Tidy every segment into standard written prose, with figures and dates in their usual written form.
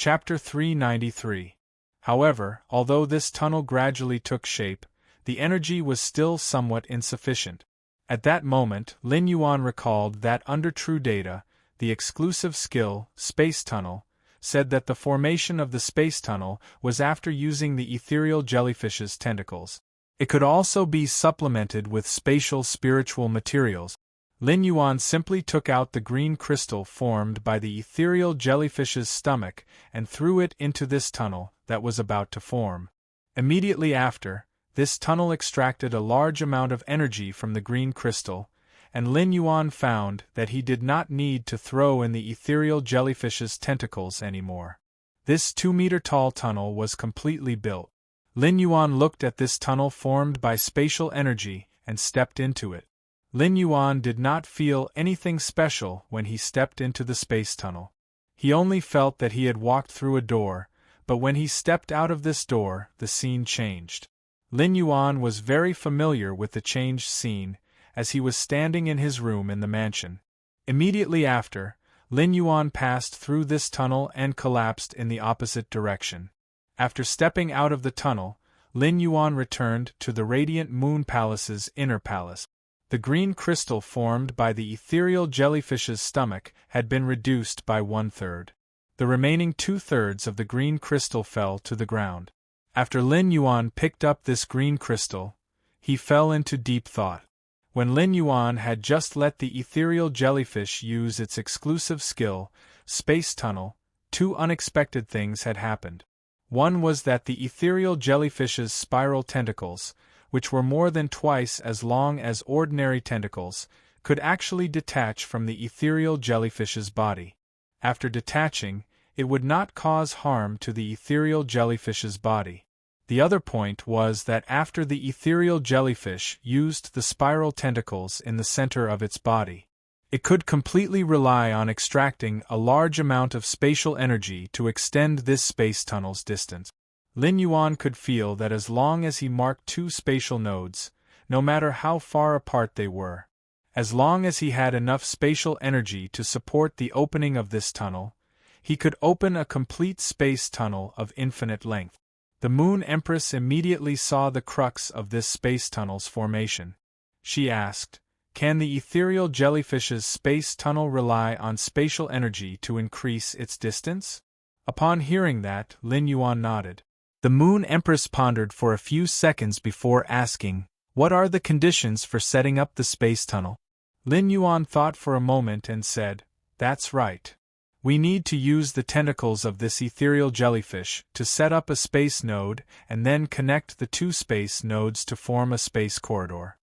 Chapter 393. However, although this tunnel gradually took shape, the energy was still somewhat insufficient. At that moment, Lin Yuan recalled that under true data, the exclusive skill, Space Tunnel, said that the formation of the space tunnel was after using the ethereal jellyfish's tentacles. It could also be supplemented with spatial spiritual materials. Lin Yuan simply took out the green crystal formed by the ethereal jellyfish's stomach and threw it into this tunnel that was about to form. Immediately after, this tunnel extracted a large amount of energy from the green crystal, and Lin Yuan found that he did not need to throw in the ethereal jellyfish's tentacles anymore. This 2-meter-tall tunnel was completely built. Lin Yuan looked at this tunnel formed by spatial energy and stepped into it. Lin Yuan did not feel anything special when he stepped into the space tunnel. He only felt that he had walked through a door, but when he stepped out of this door, the scene changed. Lin Yuan was very familiar with the changed scene, as he was standing in his room in the mansion. Immediately after, Lin Yuan passed through this tunnel and collapsed in the opposite direction. After stepping out of the tunnel, Lin Yuan returned to the Radiant Moon Palace's inner palace. The green crystal formed by the ethereal jellyfish's stomach had been reduced by 1/3. The remaining 2/3 of the green crystal fell to the ground. After Lin Yuan picked up this green crystal, he fell into deep thought. When Lin Yuan had just let the ethereal jellyfish use its exclusive skill, Space Tunnel, 2 unexpected things had happened. One was that the ethereal jellyfish's spiral tentacles, which were more than twice as long as ordinary tentacles, could actually detach from the ethereal jellyfish's body. After detaching, it would not cause harm to the ethereal jellyfish's body. The other point was that after the ethereal jellyfish used the spiral tentacles in the center of its body, it could completely rely on extracting a large amount of spatial energy to extend this space tunnel's distance. Lin Yuan could feel that as long as he marked 2 spatial nodes, no matter how far apart they were, as long as he had enough spatial energy to support the opening of this tunnel, he could open a complete space tunnel of infinite length. The Moon Empress immediately saw the crux of this space tunnel's formation. She asked, "Can the ethereal jellyfish's space tunnel rely on spatial energy to increase its distance?" Upon hearing that, Lin Yuan nodded. The Moon Empress pondered for a few seconds before asking, "What are the conditions for setting up the space tunnel?" Lin Yuan thought for a moment and said, "That's right. We need to use the tentacles of this ethereal jellyfish to set up a space node and then connect the 2 space nodes to form a space corridor."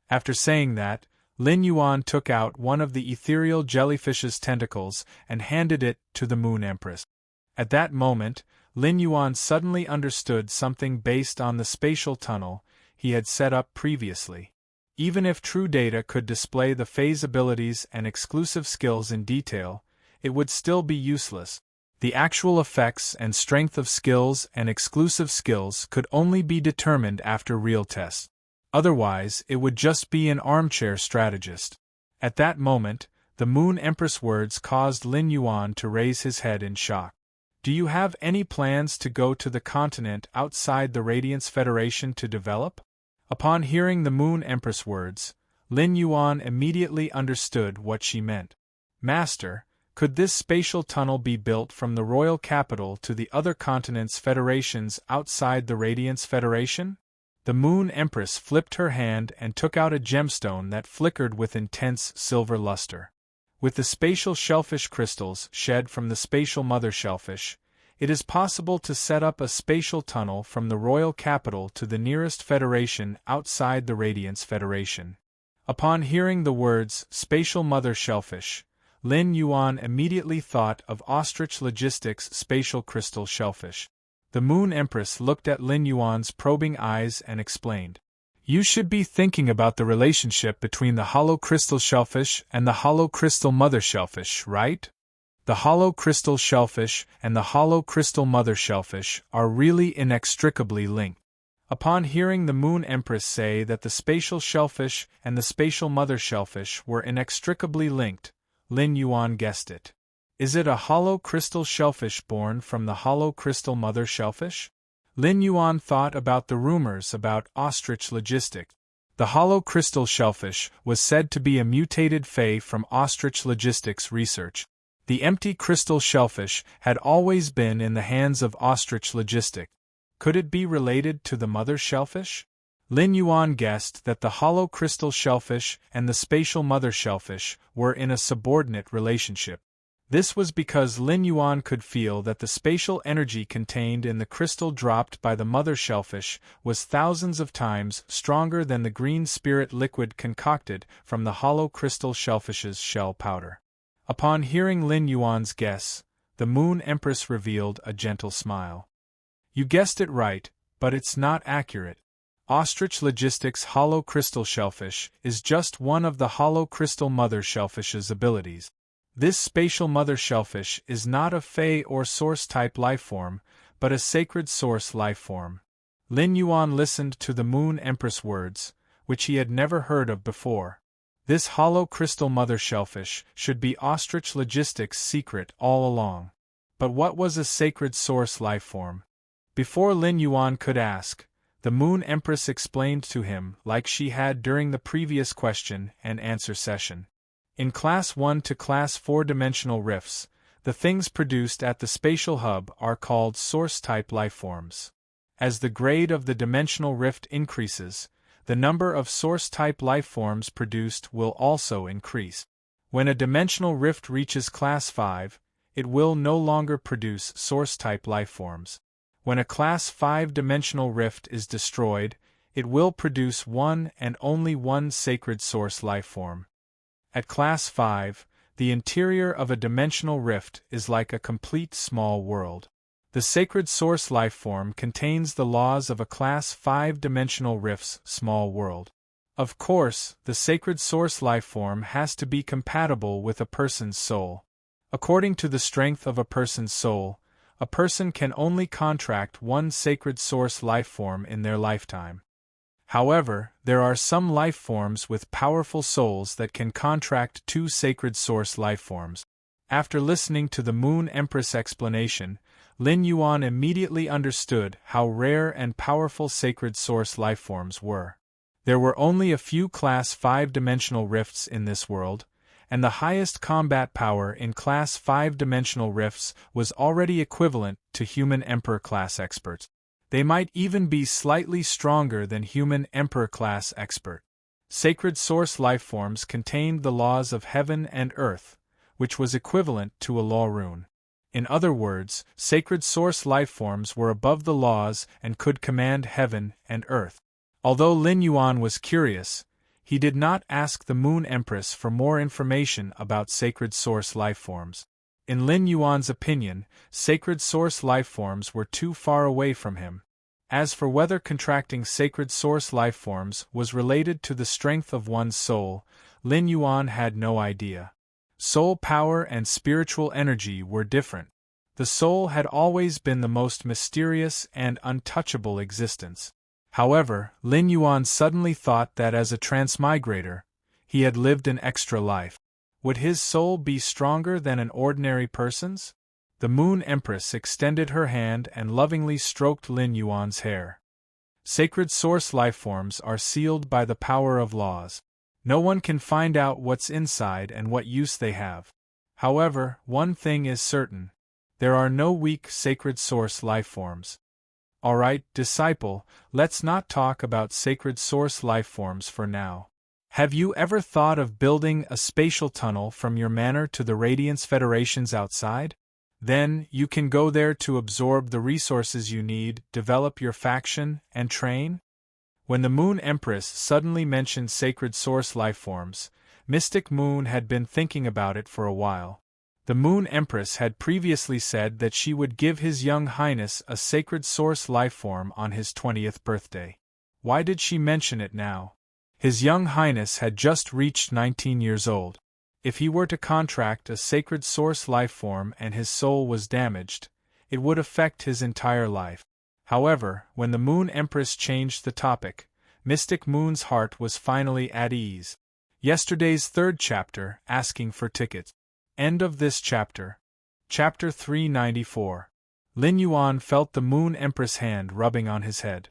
After saying that, Lin Yuan took out one of the ethereal jellyfish's tentacles and handed it to the Moon Empress. At that moment, Lin Yuan suddenly understood something based on the spatial tunnel he had set up previously. Even if true data could display the phase abilities and exclusive skills in detail, it would still be useless. The actual effects and strength of skills and exclusive skills could only be determined after real tests. Otherwise, it would just be an armchair strategist. At that moment, the Moon Empress words caused Lin Yuan to raise his head in shock. "Do you have any plans to go to the continent outside the Radiance Federation to develop?" Upon hearing the Moon Empress words, Lin Yuan immediately understood what she meant. "Master, could this spatial tunnel be built from the royal capital to the other continents' federations outside the Radiance Federation?" The Moon Empress flipped her hand and took out a gemstone that flickered with intense silver luster. With the spatial shellfish crystals shed from the spatial mother shellfish, it is possible to set up a spatial tunnel from the royal capital to the nearest federation outside the Radiance Federation. Upon hearing the words spatial mother shellfish, Lin Yuan immediately thought of Ostrich Logistics' spatial crystal shellfish. The Moon Empress looked at Lin Yuan's probing eyes and explained, "You should be thinking about the relationship between the hollow crystal shellfish and the hollow crystal mother shellfish, right? The hollow crystal shellfish and the hollow crystal mother shellfish are really inextricably linked." Upon hearing the Moon Empress say that the spatial shellfish and the spatial mother shellfish were inextricably linked, Lin Yuan guessed it. Is it a hollow crystal shellfish born from the hollow crystal mother shellfish? Lin Yuan thought about the rumors about ostrich logistics. The hollow crystal shellfish was said to be a mutated Fae from ostrich logistics research. The empty crystal shellfish had always been in the hands of ostrich logistics. Could it be related to the mother shellfish? Lin Yuan guessed that the hollow crystal shellfish and the spatial mother shellfish were in a subordinate relationship. This was because Lin Yuan could feel that the spatial energy contained in the crystal dropped by the mother shellfish was thousands of times stronger than the green spirit liquid concocted from the hollow crystal shellfish's shell powder. Upon hearing Lin Yuan's guess, the Moon Empress revealed a gentle smile. You guessed it right, but it's not accurate. Ostrich Logistics' hollow crystal shellfish is just one of the hollow crystal mother shellfish's abilities. This spatial mother shellfish is not a Fae or source-type lifeform, but a sacred source lifeform. Lin Yuan listened to the Moon Empress words, which he had never heard of before. This hollow crystal mother shellfish should be Ostrich Logistics' secret all along. But what was a sacred source lifeform? Before Lin Yuan could ask, the Moon Empress explained to him like she had during the previous question and answer session. In Class 1 to Class 4 dimensional rifts, the things produced at the spatial hub are called source-type lifeforms. As the grade of the dimensional rift increases, the number of source-type lifeforms produced will also increase. When a dimensional rift reaches Class 5, it will no longer produce source-type lifeforms. When a Class 5 dimensional rift is destroyed, it will produce one and only one sacred source lifeform. At Class 5, the interior of a dimensional rift is like a complete small world. The sacred source lifeform contains the laws of a Class 5 dimensional rift's small world. Of course, the sacred source lifeform has to be compatible with a person's soul. According to the strength of a person's soul, a person can only contract one sacred source lifeform in their lifetime. However, there are some lifeforms with powerful souls that can contract two sacred source lifeforms. After listening to the Moon Empress explanation, Lin Yuan immediately understood how rare and powerful sacred source lifeforms were. There were only a few Class 5 dimensional rifts in this world, and the highest combat power in Class 5 dimensional rifts was already equivalent to human Emperor class experts. They might even be slightly stronger than human Emperor class expert. Sacred source lifeforms contained the laws of heaven and earth, which was equivalent to a law rune. In other words, sacred source lifeforms were above the laws and could command heaven and earth. Although Lin Yuan was curious, he did not ask the Moon Empress for more information about sacred source lifeforms. In Lin Yuan's opinion, sacred source lifeforms were too far away from him. As for whether contracting sacred source lifeforms was related to the strength of one's soul, Lin Yuan had no idea. Soul power and spiritual energy were different. The soul had always been the most mysterious and untouchable existence. However, Lin Yuan suddenly thought that as a transmigrator, he had lived an extra life. Would his soul be stronger than an ordinary person's? The Moon Empress extended her hand and lovingly stroked Lin Yuan's hair. Sacred source lifeforms are sealed by the power of laws. No one can find out what's inside and what use they have. However, one thing is certain. There are no weak sacred source lifeforms. Alright, disciple, let's not talk about sacred source lifeforms for now. Have you ever thought of building a spatial tunnel from your manor to the Radiance Federations outside? Then, you can go there to absorb the resources you need, develop your faction, and train? When the Moon Empress suddenly mentioned sacred source lifeforms, Mystic Moon had been thinking about it for a while. The Moon Empress had previously said that she would give His Young Highness a sacred source lifeform on his 20th birthday. Why did she mention it now? His Young Highness had just reached 19 years old. If he were to contract a sacred source lifeform and his soul was damaged, it would affect his entire life. However, when the Moon Empress changed the topic, Mystic Moon's heart was finally at ease. Yesterday's third chapter, asking for tickets. End of this chapter. Chapter 394. Lin Yuan felt the Moon Empress' hand rubbing on his head.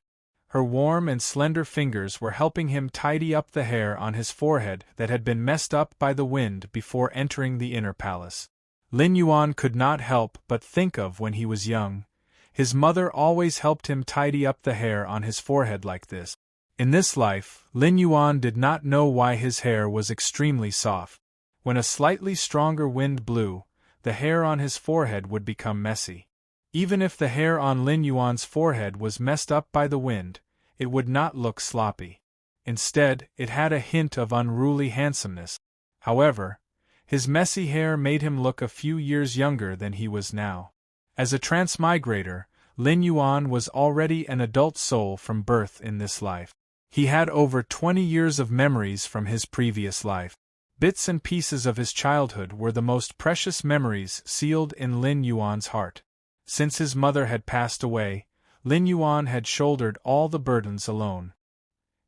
Her warm and slender fingers were helping him tidy up the hair on his forehead that had been messed up by the wind before entering the inner palace. Lin Yuan could not help but think of when he was young. His mother always helped him tidy up the hair on his forehead like this. In this life, Lin Yuan did not know why his hair was extremely soft. When a slightly stronger wind blew, the hair on his forehead would become messy. Even if the hair on Lin Yuan's forehead was messed up by the wind, it would not look sloppy. Instead, it had a hint of unruly handsomeness. However, his messy hair made him look a few years younger than he was now. As a transmigrator, Lin Yuan was already an adult soul from birth in this life. He had over 20 years of memories from his previous life. Bits and pieces of his childhood were the most precious memories sealed in Lin Yuan's heart. Since his mother had passed away, Lin Yuan had shouldered all the burdens alone.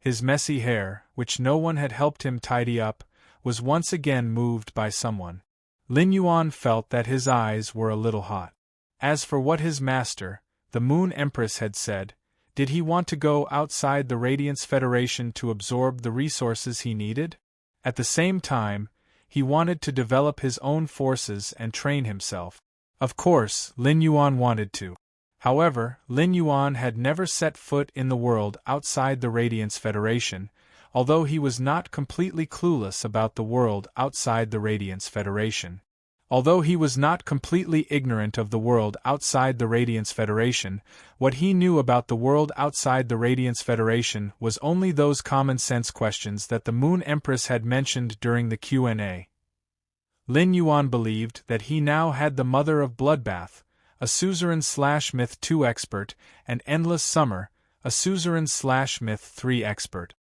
His messy hair, which no one had helped him tidy up, was once again moved by someone. Lin Yuan felt that his eyes were a little hot. As for what his master, the Moon Empress, had said, did he want to go outside the Radiance Federation to absorb the resources he needed? At the same time, he wanted to develop his own forces and train himself. Of course, Lin Yuan wanted to. However, Lin Yuan had never set foot in the world outside the Radiance Federation, although he was not completely clueless about the world outside the Radiance Federation. Although he was not completely ignorant of the world outside the Radiance Federation, what he knew about the world outside the Radiance Federation was only those common-sense questions that the Moon Empress had mentioned during the Q&A. Lin Yuan believed that he now had the Mother of Bloodbath, a suzerain/Myth 2 expert, and Endless Summer, a suzerain/Myth 3 expert.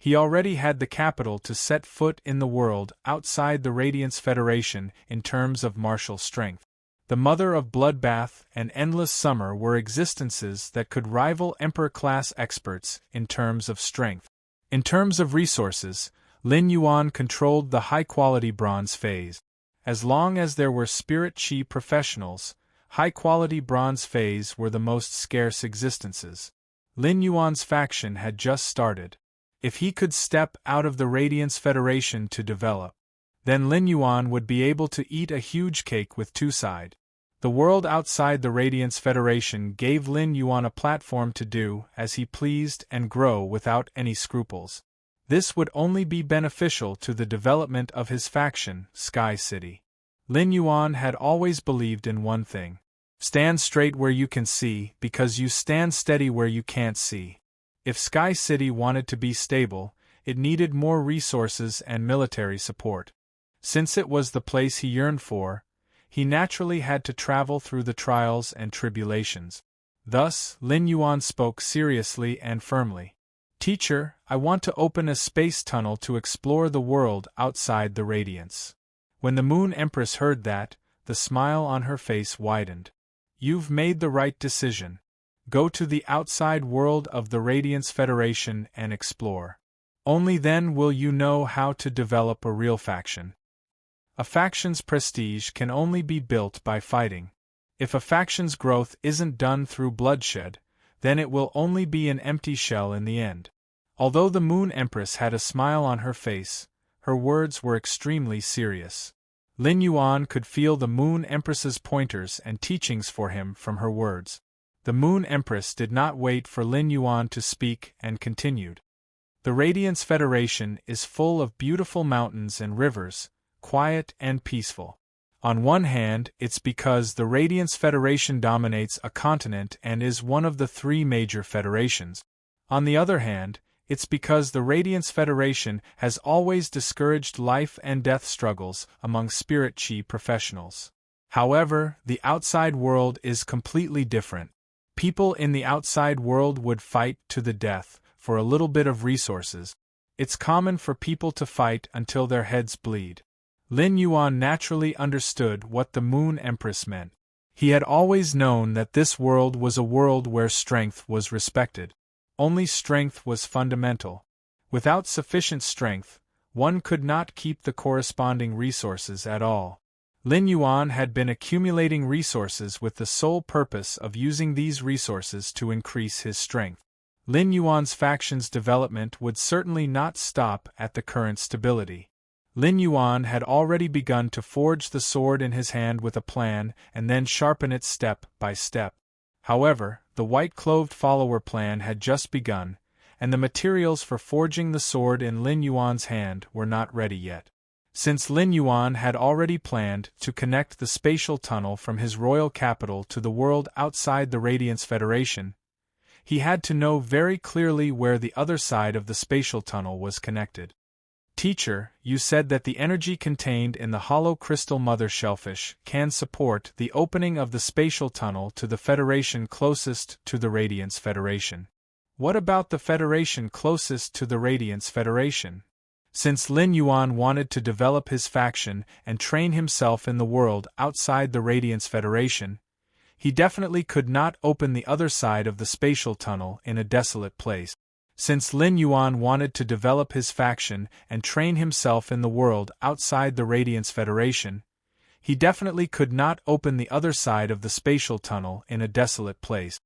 He already had the capital to set foot in the world outside the Radiance Federation in terms of martial strength. The Mother of Bloodbath and Endless Summer were existences that could rival Emperor-class experts in terms of strength. In terms of resources, Lin Yuan controlled the high-quality bronze phase. As long as there were Spirit Chi professionals, high-quality bronze phase were the most scarce existences. Lin Yuan's faction had just started. If he could step out of the Radiance Federation to develop, then Lin Yuan would be able to eat a huge cake with two sides. The world outside the Radiance Federation gave Lin Yuan a platform to do as he pleased and grow without any scruples. This would only be beneficial to the development of his faction, Sky City. Lin Yuan had always believed in one thing. Stand straight where you can see, because you stand steady where you can't see. If Sky City wanted to be stable, it needed more resources and military support. Since it was the place he yearned for, he naturally had to travel through the trials and tribulations. Thus, Lin Yuan spoke seriously and firmly. "Teacher, I want to open a space tunnel to explore the world outside the Radiance." When the Moon Empress heard that, the smile on her face widened. "You've made the right decision. Go to the outside world of the Radiance Federation and explore. Only then will you know how to develop a real faction. A faction's prestige can only be built by fighting. If a faction's growth isn't done through bloodshed, then it will only be an empty shell in the end." Although the Moon Empress had a smile on her face, her words were extremely serious. Lin Yuan could feel the Moon Empress's pointers and teachings for him from her words. The Moon Empress did not wait for Lin Yuan to speak and continued. "The Radiance Federation is full of beautiful mountains and rivers, quiet and peaceful. On one hand, it's because the Radiance Federation dominates a continent and is one of the three major federations. On the other hand, it's because the Radiance Federation has always discouraged life and death struggles among Spirit Chi professionals. However, the outside world is completely different. People in the outside world would fight to the death for a little bit of resources. It's common for people to fight until their heads bleed." Lin Yuan naturally understood what the Moon Empress meant. He had always known that this world was a world where strength was respected. Only strength was fundamental. Without sufficient strength, one could not keep the corresponding resources at all. Lin Yuan had been accumulating resources with the sole purpose of using these resources to increase his strength. Lin Yuan's faction's development would certainly not stop at the current stability. Lin Yuan had already begun to forge the sword in his hand with a plan and then sharpen it step by step. However, the white-clothed follower plan had just begun, and the materials for forging the sword in Lin Yuan's hand were not ready yet. Since Lin Yuan had already planned to connect the spatial tunnel from his royal capital to the world outside the Radiance Federation, he had to know very clearly where the other side of the spatial tunnel was connected. Teacher, you said that the energy contained in the hollow crystal mother shellfish can support the opening of the spatial tunnel to the Federation closest to the Radiance Federation. What about the Federation closest to the Radiance Federation? Since Lin Yuan wanted to develop his faction and train himself in the world outside the Radiance Federation, he definitely could not open the other side of the spatial tunnel in a desolate place. Since Lin Yuan wanted to develop his faction and train himself in the world outside the Radiance Federation, he definitely could not open the other side of the spatial tunnel in a desolate place.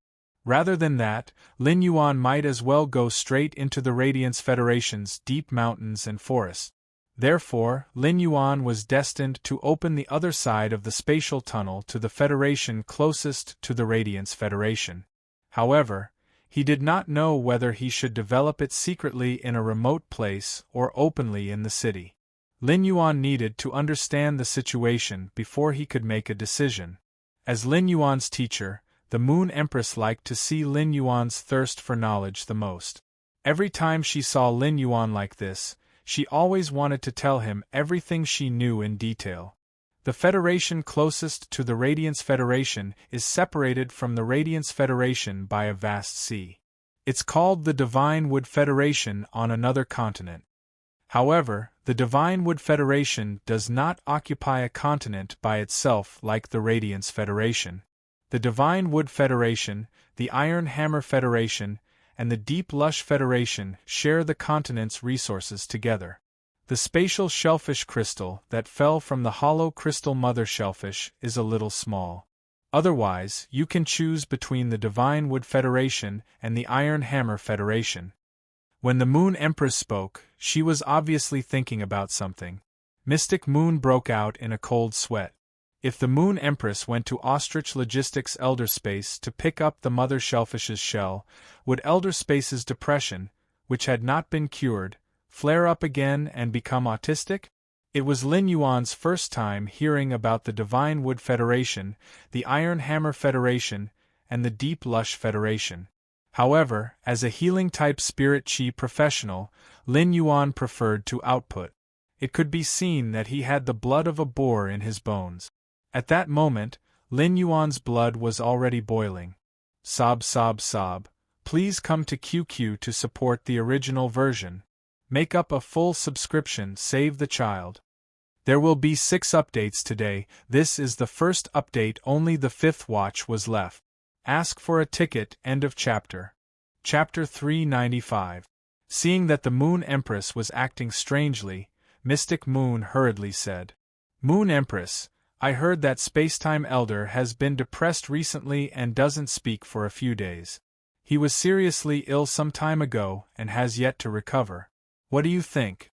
Rather than that, Lin Yuan might as well go straight into the Radiance Federation's deep mountains and forests. Therefore, Lin Yuan was destined to open the other side of the spatial tunnel to the Federation closest to the Radiance Federation. However, he did not know whether he should develop it secretly in a remote place or openly in the city. Lin Yuan needed to understand the situation before he could make a decision. As Lin Yuan's teacher, the Moon Empress liked to see Lin Yuan's thirst for knowledge the most. Every time she saw Lin Yuan like this, she always wanted to tell him everything she knew in detail. The Federation closest to the Radiance Federation is separated from the Radiance Federation by a vast sea. It's called the Divine Wood Federation on another continent. However, the Divine Wood Federation does not occupy a continent by itself like the Radiance Federation. The Divine Wood Federation, the Iron Hammer Federation, and the Deep Lush Federation share the continent's resources together. The spatial shellfish crystal that fell from the hollow crystal mother shellfish is a little small. Otherwise, you can choose between the Divine Wood Federation and the Iron Hammer Federation. When the Moon Empress spoke, she was obviously thinking about something. Mystic Moon broke out in a cold sweat. If the Moon Empress went to Ostrich Logistics Elder Space to pick up the mother shellfish's shell, would Elder Space's depression, which had not been cured, flare up again and become autistic? It was Lin Yuan's first time hearing about the Divine Wood Federation, the Iron Hammer Federation, and the Deep Lush Federation. However, as a healing-type spirit chi professional, Lin Yuan preferred to output. It could be seen that he had the blood of a boar in his bones. At that moment, Lin Yuan's blood was already boiling. Sob, sob, sob. Please come to QQ to support the original version. Make up a full subscription, save the child. There will be 6 updates today. This is the first update, only the 5th watch was left. Ask for a ticket, end of chapter. Chapter 395. Seeing that the Moon Empress was acting strangely, Mystic Moon hurriedly said, Moon Empress, I heard that Spacetime Elder has been depressed recently and doesn't speak for a few days. He was seriously ill some time ago and has yet to recover. What do you think?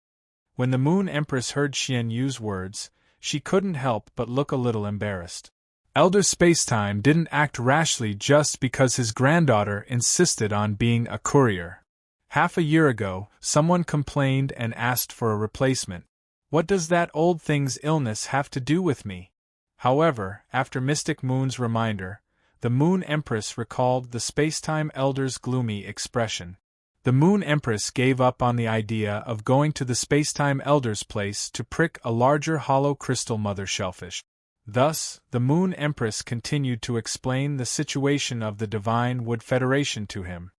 When the Moon Empress heard Xian Yu's words, she couldn't help but look a little embarrassed. Elder Spacetime didn't act rashly just because his granddaughter insisted on being a courier. Half a year ago, someone complained and asked for a replacement. What does that old thing's illness have to do with me? However, after Mystic Moon's reminder, the Moon Empress recalled the Spacetime Elder's gloomy expression. The Moon Empress gave up on the idea of going to the Spacetime Elder's place to prick a larger hollow crystal mother shellfish. Thus, the Moon Empress continued to explain the situation of the Divine Wood Federation to him.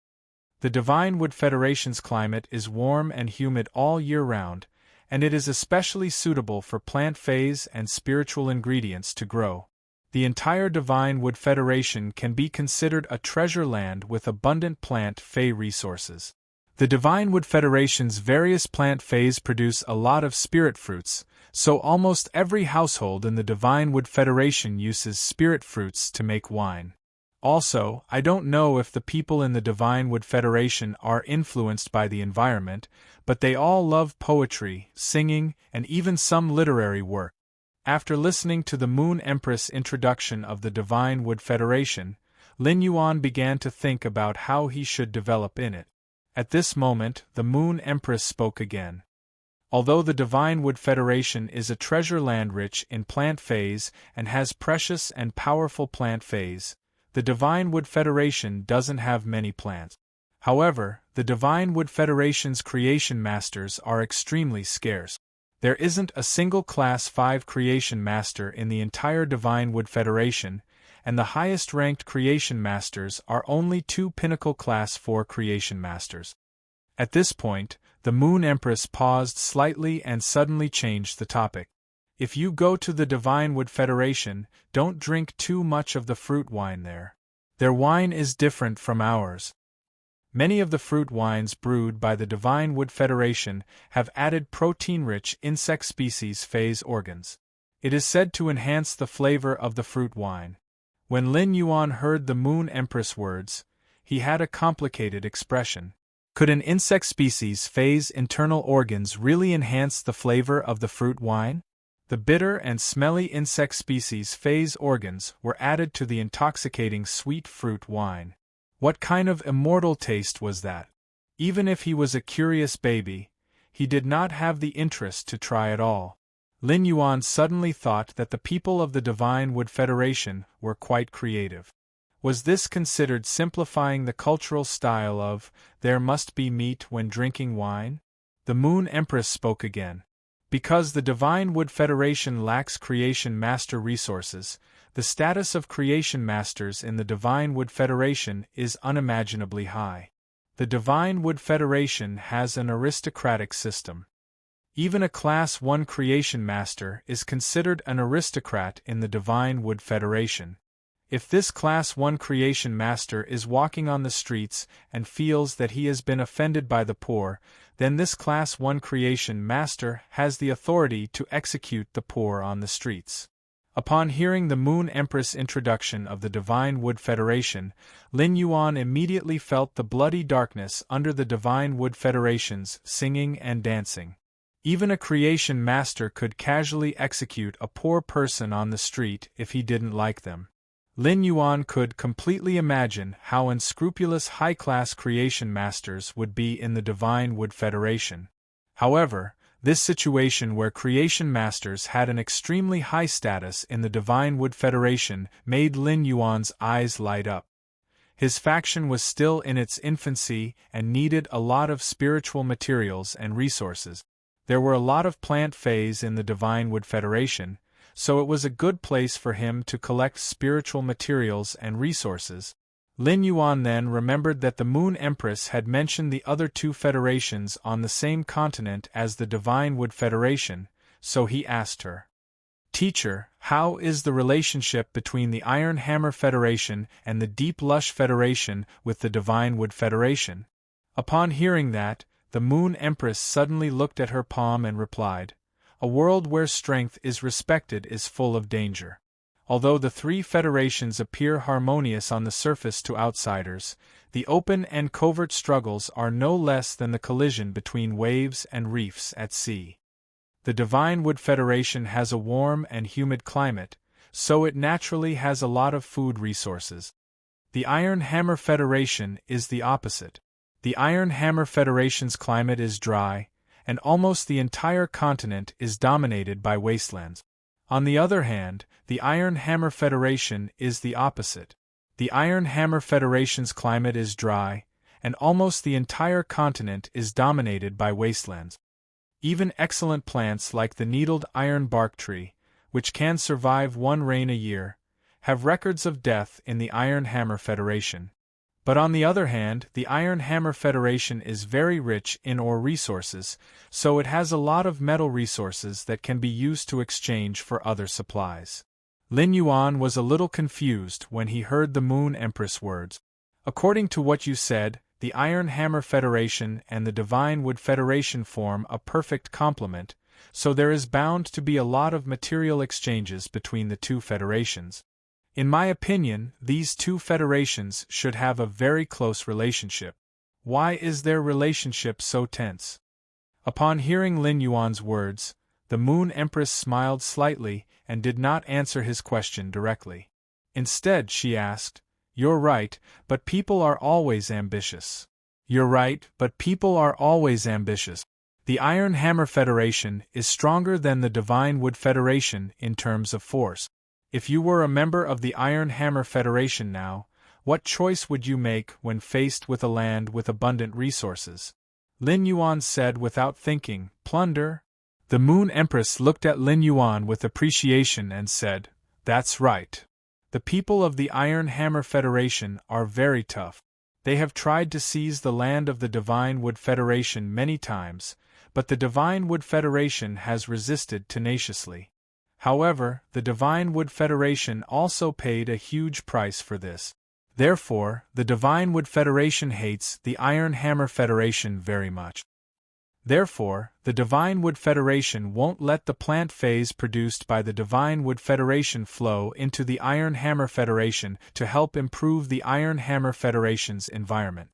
The Divine Wood Federation's climate is warm and humid all year round, and it is especially suitable for plant phase and spiritual ingredients to grow. The entire Divine Wood Federation can be considered a treasure land with abundant plant phase resources. The Divine Wood Federation's various plant phase produce a lot of spirit fruits, so almost every household in the Divine Wood Federation uses spirit fruits to make wine. Also, I don't know if the people in the Divine Wood Federation are influenced by the environment, but they all love poetry, singing, and even some literary work. After listening to the Moon Empress introduction of the Divine Wood Federation, Lin Yuan began to think about how he should develop in it. At this moment, the Moon Empress spoke again. Although the Divine Wood Federation is a treasure land rich in plant phase and has precious and powerful plant phase, the Divine Wood Federation doesn't have many plants. However, the Divine Wood Federation's creation masters are extremely scarce. There isn't a single Class 5 creation master in the entire Divine Wood Federation, and the highest-ranked creation masters are only 2 Pinnacle Class 4 creation masters. At this point, the Moon Empress paused slightly and suddenly changed the topic. If you go to the Divine Wood Federation, don't drink too much of the fruit wine there. Their wine is different from ours. Many of the fruit wines brewed by the Divine Wood Federation have added protein-rich insect species phase organs. It is said to enhance the flavor of the fruit wine. When Lin Yuan heard the Moon Empress words, he had a complicated expression. Could an insect species phase internal organs really enhance the flavor of the fruit wine? The bitter and smelly insect species phase organs were added to the intoxicating sweet fruit wine. What kind of immortal taste was that? Even if he was a curious baby, he did not have the interest to try at all. Lin Yuan suddenly thought that the people of the Divine Wood Federation were quite creative. Was this considered simplifying the cultural style of, there must be meat when drinking wine? The Moon Empress spoke again. Because the Divine Wood Federation lacks creation master resources, the status of creation masters in the Divine Wood Federation is unimaginably high. The Divine Wood Federation has an aristocratic system. Even a Class 1 creation master is considered an aristocrat in the Divine Wood Federation. If this Class 1 creation master is walking on the streets and feels that he has been offended by the poor, then this Class 1 creation master has the authority to execute the poor on the streets. Upon hearing the Moon Empress introduction of the Divine Wood Federation, Lin Yuan immediately felt the bloody darkness under the Divine Wood Federation's singing and dancing. Even a creation master could casually execute a poor person on the street if he didn't like them. Lin Yuan could completely imagine how unscrupulous high-class creation masters would be in the Divine Wood Federation. However, this situation where creation masters had an extremely high status in the Divine Wood Federation made Lin Yuan's eyes light up. His faction was still in its infancy and needed a lot of spiritual materials and resources. There were a lot of plant phase in the Divine Wood Federation, so it was a good place for him to collect spiritual materials and resources. Lin Yuan then remembered that the Moon Empress had mentioned the other 2 federations on the same continent as the Divine Wood Federation, so he asked her, "Teacher, how is the relationship between the Iron Hammer Federation and the Deep Lush Federation with the Divine Wood Federation?" Upon hearing that, the Moon Empress suddenly looked at her palm and replied, "A world where strength is respected is full of danger." Although the 3 federations appear harmonious on the surface to outsiders, the open and covert struggles are no less than the collision between waves and reefs at sea. The Divine Wood Federation has a warm and humid climate, so it naturally has a lot of food resources. The Iron Hammer Federation is the opposite. The Iron Hammer Federation's climate is dry, and almost the entire continent is dominated by wastelands. On the other hand, the Iron Hammer Federation is the opposite. The Iron Hammer Federation's climate is dry, and almost the entire continent is dominated by wastelands. Even excellent plants like the needled iron bark tree, which can survive 1 rain a year, have records of death in the Iron Hammer Federation. But on the other hand, the Iron Hammer Federation is very rich in ore resources, so it has a lot of metal resources that can be used to exchange for other supplies. Lin Yuan was a little confused when he heard the Moon Empress words. According to what you said, the Iron Hammer Federation and the Divine Wood Federation form a perfect complement, so there is bound to be a lot of material exchanges between the two federations. In my opinion, these two federations should have a very close relationship. Why is their relationship so tense? Upon hearing Lin Yuan's words, the Moon Empress smiled slightly and did not answer his question directly. Instead, she asked, "You're right, but people are always ambitious." "You're right, but people are always ambitious. The Iron Hammer Federation is stronger than the Divine Wood Federation in terms of force. If you were a member of the Iron Hammer Federation now, what choice would you make when faced with a land with abundant resources?" Lin Yuan said without thinking, "Plunder?" The Moon Empress looked at Lin Yuan with appreciation and said, "That's right. The people of the Iron Hammer Federation are very tough. They have tried to seize the land of the Divine Wood Federation many times, but the Divine Wood Federation has resisted tenaciously. However, the Divine Wood Federation also paid a huge price for this. Therefore, the Divine Wood Federation hates the Iron Hammer Federation very much. Therefore, the Divine Wood Federation won't let the plant phase produced by the Divine Wood Federation flow into the Iron Hammer Federation to help improve the Iron Hammer Federation's environment.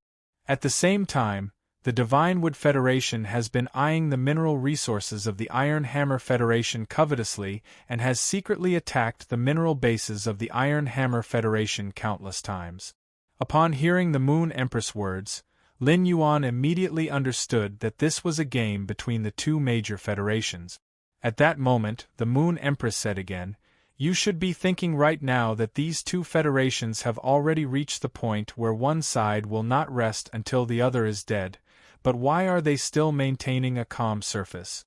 At the same time, the Divine Wood Federation has been eyeing the mineral resources of the Iron Hammer Federation covetously and has secretly attacked the mineral bases of the Iron Hammer Federation countless times." Upon hearing the Moon Empress words, Lin Yuan immediately understood that this was a game between the two major federations. At that moment, the Moon Empress said again, "You should be thinking right now that these two federations have already reached the point where one side will not rest until the other is dead, but why are they still maintaining a calm surface?"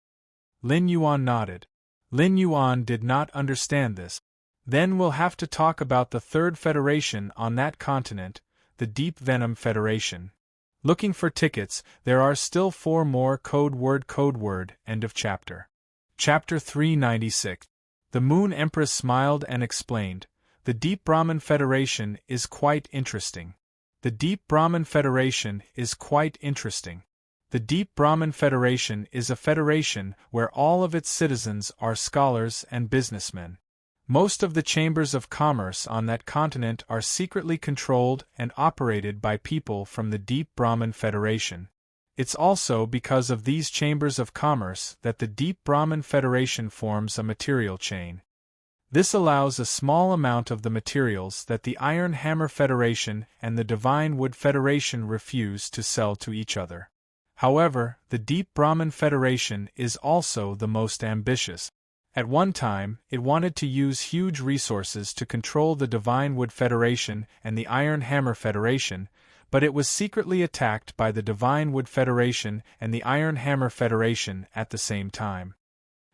Lin Yuan nodded. Lin Yuan did not understand this. "Then we'll have to talk about the third federation on that continent, the Deep Venom Federation. Looking for tickets, there are still 4 more code word, end of chapter." Chapter 396. The Moon Empress smiled and explained, "The Deep Brahman Federation is quite interesting. The Deep Brahman Federation is quite interesting. The Deep Brahman Federation is a federation where all of its citizens are scholars and businessmen. Most of the chambers of commerce on that continent are secretly controlled and operated by people from the Deep Brahman Federation. It's also because of these chambers of commerce that the Deep Brahman Federation forms a material chain. This allows a small amount of the materials that the Iron Hammer Federation and the Divine Wood Federation refuse to sell to each other. However, the Deep Brahman Federation is also the most ambitious. At one time, it wanted to use huge resources to control the Divine Wood Federation and the Iron Hammer Federation, but it was secretly attacked by the Divine Wood Federation and the Iron Hammer Federation at the same time.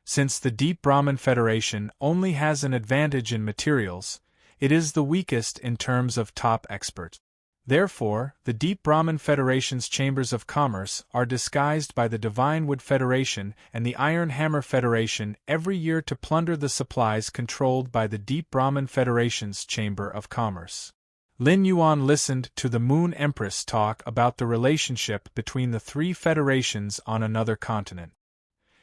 Since the Deep Brahman Federation only has an advantage in materials, it is the weakest in terms of top experts. Therefore, the Deep Brahman Federation's chambers of commerce are disguised by the Divine Wood Federation and the Iron Hammer Federation every year to plunder the supplies controlled by the Deep Brahman Federation's chamber of commerce." Lin Yuan listened to the Moon Empress talk about the relationship between the 3 federations on another continent.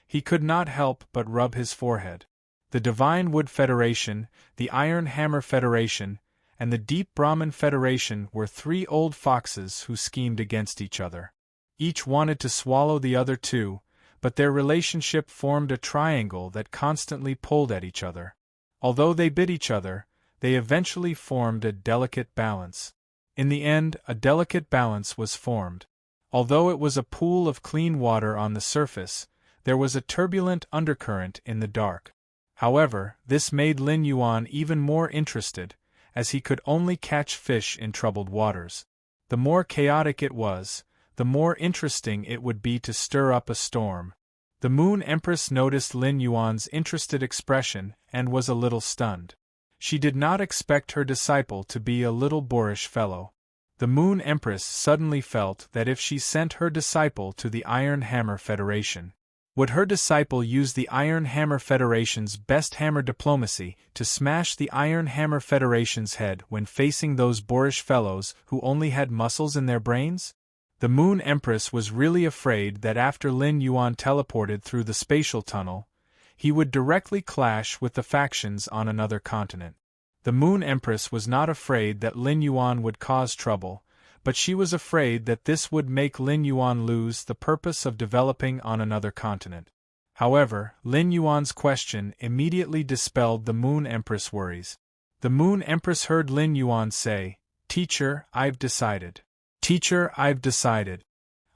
He could not help but rub his forehead. The Divine Wood Federation, the Iron Hammer Federation, and the Deep Brahman Federation were 3 old foxes who schemed against each other. Each wanted to swallow the other 2, but their relationship formed a triangle that constantly pulled at each other. Although they bit each other, they eventually formed a delicate balance. In the end, a delicate balance was formed. Although it was a pool of clean water on the surface, there was a turbulent undercurrent in the dark. However, this made Lin Yuan even more interested, as he could only catch fish in troubled waters. The more chaotic it was, the more interesting it would be to stir up a storm. The Moon Empress noticed Lin Yuan's interested expression and was a little stunned. She did not expect her disciple to be a little boorish fellow. The Moon Empress suddenly felt that if she sent her disciple to the Iron Hammer Federation, would her disciple use the Iron Hammer Federation's best hammer diplomacy to smash the Iron Hammer Federation's head when facing those boorish fellows who only had muscles in their brains? The Moon Empress was really afraid that after Lin Yuan teleported through the spatial tunnel, he would directly clash with the factions on another continent. The Moon Empress was not afraid that Lin Yuan would cause trouble, but she was afraid that this would make Lin Yuan lose the purpose of developing on another continent. However, Lin Yuan's question immediately dispelled the Moon Empress' worries. The Moon Empress heard Lin Yuan say, "Teacher, I've decided. Teacher, I've decided.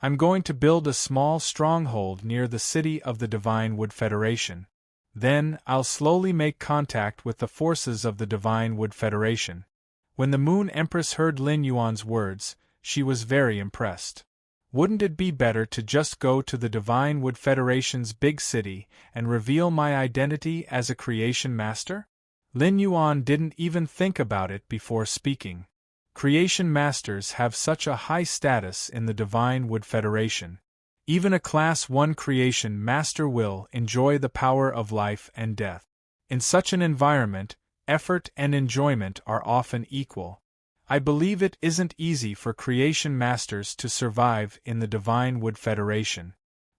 I'm going to build a small stronghold near the city of the Divine Wood Federation. Then, I'll slowly make contact with the forces of the Divine Wood Federation." When the Moon Empress heard Lin Yuan's words, she was very impressed. "Wouldn't it be better to just go to the Divine Wood Federation's big city and reveal my identity as a creation master?" Lin Yuan didn't even think about it before speaking. Creation masters have such a high status in the Divine Wood Federation. Even a Class 1 creation master will enjoy the power of life and death. In such an environment, effort and enjoyment are often equal. I believe it isn't easy for creation masters to survive in the Divine Wood Federation.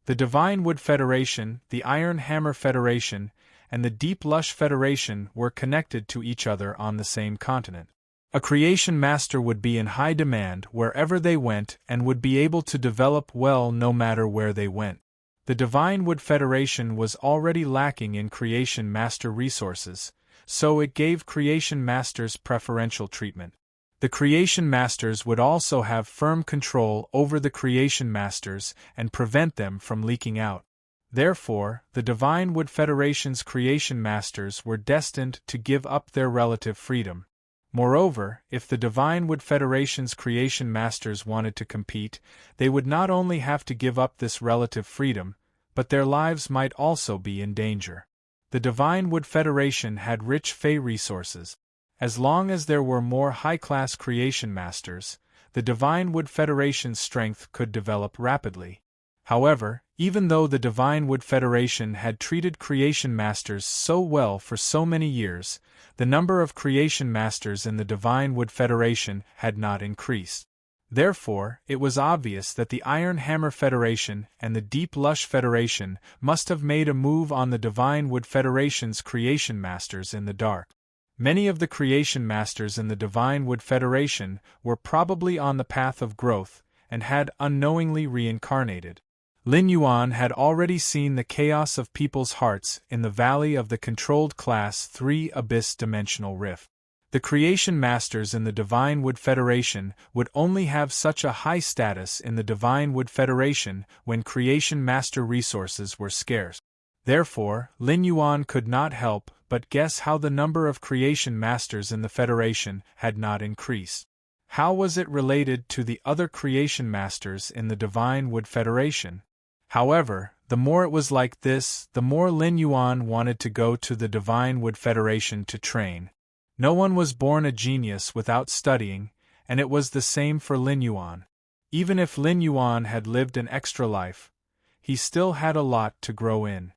The Divine Wood Federation, the Iron Hammer Federation, and the Deep Lush Federation were connected to each other on the same continent. A creation master would be in high demand wherever they went and would be able to develop well no matter where they went. The Divine Wood Federation was already lacking in creation master resources, so it gave creation masters preferential treatment. The creation masters would also have firm control over the creation masters and prevent them from leaking out. Therefore, the Divine Wood Federation's creation masters were destined to give up their relative freedom. Moreover, if the Divine Wood Federation's creation masters wanted to compete, they would not only have to give up this relative freedom, but their lives might also be in danger. The Divine Wood Federation had rich Fey resources. As long as there were more high-class creation masters, the Divine Wood Federation's strength could develop rapidly. However, even though the Divine Wood Federation had treated creation masters so well for so many years, the number of creation masters in the Divine Wood Federation had not increased. Therefore, it was obvious that the Iron Hammer Federation and the Deep Lush Federation must have made a move on the Divine Wood Federation's creation masters in the dark. Many of the creation masters in the Divine Wood Federation were probably on the path of growth and had unknowingly reincarnated. Lin Yuan had already seen the chaos of people's hearts in the valley of the controlled Class 3 Abyss-dimensional rift. The creation masters in the Divine Wood Federation would only have such a high status in the Divine Wood Federation when creation master resources were scarce. Therefore, Lin Yuan could not help but guess how the number of creation masters in the Federation had not increased. How was it related to the other creation masters in the Divine Wood Federation? However, the more it was like this, the more Lin Yuan wanted to go to the Divine Wood Federation to train. No one was born a genius without studying, and it was the same for Lin Yuan. Even if Lin Yuan had lived an extra life, he still had a lot to grow in.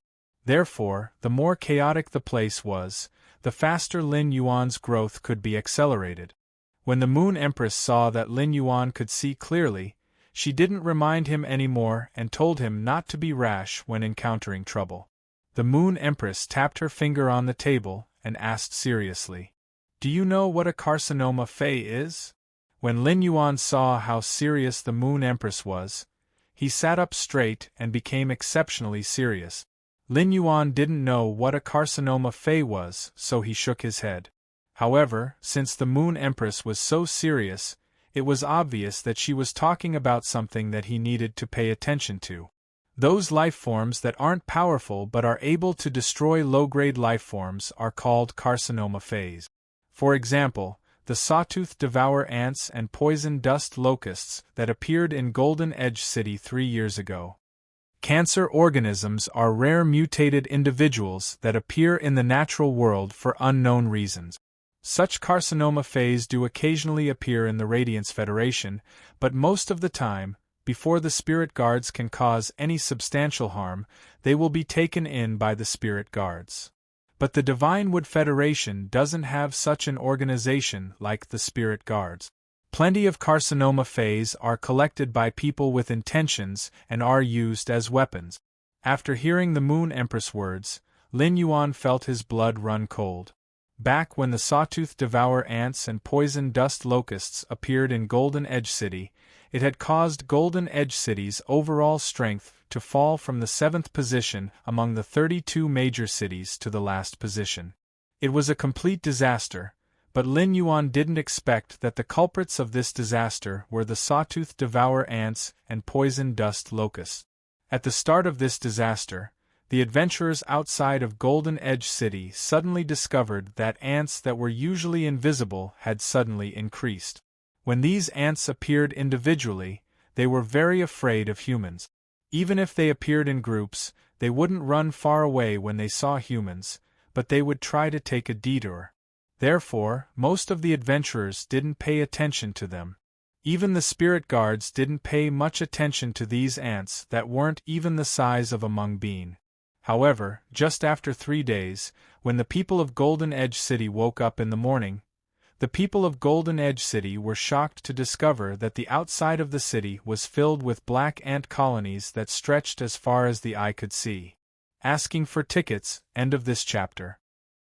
Therefore, the more chaotic the place was, the faster Lin Yuan's growth could be accelerated. When the Moon Empress saw that Lin Yuan could see clearly, she didn't remind him anymore and told him not to be rash when encountering trouble. The Moon Empress tapped her finger on the table and asked seriously, "Do you know what a carcinoma Fey is?" When Lin Yuan saw how serious the Moon Empress was, he sat up straight and became exceptionally serious. Lin Yuan didn't know what a carcinoma Fey was, so he shook his head. However, since the Moon Empress was so serious, it was obvious that she was talking about something that he needed to pay attention to. Those life forms that aren't powerful but are able to destroy low-grade life forms are called carcinoma Feys. For example, the sawtooth devour ants and poison dust locusts that appeared in Golden Edge City 3 years ago. Cancer organisms are rare mutated individuals that appear in the natural world for unknown reasons. Such carcinoma Feys do occasionally appear in the Radiance Federation, but most of the time, before the spirit guards can cause any substantial harm, they will be taken in by the spirit guards. But the Divine Wood Federation doesn't have such an organization like the spirit guards. Plenty of carcinoma phase are collected by people with intentions and are used as weapons. After hearing the Moon Empress words, Lin Yuan felt his blood run cold. Back when the sawtooth devour ants and poison dust locusts appeared in Golden Edge City, it had caused Golden Edge City's overall strength to fall from the 7th position among the 32 major cities to the last position. It was a complete disaster, but Lin Yuan didn't expect that the culprits of this disaster were the sawtooth devour ants and poison dust locusts. At the start of this disaster, the adventurers outside of Golden Edge City suddenly discovered that ants that were usually invisible had suddenly increased. When these ants appeared individually, they were very afraid of humans. Even if they appeared in groups, they wouldn't run far away when they saw humans, but they would try to take a detour. Therefore, most of the adventurers didn't pay attention to them. Even the spirit guards didn't pay much attention to these ants that weren't even the size of a mung bean. However, just after 3 days, when the people of Golden Edge City woke up in the morning, the people of Golden Edge City were shocked to discover that the outside of the city was filled with black ant colonies that stretched as far as the eye could see. Asking for tickets, end of this chapter.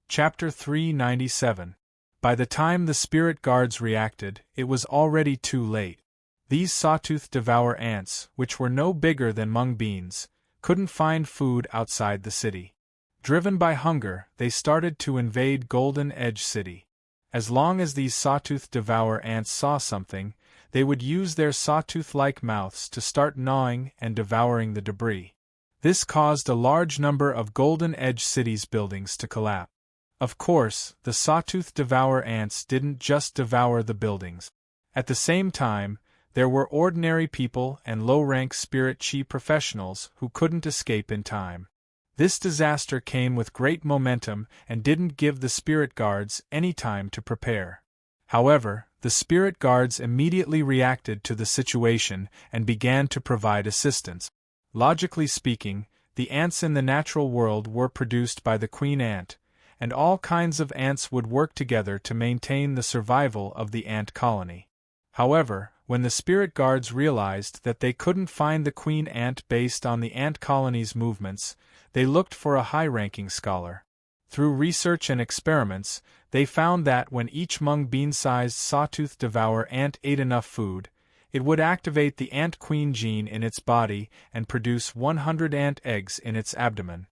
Chapter 397. By the time the spirit guards reacted, it was already too late. These sawtooth devour ants, which were no bigger than mung beans, couldn't find food outside the city. Driven by hunger, they started to invade Golden Edge City. As long as these sawtooth devour ants saw something, they would use their sawtooth-like mouths to start gnawing and devouring the debris. This caused a large number of Golden Edge City's buildings to collapse. Of course, the sawtooth devour ants didn't just devour the buildings. At the same time, there were ordinary people and low-rank spirit chi professionals who couldn't escape in time. This disaster came with great momentum and didn't give the spirit guards any time to prepare. However, the spirit guards immediately reacted to the situation and began to provide assistance. Logically speaking, the ants in the natural world were produced by the queen ant, and all kinds of ants would work together to maintain the survival of the ant colony. However, when the spirit guards realized that they couldn't find the queen ant based on the ant colony's movements, they looked for a high-ranking scholar. Through research and experiments, they found that when each mung bean-sized sawtooth devour ant ate enough food, it would activate the ant queen gene in its body and produce 100 ant eggs in its abdomen.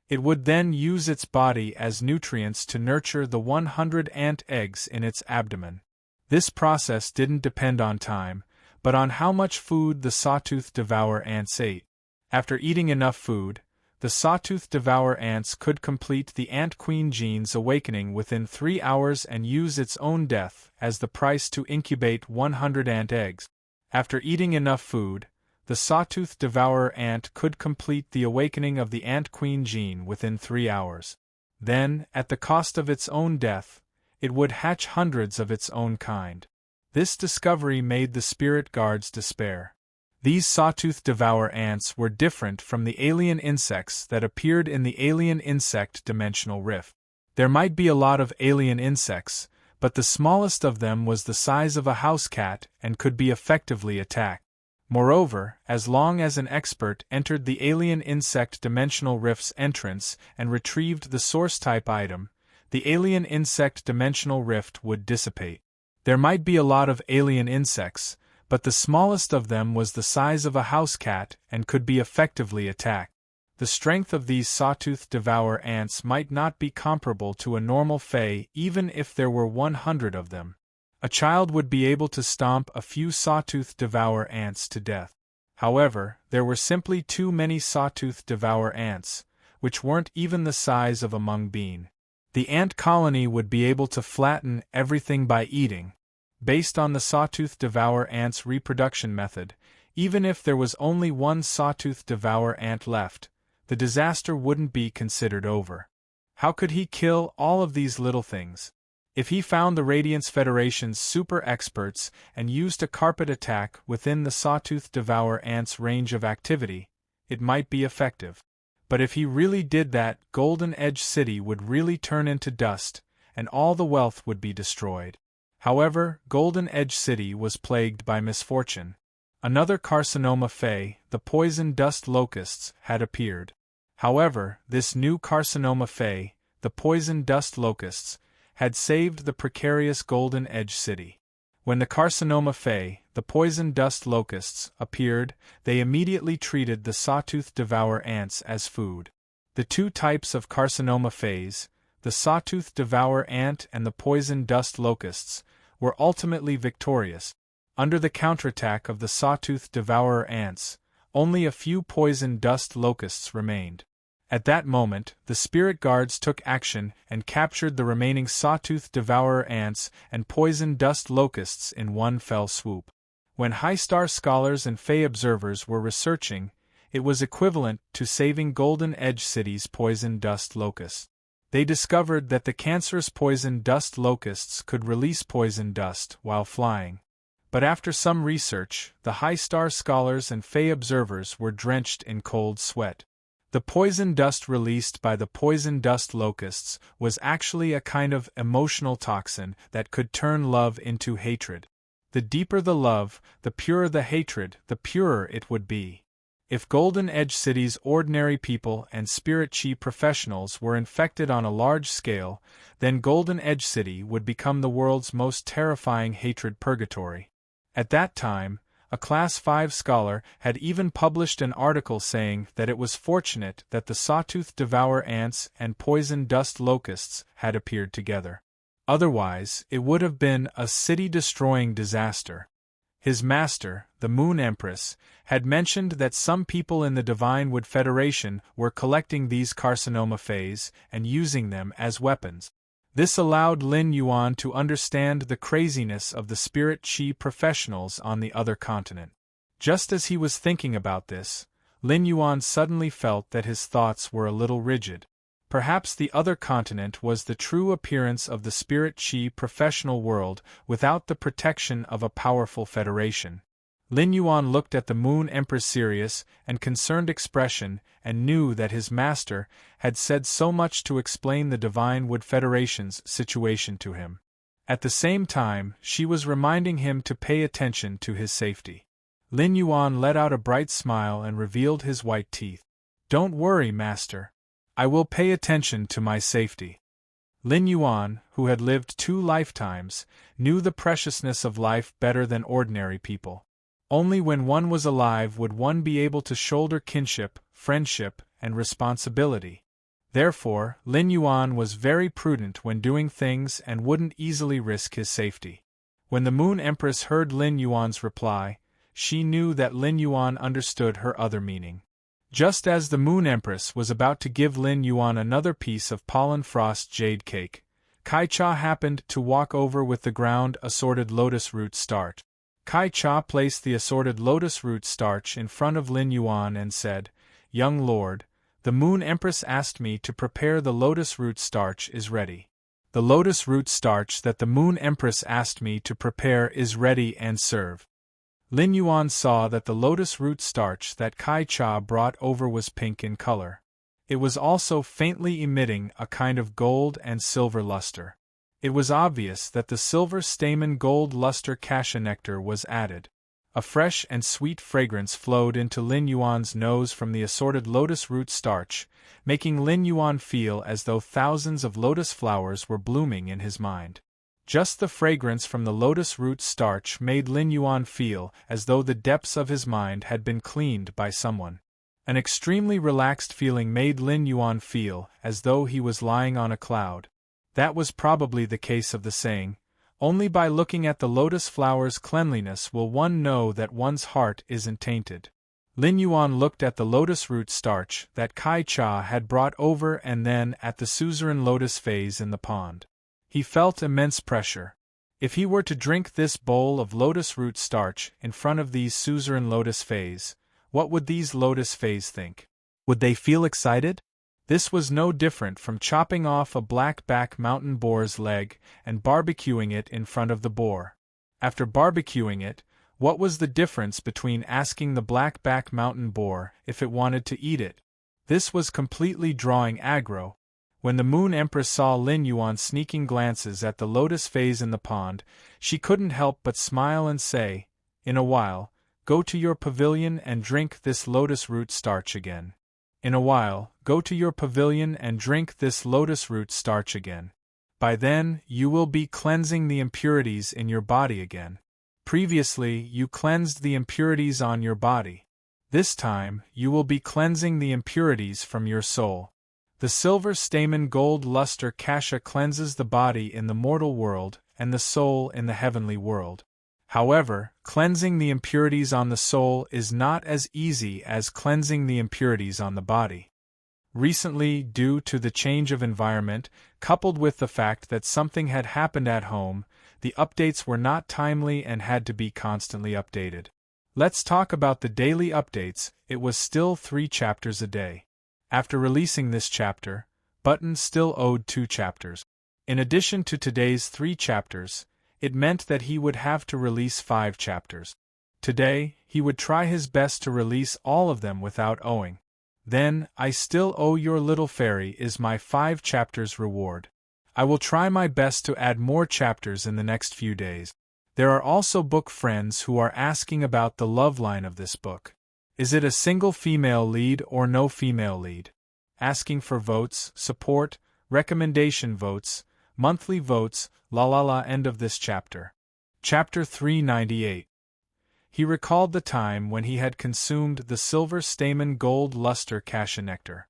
It would then use its body as nutrients to nurture the 100 ant eggs in its abdomen. This process didn't depend on time, but on how much food the sawtooth devour ants ate. After eating enough food, the sawtooth devour ants could complete the ant queen gene's awakening within 3 hours and use its own death as the price to incubate 100 ant eggs. After eating enough food, the sawtooth devourer ant could complete the awakening of the ant queen gene within 3 hours. Then, at the cost of its own death, it would hatch hundreds of its own kind. This discovery made the spirit guards despair. These sawtooth devour ants were different from the alien insects that appeared in the alien insect dimensional rift. There might be a lot of alien insects, but the smallest of them was the size of a house cat and could be effectively attacked. Moreover, as long as an expert entered the alien insect dimensional rift's entrance and retrieved the source-type item, the alien insect dimensional rift would dissipate. There might be a lot of alien insects, but the smallest of them was the size of a house cat and could be effectively attacked. The strength of these sawtooth devour ants might not be comparable to a normal Fae even if there were 100 of them. A child would be able to stomp a few sawtooth devour ants to death. However, there were simply too many sawtooth devour ants, which weren't even the size of a mung bean. The ant colony would be able to flatten everything by eating. Based on the sawtooth devour ant's reproduction method, even if there was only one sawtooth devour ant left, the disaster wouldn't be considered over. How could he kill all of these little things? If he found the Radiance Federation's super experts and used a carpet attack within the sawtooth devour ant's range of activity, it might be effective. But if he really did that, Golden Edge City would really turn into dust, and all the wealth would be destroyed. However, Golden Edge City was plagued by misfortune. Another carcinoma fey, the poison dust locusts, had appeared. However, this new carcinoma fey, the poison dust locusts, had saved the precarious Golden Edge City. When the carcinoma fey, the poison dust locusts, appeared, they immediately treated the sawtooth devour ants as food. The two types of carcinoma feys, the sawtooth devour ant and the poison dust locusts, were ultimately victorious. Under the counterattack of the sawtooth devourer ants, only a few poison dust locusts remained. At that moment, the spirit guards took action and captured the remaining sawtooth devourer ants and poison dust locusts in one fell swoop. When high-star scholars and fey observers were researching, it was equivalent to saving Golden Edge City's poison dust locusts. They discovered that the cancerous poison dust locusts could release poison dust while flying. But after some research, the high-star scholars and fey observers were drenched in cold sweat. The poison dust released by the poison dust locusts was actually a kind of emotional toxin that could turn love into hatred. The deeper the love, the purer the hatred, the purer it would be. If Golden Edge City's ordinary people and spirit chi professionals were infected on a large scale, then Golden Edge City would become the world's most terrifying hatred purgatory. At that time, a Class 5 scholar had even published an article saying that it was fortunate that the sawtooth devour ants and poison dust locusts had appeared together. Otherwise, it would have been a city-destroying disaster. His master, the Moon Empress, had mentioned that some people in the Divine Wood Federation were collecting these carcinoma feys and using them as weapons. This allowed Lin Yuan to understand the craziness of the spirit chi professionals on the other continent. Just as he was thinking about this, Lin Yuan suddenly felt that his thoughts were a little rigid. Perhaps the other continent was the true appearance of the spirit chi professional world without the protection of a powerful federation. Lin Yuan looked at the Moon Emperor's serious and concerned expression and knew that his master had said so much to explain the Divine Wood Federation's situation to him. At the same time, she was reminding him to pay attention to his safety. Lin Yuan let out a bright smile and revealed his white teeth. "Don't worry, master. I will pay attention to my safety." Lin Yuan, who had lived 2 lifetimes, knew the preciousness of life better than ordinary people. Only when one was alive would one be able to shoulder kinship, friendship, and responsibility. Therefore, Lin Yuan was very prudent when doing things and wouldn't easily risk his safety. When the Moon Empress heard Lin Yuan's reply, she knew that Lin Yuan understood her other meaning. Just as the Moon Empress was about to give Lin Yuan another piece of pollen frost jade cake, Kai Cha happened to walk over with the ground assorted lotus root starch. Kai Cha placed the assorted lotus root starch in front of Lin Yuan and said, "Young lord, the Moon Empress asked me to prepare the lotus root starch is ready. The lotus root starch that the Moon Empress asked me to prepare is ready and serve." Lin Yuan saw that the lotus root starch that Kai Cha brought over was pink in color. It was also faintly emitting a kind of gold and silver luster. It was obvious that the silver stamen gold luster cassia nectar was added. A fresh and sweet fragrance flowed into Lin Yuan's nose from the assorted lotus root starch, making Lin Yuan feel as though thousands of lotus flowers were blooming in his mind. Just the fragrance from the lotus root starch made Lin Yuan feel as though the depths of his mind had been cleaned by someone. An extremely relaxed feeling made Lin Yuan feel as though he was lying on a cloud. That was probably the case of the saying, "Only by looking at the lotus flower's cleanliness will one know that one's heart isn't tainted." Lin Yuan looked at the lotus root starch that Kai Cha had brought over and then at the suzerain lotus vase in the pond. He felt immense pressure. If he were to drink this bowl of lotus root starch in front of these suzerain lotus vase, what would these lotus vase think? Would they feel excited? This was no different from chopping off a black-back mountain boar's leg and barbecuing it in front of the boar. After barbecuing it, what was the difference between asking the black-back mountain boar if it wanted to eat it? This was completely drawing aggro. When the Moon Empress saw Lin Yuan sneaking glances at the lotus vase in the pond, she couldn't help but smile and say, "In a while, go to your pavilion and drink this lotus root starch again. In a while, go to your pavilion and drink this lotus root starch again. By then, you will be cleansing the impurities in your body again. Previously, you cleansed the impurities on your body. This time, you will be cleansing the impurities from your soul. The silver stamen gold luster kasha cleanses the body in the mortal world and the soul in the heavenly world. However, cleansing the impurities on the soul is not as easy as cleansing the impurities on the body. Recently, due to the change of environment, coupled with the fact that something had happened at home, the updates were not timely and had to be constantly updated. Let's talk about the daily updates. It was still 3 chapters a day. After releasing this chapter, Button still owed 2 chapters. In addition to today's 3 chapters, it meant that he would have to release 5 chapters. Today, he would try his best to release all of them without owing. Then, I still owe your little fairy is my 5 chapters reward. I will try my best to add more chapters in the next few days. There are also book friends who are asking about the love line of this book. Is it a single female lead or no female lead? Asking for votes, support, recommendation votes, monthly votes, la la la. End of this chapter. Chapter 398. He recalled the time when he had consumed the silver stamen gold luster cassia nectar.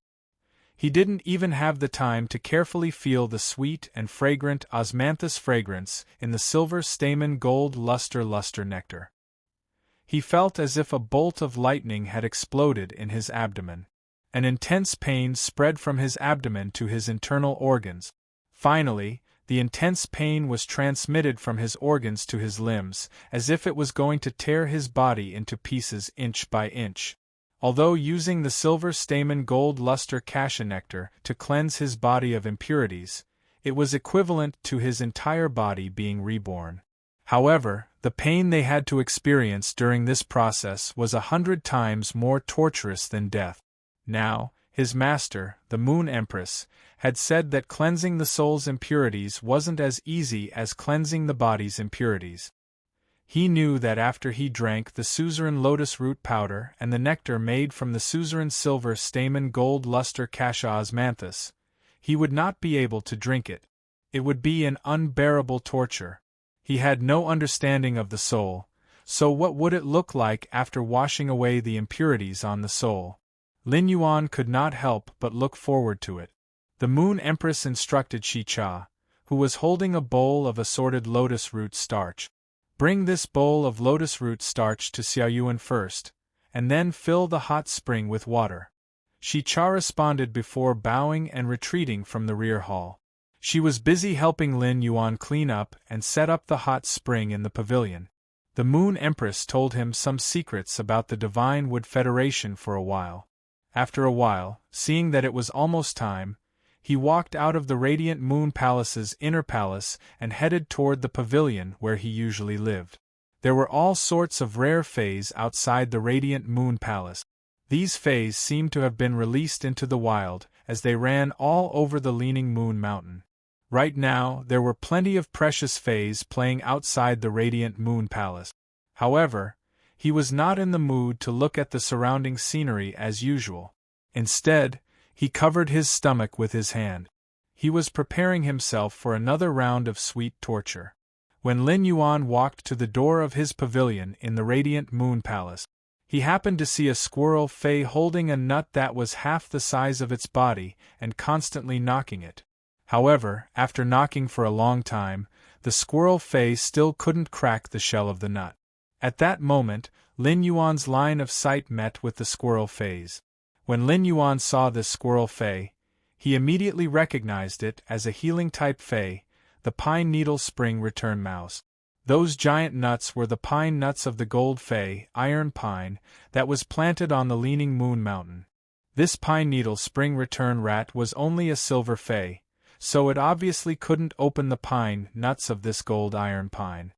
He didn't even have the time to carefully feel the sweet and fragrant osmanthus fragrance in the silver stamen gold luster nectar. He felt as if a bolt of lightning had exploded in his abdomen. An intense pain spread from his abdomen to his internal organs. Finally, the intense pain was transmitted from his organs to his limbs, as if it was going to tear his body into pieces inch by inch. Although using the silver stamen gold luster cassia nectar to cleanse his body of impurities, it was equivalent to his entire body being reborn. However, the pain they had to experience during this process was 100 times more torturous than death. Now, his master, the Moon Empress, had said that cleansing the soul's impurities wasn't as easy as cleansing the body's impurities. He knew that after he drank the suzerain lotus root powder and the nectar made from the suzerain silver stamen gold luster cassia osmanthus, he would not be able to drink it. It would be an unbearable torture. He had no understanding of the soul, so what would it look like after washing away the impurities on the soul? Lin Yuan could not help but look forward to it. The Moon Empress instructed Shi Cha, who was holding a bowl of assorted lotus root starch. Bring this bowl of lotus root starch to Xiaoyuan first, and then fill the hot spring with water. Shi Cha responded before bowing and retreating from the rear hall. She was busy helping Lin Yuan clean up and set up the hot spring in the pavilion. The Moon Empress told him some secrets about the Divine Wood Federation for a while. After a while, seeing that it was almost time, he walked out of the Radiant Moon Palace's inner palace and headed toward the pavilion where he usually lived. There were all sorts of rare fays outside the Radiant Moon Palace. These fays seemed to have been released into the wild, as they ran all over the Leaning Moon Mountain. Right now, there were plenty of precious fays playing outside the Radiant Moon Palace. However, he was not in the mood to look at the surrounding scenery as usual. Instead, he covered his stomach with his hand. He was preparing himself for another round of sweet torture. When Lin Yuan walked to the door of his pavilion in the Radiant Moon Palace, he happened to see a squirrel fay holding a nut that was half the size of its body and constantly knocking it. However, after knocking for a long time, the squirrel fay still couldn't crack the shell of the nut. At that moment, Lin Yuan's line of sight met with the squirrel fay's. When Lin Yuan saw this squirrel fay, he immediately recognized it as a healing-type fay, the pine needle spring return mouse. Those giant nuts were the pine nuts of the gold fay, iron pine, that was planted on the Leaning Moon Mountain. This pine needle spring return rat was only a silver fay, so it obviously couldn't open the pine nuts of this gold iron pine.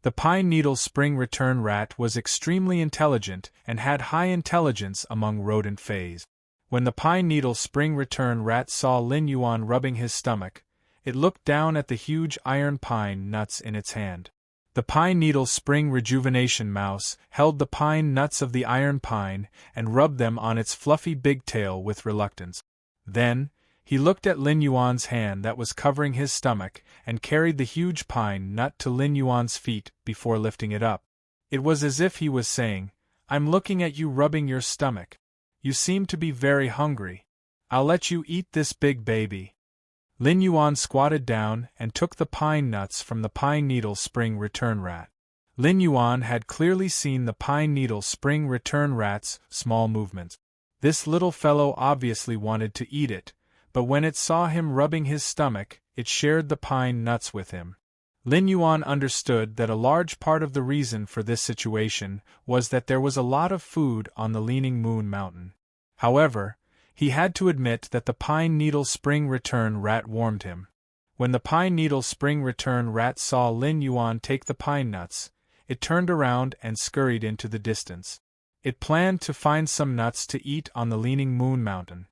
The pine needle spring return rat was extremely intelligent and had high intelligence among rodent fays. When the pine needle spring return rat saw Lin Yuan rubbing his stomach, it looked down at the huge iron pine nuts in its hand. The pine needle spring rejuvenation mouse held the pine nuts of the iron pine and rubbed them on its fluffy big tail with reluctance. Then, he looked at Lin Yuan's hand that was covering his stomach and carried the huge pine nut to Lin Yuan's feet before lifting it up. It was as if he was saying, "I'm looking at you rubbing your stomach. You seem to be very hungry. I'll let you eat this big baby." Lin Yuan squatted down and took the pine nuts from the pine needle spring return rat. Lin Yuan had clearly seen the pine needle spring return rat's small movements. This little fellow obviously wanted to eat it, but when it saw him rubbing his stomach, it shared the pine nuts with him. Lin Yuan understood that a large part of the reason for this situation was that there was a lot of food on the Leaning Moon Mountain. However, he had to admit that the pine needle spring return rat warmed him. When the pine needle spring return rat saw Lin Yuan take the pine nuts, it turned around and scurried into the distance. It planned to find some nuts to eat on the Leaning Moon Mountain.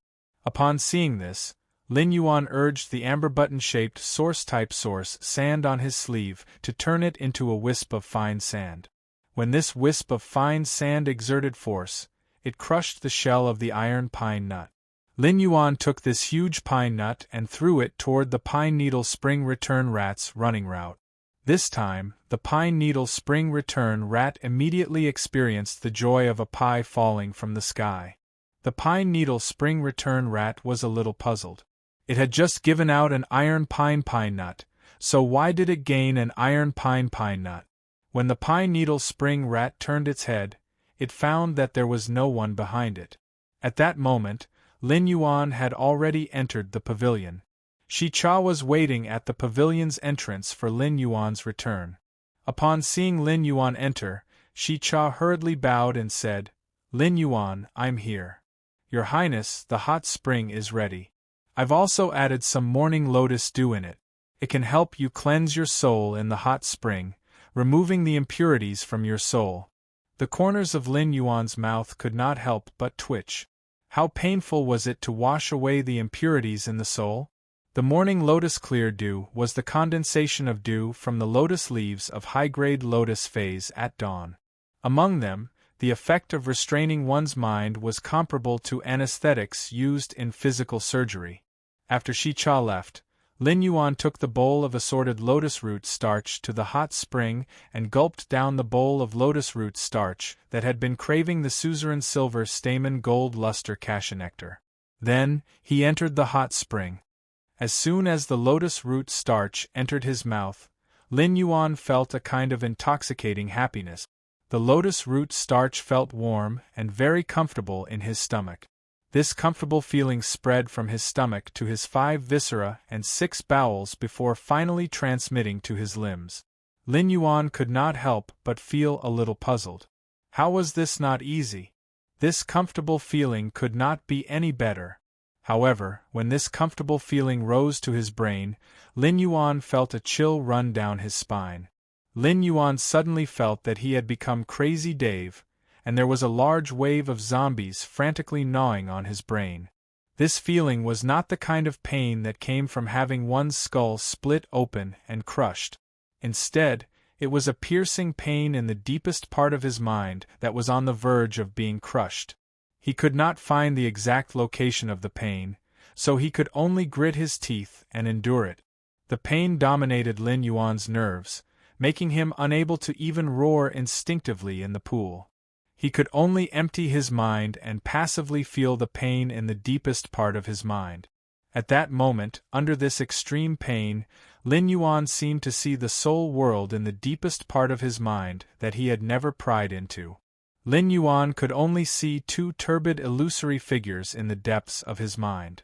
Upon seeing this, Lin Yuan urged the amber button-shaped source-type source sand on his sleeve to turn it into a wisp of fine sand. When this wisp of fine sand exerted force, it crushed the shell of the iron pine nut. Lin Yuan took this huge pine nut and threw it toward the pine needle spring return rat's running route. This time, the pine needle spring return rat immediately experienced the joy of a pie falling from the sky. The pine needle spring return rat was a little puzzled. It had just given out an iron pine nut, so why did it gain an iron pine nut? When the pine needle spring rat turned its head, it found that there was no one behind it. At that moment, Lin Yuan had already entered the pavilion. Shi Cha was waiting at the pavilion's entrance for Lin Yuan's return. Upon seeing Lin Yuan enter, Shi Cha hurriedly bowed and said, "Lin Yuan, I'm here. Your Highness, the hot spring is ready. I've also added some morning lotus dew in it. It can help you cleanse your soul in the hot spring, removing the impurities from your soul." The corners of Lin Yuan's mouth could not help but twitch. How painful was it to wash away the impurities in the soul? The morning lotus clear dew was the condensation of dew from the lotus leaves of high-grade lotus phase at dawn. Among them, the effect of restraining one's mind was comparable to anesthetics used in physical surgery. After Shi Cha left, Lin Yuan took the bowl of assorted lotus root starch to the hot spring and gulped down the bowl of lotus root starch that had been craving the suzerain silver stamen gold luster cassia nectar. Then, he entered the hot spring. As soon as the lotus root starch entered his mouth, Lin Yuan felt a kind of intoxicating happiness. The lotus root starch felt warm and very comfortable in his stomach. This comfortable feeling spread from his stomach to his 5 viscera and 6 bowels before finally transmitting to his limbs. Lin Yuan could not help but feel a little puzzled. How was this not easy? This comfortable feeling could not be any better. However, when this comfortable feeling rose to his brain, Lin Yuan felt a chill run down his spine. Lin Yuan suddenly felt that he had become Crazy Dave, and there was a large wave of zombies frantically gnawing on his brain. This feeling was not the kind of pain that came from having one's skull split open and crushed. Instead, it was a piercing pain in the deepest part of his mind that was on the verge of being crushed. He could not find the exact location of the pain, so he could only grit his teeth and endure it. The pain dominated Lin Yuan's nerves, making him unable to even roar instinctively in the pool. He could only empty his mind and passively feel the pain in the deepest part of his mind. At that moment, under this extreme pain, Lin Yuan seemed to see the soul world in the deepest part of his mind that he had never pried into. Lin Yuan could only see 2 turbid illusory figures in the depths of his mind.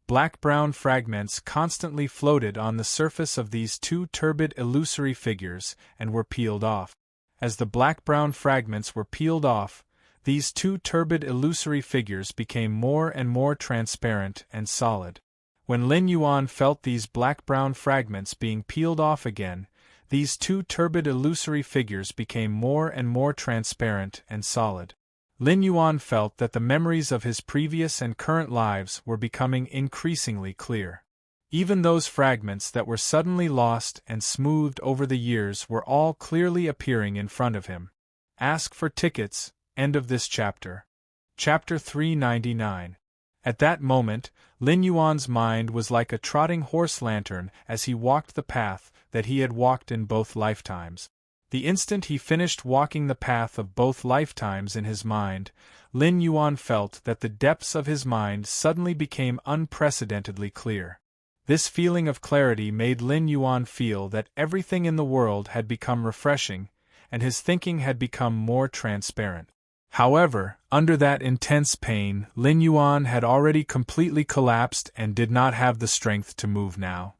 Black-brown fragments constantly floated on the surface of these 2 turbid illusory figures and were peeled off. As the black-brown fragments were peeled off, these 2 turbid illusory figures became more and more transparent and solid. When Lin Yuan felt these black-brown fragments being peeled off again, these 2 turbid illusory figures became more and more transparent and solid. Lin Yuan felt that the memories of his previous and current lives were becoming increasingly clear. Even those fragments that were suddenly lost and smoothed over the years were all clearly appearing in front of him. Ask for tickets. End of this chapter. Chapter 399. At that moment, Lin Yuan's mind was like a trotting horse lantern as he walked the path that he had walked in both lifetimes. The instant he finished walking the path of both lifetimes in his mind, Lin Yuan felt that the depths of his mind suddenly became unprecedentedly clear. This feeling of clarity made Lin Yuan feel that everything in the world had become refreshing, and his thinking had become more transparent. However, under that intense pain, Lin Yuan had already completely collapsed and did not have the strength to move now.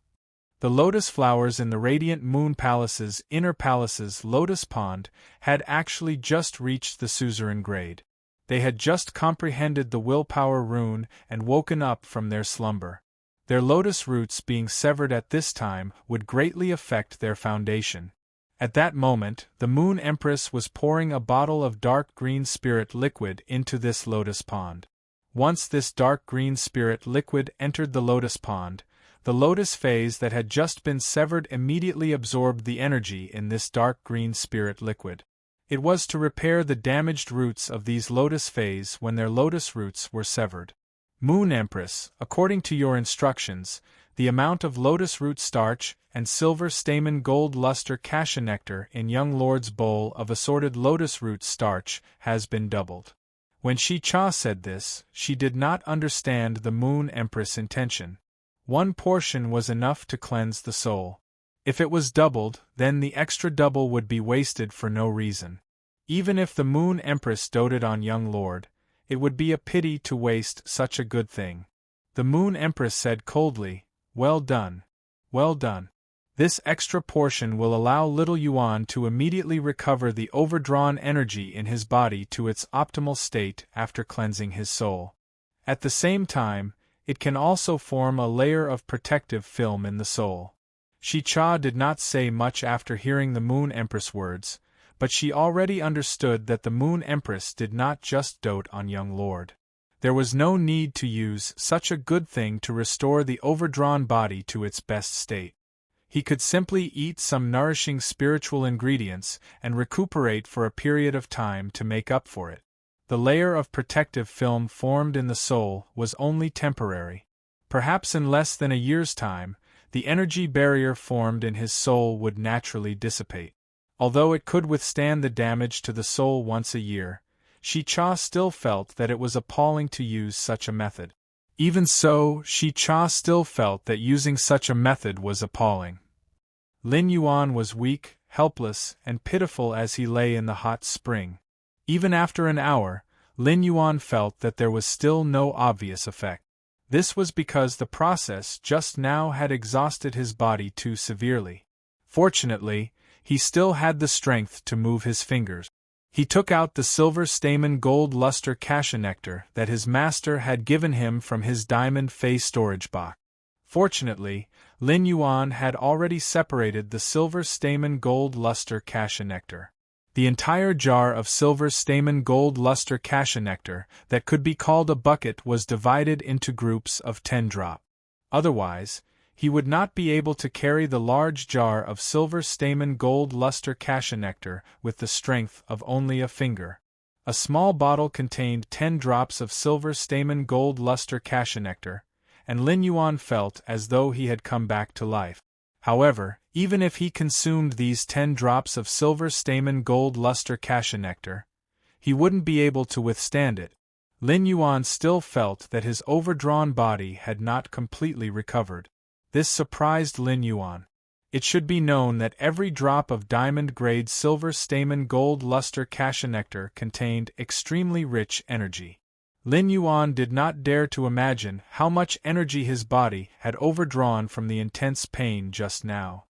The lotus flowers in the Radiant Moon Palace's inner palace's lotus pond had actually just reached the suzerain grade. They had just comprehended the willpower rune and woken up from their slumber. Their lotus roots being severed at this time would greatly affect their foundation. At that moment, the Moon Empress was pouring a bottle of dark green spirit liquid into this lotus pond. Once this dark green spirit liquid entered the lotus pond, the lotus phase that had just been severed immediately absorbed the energy in this dark green spirit liquid. It was to repair the damaged roots of these lotus phase when their lotus roots were severed. Moon Empress, according to your instructions, the amount of lotus root starch and silver stamen gold luster cassia nectar in young lord's bowl of assorted lotus root starch has been doubled. When Shi Cha said this, she did not understand the Moon Empress' intention. One portion was enough to cleanse the soul. If it was doubled, then the extra double would be wasted for no reason. Even if the Moon Empress doted on young lord, it would be a pity to waste such a good thing. The Moon Empress said coldly, "Well done. Well done. This extra portion will allow little Yuan to immediately recover the overdrawn energy in his body to its optimal state after cleansing his soul. At the same time, it can also form a layer of protective film in the soul." Shi Cha did not say much after hearing the Moon Empress' words, but she already understood that the Moon Empress did not just dote on young lord. There was no need to use such a good thing to restore the overdrawn body to its best state. He could simply eat some nourishing spiritual ingredients and recuperate for a period of time to make up for it. The layer of protective film formed in the soul was only temporary. Perhaps in less than a year's time, the energy barrier formed in his soul would naturally dissipate. Although it could withstand the damage to the soul once a year, Shi Cha still felt that it was appalling to use such a method. Even so, Shi Cha still felt that using such a method was appalling. Lin Yuan was weak, helpless, and pitiful as he lay in the hot spring. Even after an hour, Lin Yuan felt that there was still no obvious effect. This was because the process just now had exhausted his body too severely. Fortunately, he still had the strength to move his fingers. He took out the silver stamen gold luster cassia nectar that his master had given him from his diamond face storage box. Fortunately, Lin Yuan had already separated the silver stamen gold luster cassia nectar. The entire jar of silver stamen gold luster cassia nectar that could be called a bucket was divided into groups of 10 drop. Otherwise, he would not be able to carry the large jar of silver stamen gold luster cassia nectar with the strength of only a finger. A small bottle contained 10 drops of silver stamen gold luster cassia nectar, and Lin Yuan felt as though he had come back to life. However, even if he consumed these 10 drops of silver stamen gold luster cassia nectar, he wouldn't be able to withstand it. Lin Yuan still felt that his overdrawn body had not completely recovered. This surprised Lin Yuan. It should be known that every drop of diamond-grade silver stamen gold luster cassia nectar contained extremely rich energy. Lin Yuan did not dare to imagine how much energy his body had overdrawn from the intense pain just now.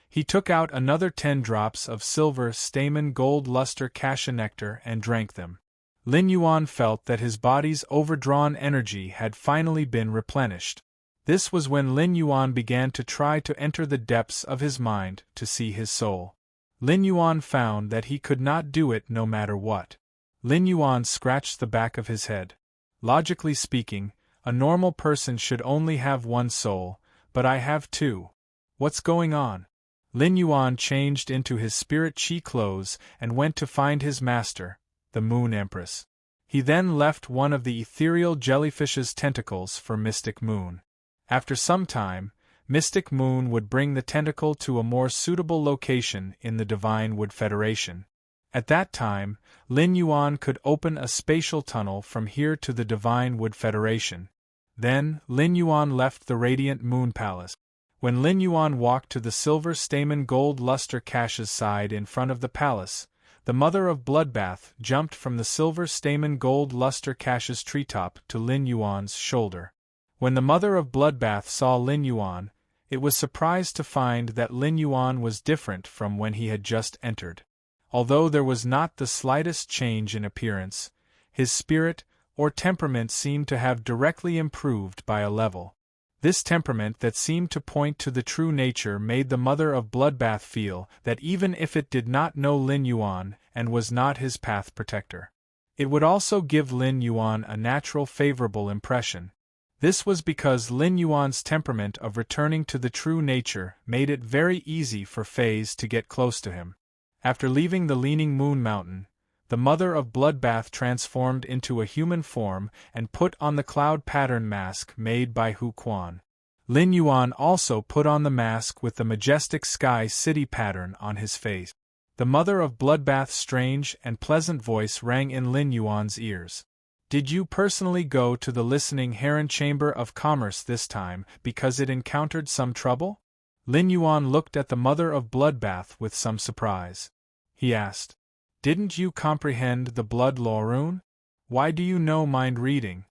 He took out another 10 drops of silver stamen gold luster cassia nectar and drank them. Lin Yuan felt that his body's overdrawn energy had finally been replenished. This was when Lin Yuan began to try to enter the depths of his mind to see his soul. Lin Yuan found that he could not do it no matter what. Lin Yuan scratched the back of his head. Logically speaking, a normal person should only have one soul, but I have two. What's going on? Lin Yuan changed into his spirit chi clothes and went to find his master, the Moon Empress. He then left one of the ethereal jellyfish's tentacles for Mystic Moon. After some time, Mystic Moon would bring the tentacle to a more suitable location in the Divine Wood Federation. At that time, Lin Yuan could open a spatial tunnel from here to the Divine Wood Federation. Then, Lin Yuan left the Radiant Moon Palace. When Lin Yuan walked to the silver stamen gold luster cache's side in front of the palace, the mother of Bloodbath jumped from the silver stamen gold luster cache's treetop to Lin Yuan's shoulder. When the mother of Bloodbath saw Lin Yuan, it was surprised to find that Lin Yuan was different from when he had just entered. Although there was not the slightest change in appearance, his spirit or temperament seemed to have directly improved by a level. This temperament that seemed to point to the true nature made the mother of Bloodbath feel that even if it did not know Lin Yuan and was not his path protector, it would also give Lin Yuan a natural favorable impression. This was because Lin Yuan's temperament of returning to the true nature made it very easy for fays to get close to him. After leaving the Leaning Moon Mountain, the mother of Bloodbath transformed into a human form and put on the cloud pattern mask made by Hu Quan. Lin Yuan also put on the mask with the majestic sky city pattern on his face. The mother of Bloodbath's strange and pleasant voice rang in Lin Yuan's ears. Did you personally go to the Listening Heron Chamber of Commerce this time because it encountered some trouble? Lin Yuan looked at the mother of Bloodbath with some surprise. He asked, "Didn't you comprehend the blood law rune? Why do you know mind reading?"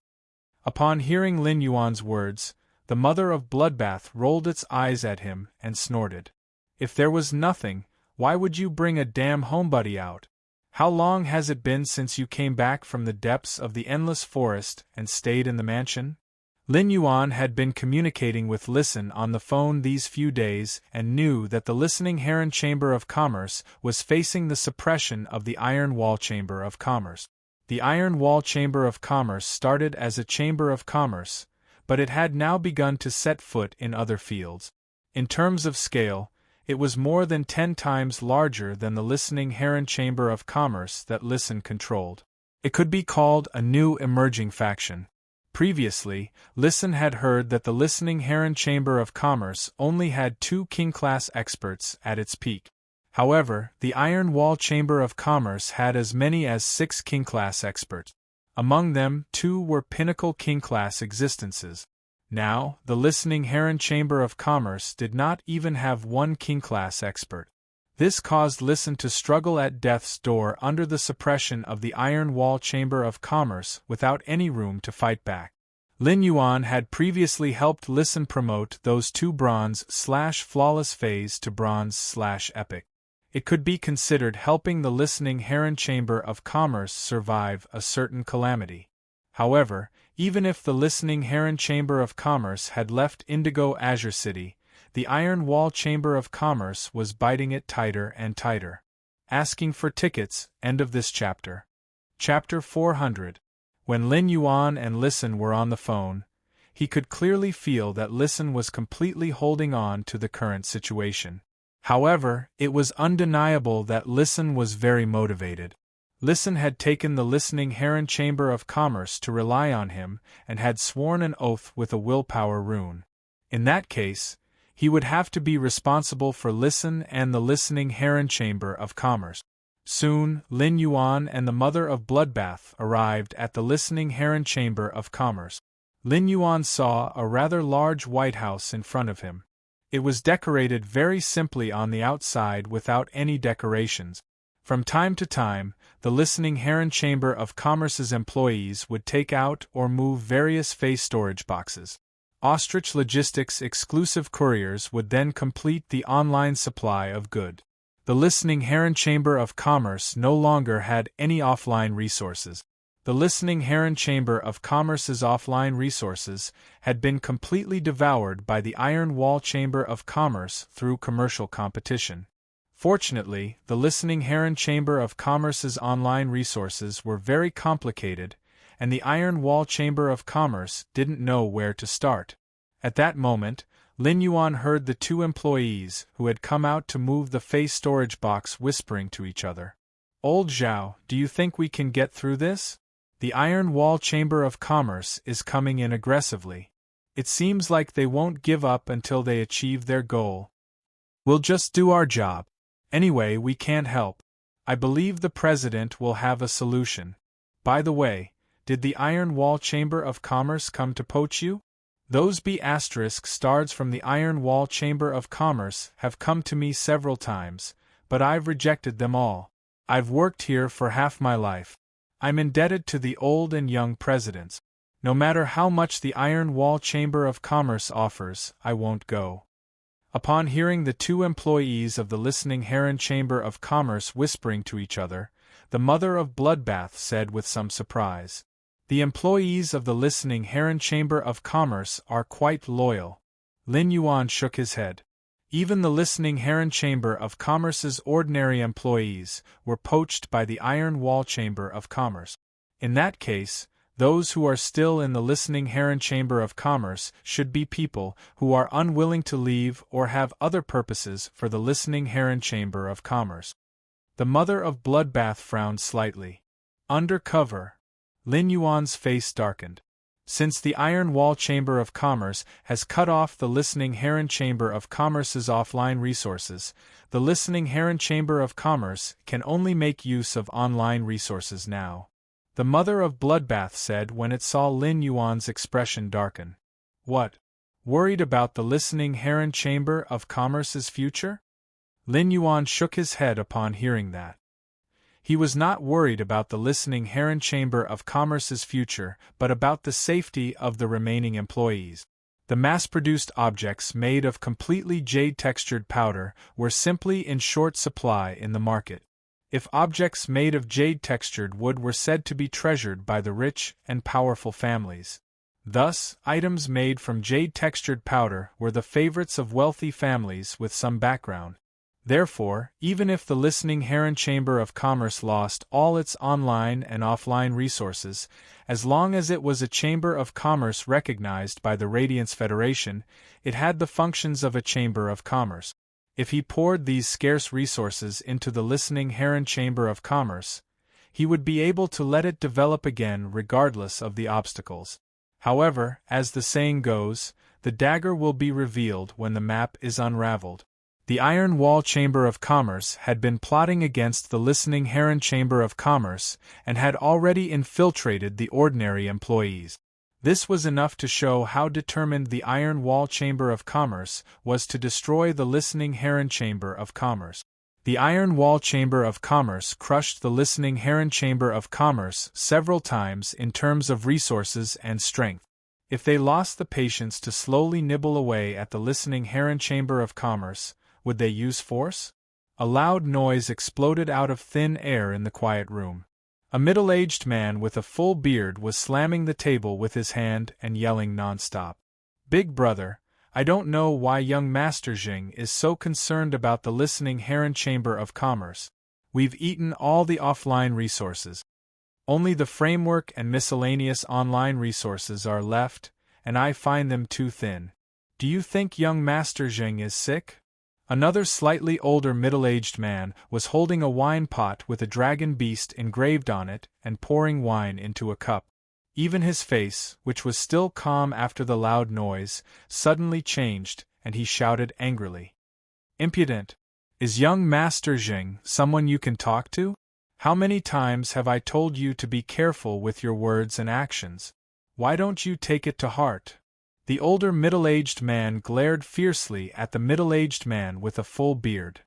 Upon hearing Lin Yuan's words, the mother of Bloodbath rolled its eyes at him and snorted. "If there was nothing, why would you bring a damn homebody out? How long has it been since you came back from the depths of the endless forest and stayed in the mansion?" Lin Yuan had been communicating with Listen on the phone these few days and knew that the Listening Heron Chamber of Commerce was facing the suppression of the Iron Wall Chamber of Commerce. The Iron Wall Chamber of Commerce started as a chamber of commerce, but it had now begun to set foot in other fields. In terms of scale, it was more than 10 times larger than the Listening Heron Chamber of Commerce that Listen controlled. It could be called a new emerging faction. Previously, Listen had heard that the Listening Heron Chamber of Commerce only had 2 king-class experts at its peak. However, the Iron Wall Chamber of Commerce had as many as 6 king-class experts. Among them, 2 were pinnacle king-class existences. Now, the Listening Heron Chamber of Commerce did not even have 1 king-class expert. This caused Listen to struggle at death's door under the suppression of the Iron Wall Chamber of Commerce without any room to fight back. Lin Yuan had previously helped Listen promote those 2 bronze/flawless fays to bronze/epic. It could be considered helping the Listening Heron Chamber of Commerce survive a certain calamity. However, even if the Listening Heron Chamber of Commerce had left Indigo Azure City, the Iron Wall Chamber of Commerce was biting it tighter and tighter. Asking for tickets, end of this chapter. Chapter 400. When Lin Yuan and Listen were on the phone, he could clearly feel that Listen was completely holding on to the current situation. However, it was undeniable that Listen was very motivated. Listen had taken the Listening Heron Chamber of Commerce to rely on him and had sworn an oath with a willpower rune. In that case, he would have to be responsible for Listen and the Listening Heron Chamber of Commerce. Soon, Lin Yuan and the mother of Bloodbath arrived at the Listening Heron Chamber of Commerce. Lin Yuan saw a rather large white house in front of him. It was decorated very simply on the outside without any decorations. From time to time, the Listening Heron Chamber of Commerce's employees would take out or move various face storage boxes. Ostrich Logistics' exclusive couriers would then complete the online supply of goods. The Listening Heron Chamber of Commerce no longer had any offline resources. The Listening Heron Chamber of Commerce's offline resources had been completely devoured by the Iron Wall Chamber of Commerce through commercial competition. Fortunately, the Listening Heron Chamber of Commerce's online resources were very complicated, and the Iron Wall Chamber of Commerce didn't know where to start. At that moment, Lin Yuan heard the two employees who had come out to move the face storage box whispering to each other. "Old Zhao, do you think we can get through this? The Iron Wall Chamber of Commerce is coming in aggressively. It seems like they won't give up until they achieve their goal. We'll just do our job. Anyway, we can't help. I believe the president will have a solution. By the way, did the Iron Wall Chamber of Commerce come to poach you? Those B***stars from the Iron Wall Chamber of Commerce have come to me several times, but I've rejected them all. I've worked here for half my life. I'm indebted to the old and young presidents. No matter how much the Iron Wall Chamber of Commerce offers, I won't go." Upon hearing the two employees of the Listening Heron Chamber of Commerce whispering to each other, the mother of Bloodbath said with some surprise, "The employees of the Listening Heron Chamber of Commerce are quite loyal." Lin Yuan shook his head. Even the Listening Heron Chamber of Commerce's ordinary employees were poached by the Iron Wall Chamber of Commerce. In that case, those who are still in the Listening Heron Chamber of Commerce should be people who are unwilling to leave or have other purposes for the Listening Heron Chamber of Commerce. The mother of Bloodbath frowned slightly. Undercover. Lin Yuan's face darkened. Since the Iron Wall Chamber of Commerce has cut off the Listening Heron Chamber of Commerce's offline resources, the Listening Heron Chamber of Commerce can only make use of online resources now. The mother of Bloodbath said when it saw Lin Yuan's expression darken. What? Worried about the Listening Heron Chamber of Commerce's future? Lin Yuan shook his head upon hearing that. He was not worried about the Listening Heron Chamber of Commerce's future, but about the safety of the remaining employees. The mass-produced objects made of completely jade-textured powder were simply in short supply in the market. If objects made of jade-textured wood were said to be treasured by the rich and powerful families. Thus, items made from jade-textured powder were the favorites of wealthy families with some background. Therefore, even if the Listening Heron Chamber of Commerce lost all its online and offline resources, as long as it was a chamber of commerce recognized by the Radiance Federation, it had the functions of a chamber of commerce. If he poured these scarce resources into the Listening Heron Chamber of Commerce, he would be able to let it develop again regardless of the obstacles. However, as the saying goes, the dagger will be revealed when the map is unraveled. The Iron Wall Chamber of Commerce had been plotting against the Listening Heron Chamber of Commerce and had already infiltrated the ordinary employees. This was enough to show how determined the Iron Wall Chamber of Commerce was to destroy the Listening Heron Chamber of Commerce. The Iron Wall Chamber of Commerce crushed the Listening Heron Chamber of Commerce several times in terms of resources and strength. If they lost the patience to slowly nibble away at the Listening Heron Chamber of Commerce, would they use force? A loud noise exploded out of thin air in the quiet room. A middle-aged man with a full beard was slamming the table with his hand and yelling non-stop. "Big brother, I don't know why young Master Jing is so concerned about the Listening Heron Chamber of Commerce. We've eaten all the offline resources. Only the framework and miscellaneous online resources are left, and I find them too thin. Do you think young Master Jing is sick?" Another slightly older middle-aged man was holding a wine pot with a dragon beast engraved on it and pouring wine into a cup. Even his face, which was still calm after the loud noise, suddenly changed, and he shouted angrily. "Impudent! Is young Master Jing someone you can talk to? How many times have I told you to be careful with your words and actions? Why don't you take it to heart?" The older middle-aged man glared fiercely at the middle-aged man with a full beard.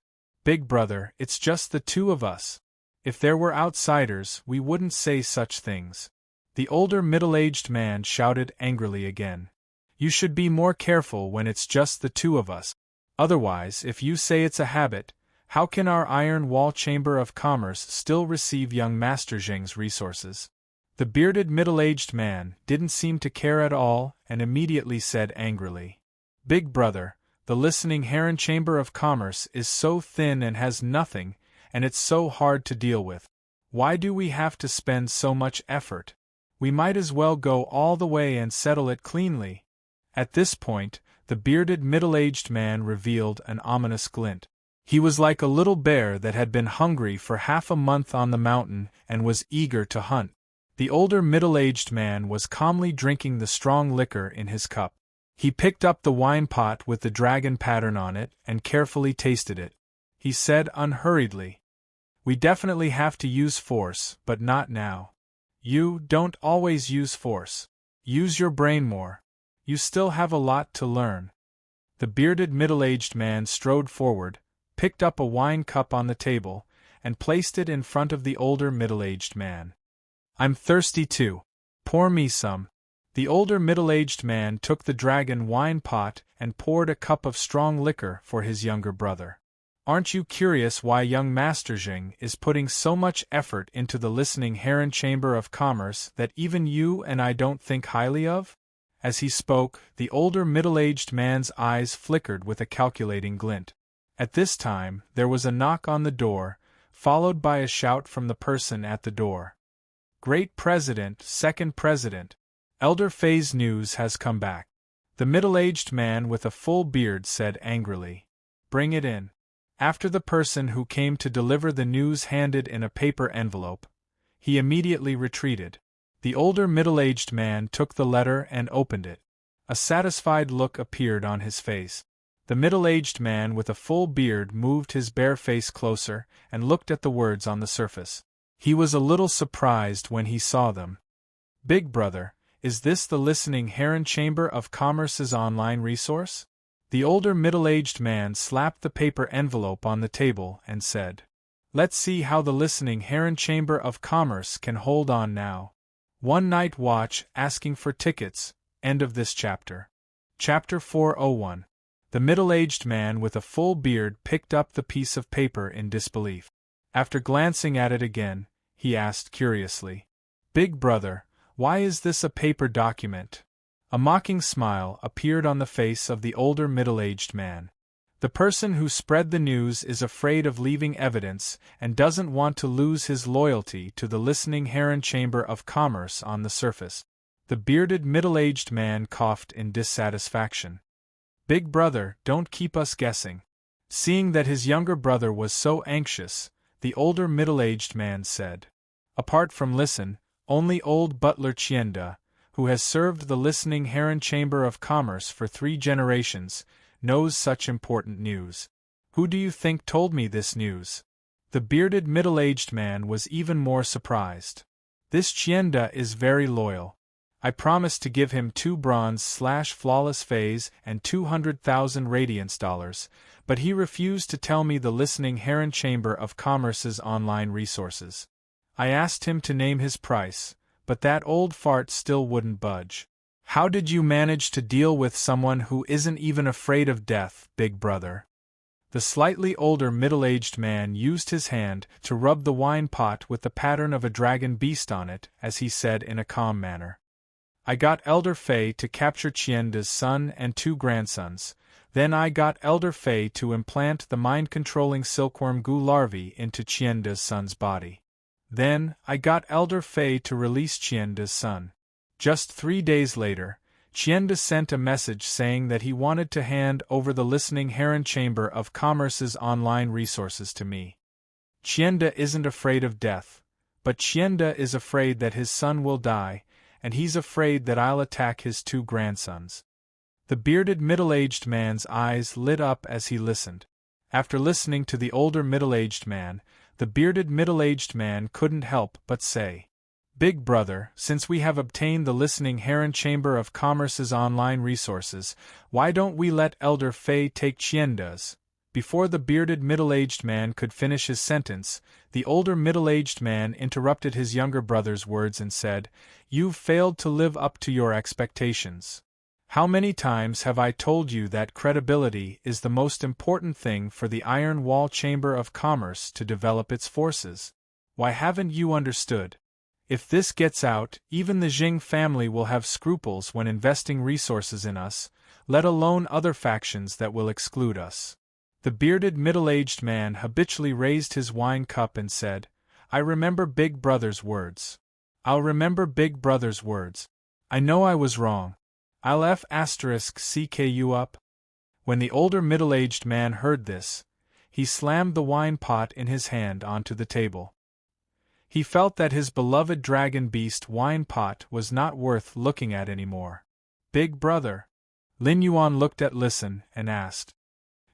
"Big brother, it's just the two of us. If there were outsiders, we wouldn't say such things." The older middle-aged man shouted angrily again. "You should be more careful when it's just the two of us. Otherwise, if you say it's a habit, how can our Iron Wall Chamber of Commerce still receive young Master Jing's resources?" The bearded middle-aged man didn't seem to care at all and immediately said angrily, "Big brother, The listening Heron Chamber of Commerce is so thin and has nothing, and it's so hard to deal with. Why do we have to spend so much effort? We might as well go all the way and settle it cleanly." At this point, the bearded middle-aged man revealed an ominous glint. He was like a little bear that had been hungry for half a month on the mountain and was eager to hunt. The older middle-aged man was calmly drinking the strong liquor in his cup. He picked up the wine pot with the dragon pattern on it and carefully tasted it. He said unhurriedly, "We definitely have to use force, but not now. You don't always use force. Use your brain more. You still have a lot to learn." The bearded middle-aged man strode forward, picked up a wine cup on the table, and placed it in front of the older middle-aged man. "I'm thirsty too. Pour me some." The older middle-aged man took the dragon wine pot and poured a cup of strong liquor for his younger brother. "Aren't you curious why young Master Jing is putting so much effort into the listening Heron Chamber of Commerce that even you and I don't think highly of?" As he spoke, the older middle-aged man's eyes flickered with a calculating glint. At this time, there was a knock on the door, followed by a shout from the person at the door. "Great President, Second President, Elder Fei's news has come back." The middle-aged man with a full beard said angrily, "Bring it in." After the person who came to deliver the news handed in a paper envelope, he immediately retreated. The older middle-aged man took the letter and opened it. A satisfied look appeared on his face. The middle-aged man with a full beard moved his bare face closer and looked at the words on the surface. He was a little surprised when he saw them. "Big Brother, is this the listening Heron Chamber of Commerce's online resource?" The older middle-aged man slapped the paper envelope on the table and said, "Let's see how the listening Heron Chamber of Commerce can hold on now. One night watch asking for tickets." End of this chapter. Chapter 401. The middle-aged man with a full beard picked up the piece of paper in disbelief. After glancing at it again, he asked curiously, "Big Brother, why is this a paper document?" A mocking smile appeared on the face of the older middle-aged man. "The person who spread the news is afraid of leaving evidence and doesn't want to lose his loyalty to the listening Heron Chamber of Commerce on the surface." The bearded middle-aged man coughed in dissatisfaction. "Big Brother, don't keep us guessing." Seeing that his younger brother was so anxious, the older middle-aged man said, "Apart from listen, only old butler Chienda, who has served the listening Heron Chamber of Commerce for 3 generations, knows such important news. Who do you think told me this news?" The bearded middle-aged man was even more surprised. "This Chienda is very loyal. I promised to give him 2 bronze/flawless phase and 200,000 radiance dollars, but he refused to tell me the listening Heron Chamber of Commerce's online resources. I asked him to name his price, but that old fart still wouldn't budge. How did you manage to deal with someone who isn't even afraid of death, Big Brother?" The slightly older middle-aged man used his hand to rub the wine pot with the pattern of a dragon beast on it as he said in a calm manner, "I got Elder Fei to capture Chienda's son and 2 grandsons. Then I got Elder Fei to implant the mind-controlling silkworm goo larvae into Chienda's son's body. Then I got Elder Fei to release Chienda's son. Just 3 days later, Chienda sent a message saying that he wanted to hand over the listening Heron Chamber of Commerce's online resources to me. Chienda isn't afraid of death, but Chienda is afraid that his son will die, and he's afraid that I'll attack his 2 grandsons." The bearded middle-aged man's eyes lit up as he listened. After listening to the older middle-aged man, the bearded middle-aged man couldn't help but say, "Big Brother, since we have obtained the listening Heron Chamber of Commerce's online resources, why don't we let Elder Fei take Chienda's?" Before the bearded middle-aged man could finish his sentence, the older middle-aged man interrupted his younger brother's words and said, "You've failed to live up to your expectations. How many times have I told you that credibility is the most important thing for the Iron Wall Chamber of Commerce to develop its forces? Why haven't you understood? If this gets out, even the Jing family will have scruples when investing resources in us, let alone other factions that will exclude us." The bearded middle-aged man habitually raised his wine cup and said, "I remember Big Brother's words. I'll remember Big Brother's words. I know I was wrong. I'll *CK you up." When the older middle-aged man heard this, he slammed the wine pot in his hand onto the table. He felt that his beloved dragon beast wine pot was not worth looking at anymore. "Big Brother." Lin Yuan looked at Listen and asked,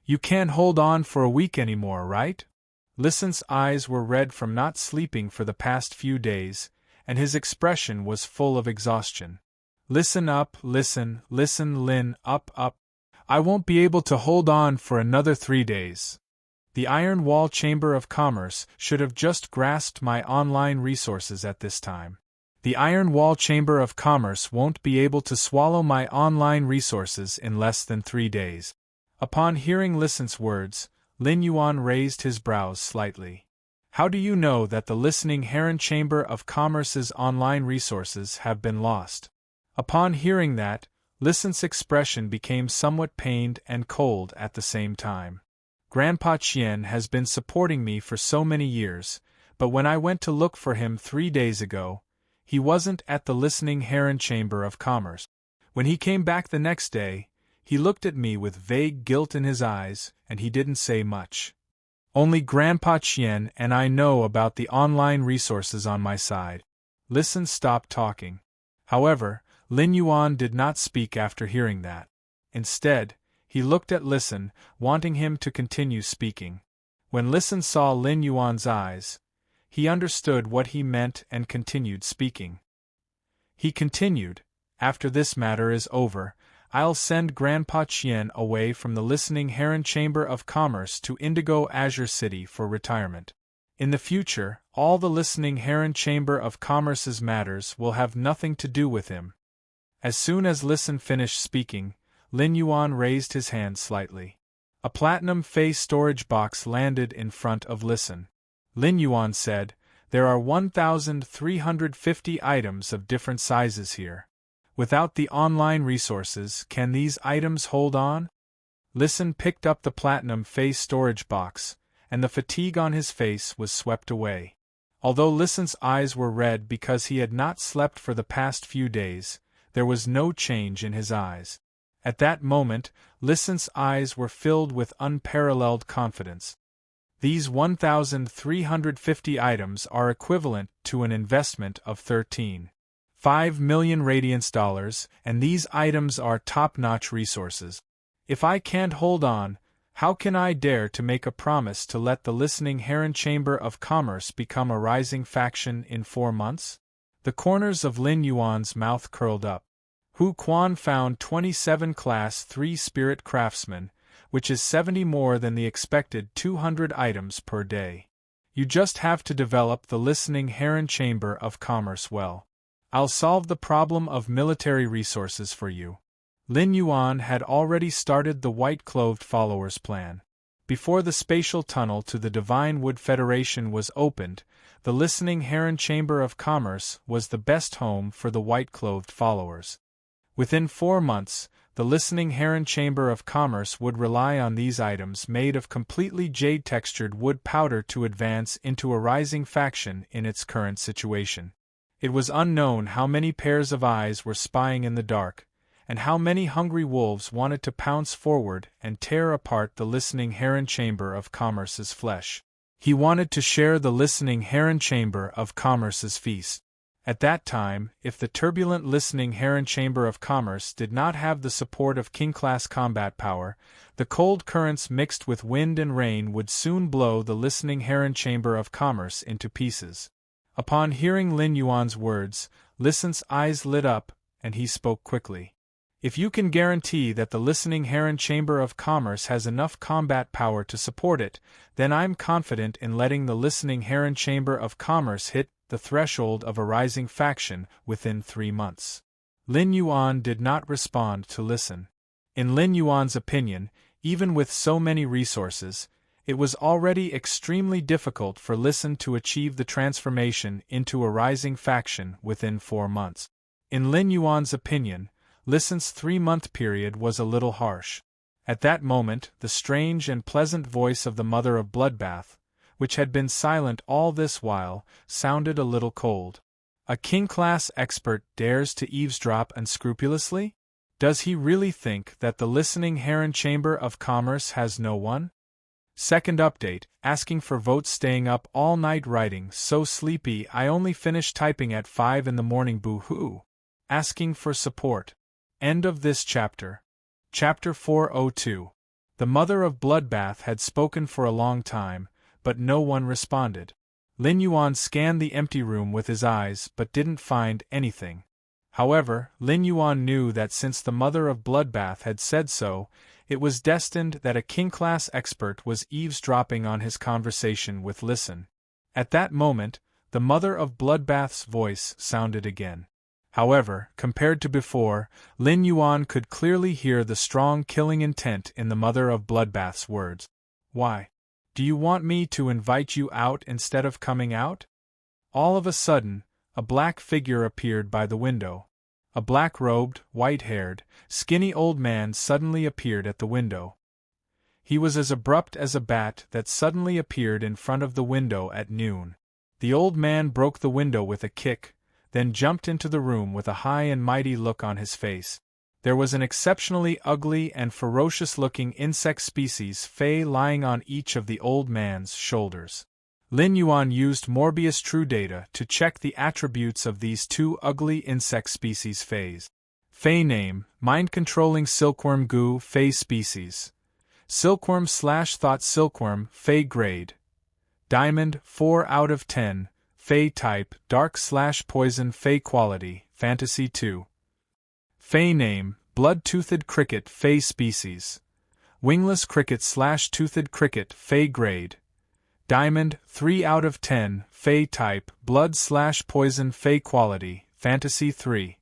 "You can't hold on for a week anymore, right?" Listen's eyes were red from not sleeping for the past few days, and his expression was full of exhaustion. "Listen up, listen, Lin, up. I won't be able to hold on for another 3 days. The Iron Wall Chamber of Commerce should have just grasped my online resources at this time. The Iron Wall Chamber of Commerce won't be able to swallow my online resources in less than 3 days." Upon hearing Listen's words, Lin Yuan raised his brows slightly. "How do you know that the Listening Heron Chamber of Commerce's online resources have been lost?" Upon hearing that, Listen's expression became somewhat pained and cold at the same time. "Grandpa Qian has been supporting me for so many years, but when I went to look for him 3 days ago, he wasn't at the Listening Heron Chamber of Commerce. When he came back the next day, he looked at me with vague guilt in his eyes, and he didn't say much. Only Grandpa Qian and I know about the online resources on my side." Listen stopped talking. However, Lin Yuan did not speak after hearing that. Instead, he looked at Listen, wanting him to continue speaking. When Listen saw Lin Yuan's eyes, he understood what he meant and continued speaking. He continued, "After this matter is over, I'll send Grandpa Qian away from the Listening Heron Chamber of Commerce to Indigo Azure City for retirement. In the future, all the Listening Heron Chamber of Commerce's matters will have nothing to do with him." As soon as Listen finished speaking, Lin Yuan raised his hand slightly. A platinum phase storage box landed in front of Listen. Lin Yuan said, "There are 1,350 items of different sizes here. Without the online resources, can these items hold on?" Listen picked up the platinum phase storage box, and the fatigue on his face was swept away. Although Listen's eyes were red because he had not slept for the past few days, there was no change in his eyes. At that moment, Listen's eyes were filled with unparalleled confidence. "These 1,350 items are equivalent to an investment of 13.5 million radiance dollars, and these items are top-notch resources. If I can't hold on, how can I dare to make a promise to let the Listening Heron Chamber of Commerce become a rising faction in 4 months?" The corners of Lin Yuan's mouth curled up. Hu Quan found 27 Class 3 Spirit Craftsmen, which is 70 more than the expected 200 items per day. You just have to develop the Listening Heron Chamber of Commerce well. I'll solve the problem of military resources for you. Lin Yuan had already started the white-clothed followers' plan. Before the spatial tunnel to the Divine Wood Federation was opened, the Listening Heron Chamber of Commerce was the best home for the white-clothed followers. Within 4 months, the Listening Heron Chamber of Commerce would rely on these items made of completely jade-textured wood powder to advance into a rising faction in its current situation. It was unknown how many pairs of eyes were spying in the dark, and how many hungry wolves wanted to pounce forward and tear apart the Listening Heron Chamber of Commerce's flesh. He wanted to share the Listening Heron Chamber of Commerce's feast. At that time, if the turbulent Listening Heron Chamber of Commerce did not have the support of king-class combat power, the cold currents mixed with wind and rain would soon blow the Listening Heron Chamber of Commerce into pieces. Upon hearing Lin Yuan's words, Listen's eyes lit up, and he spoke quickly. "If you can guarantee that the Listening Heron Chamber of Commerce has enough combat power to support it, then I'm confident in letting the Listening Heron Chamber of Commerce hit the threshold of a rising faction within 3 months. Lin Yuan did not respond to Listen. In Lin Yuan's opinion, even with so many resources, It was already extremely difficult for Listen to achieve the transformation into a rising faction within 4 months. In Lin Yuan's opinion, Listen's 3-month period was a little harsh. At that moment, the strange and pleasant voice of the mother of Bloodbath, which had been silent all this while, sounded a little cold. A king-class expert dares to eavesdrop unscrupulously? Does he really think that the listening Heron Chamber of Commerce has no one? Second update, asking for votes. Staying up all night writing, so sleepy I only finished typing at 5 in the morning. Boo-hoo. Asking for support. End of this chapter. Chapter 402. The mother of Bloodbath had spoken for a long time, but no one responded. Lin Yuan scanned the empty room with his eyes but didn't find anything. However, Lin Yuan knew that since the mother of Bloodbath had said so, it was destined that a king-class expert was eavesdropping on his conversation with Listen. At that moment, the mother of Bloodbath's voice sounded again. However, compared to before, Lin Yuan could clearly hear the strong killing intent in the mother of Bloodbath's words. Why? Do you want me to invite you out instead of coming out? All of a sudden, a black figure appeared by the window. A black-robed, white-haired, skinny old man suddenly appeared at the window. He was as abrupt as a bat that suddenly appeared in front of the window at noon. The old man broke the window with a kick, then jumped into the room with a high and mighty look on his face. There was an exceptionally ugly and ferocious-looking insect species Fey lying on each of the old man's shoulders. Lin Yuan used Morbius True Data to check the attributes of these 2 ugly insect species Feys. Fey name, mind-controlling silkworm goo Fey species. Silkworm/thought silkworm Fey grade. Diamond 4 out of 10, Fey type, dark/poison Fey quality, fantasy 2. Fey name, blood-toothed cricket Fey species. Wingless cricket/toothed cricket Fey grade. Diamond 3 out of 10, Fey type, blood/poison Fey quality, fantasy 3.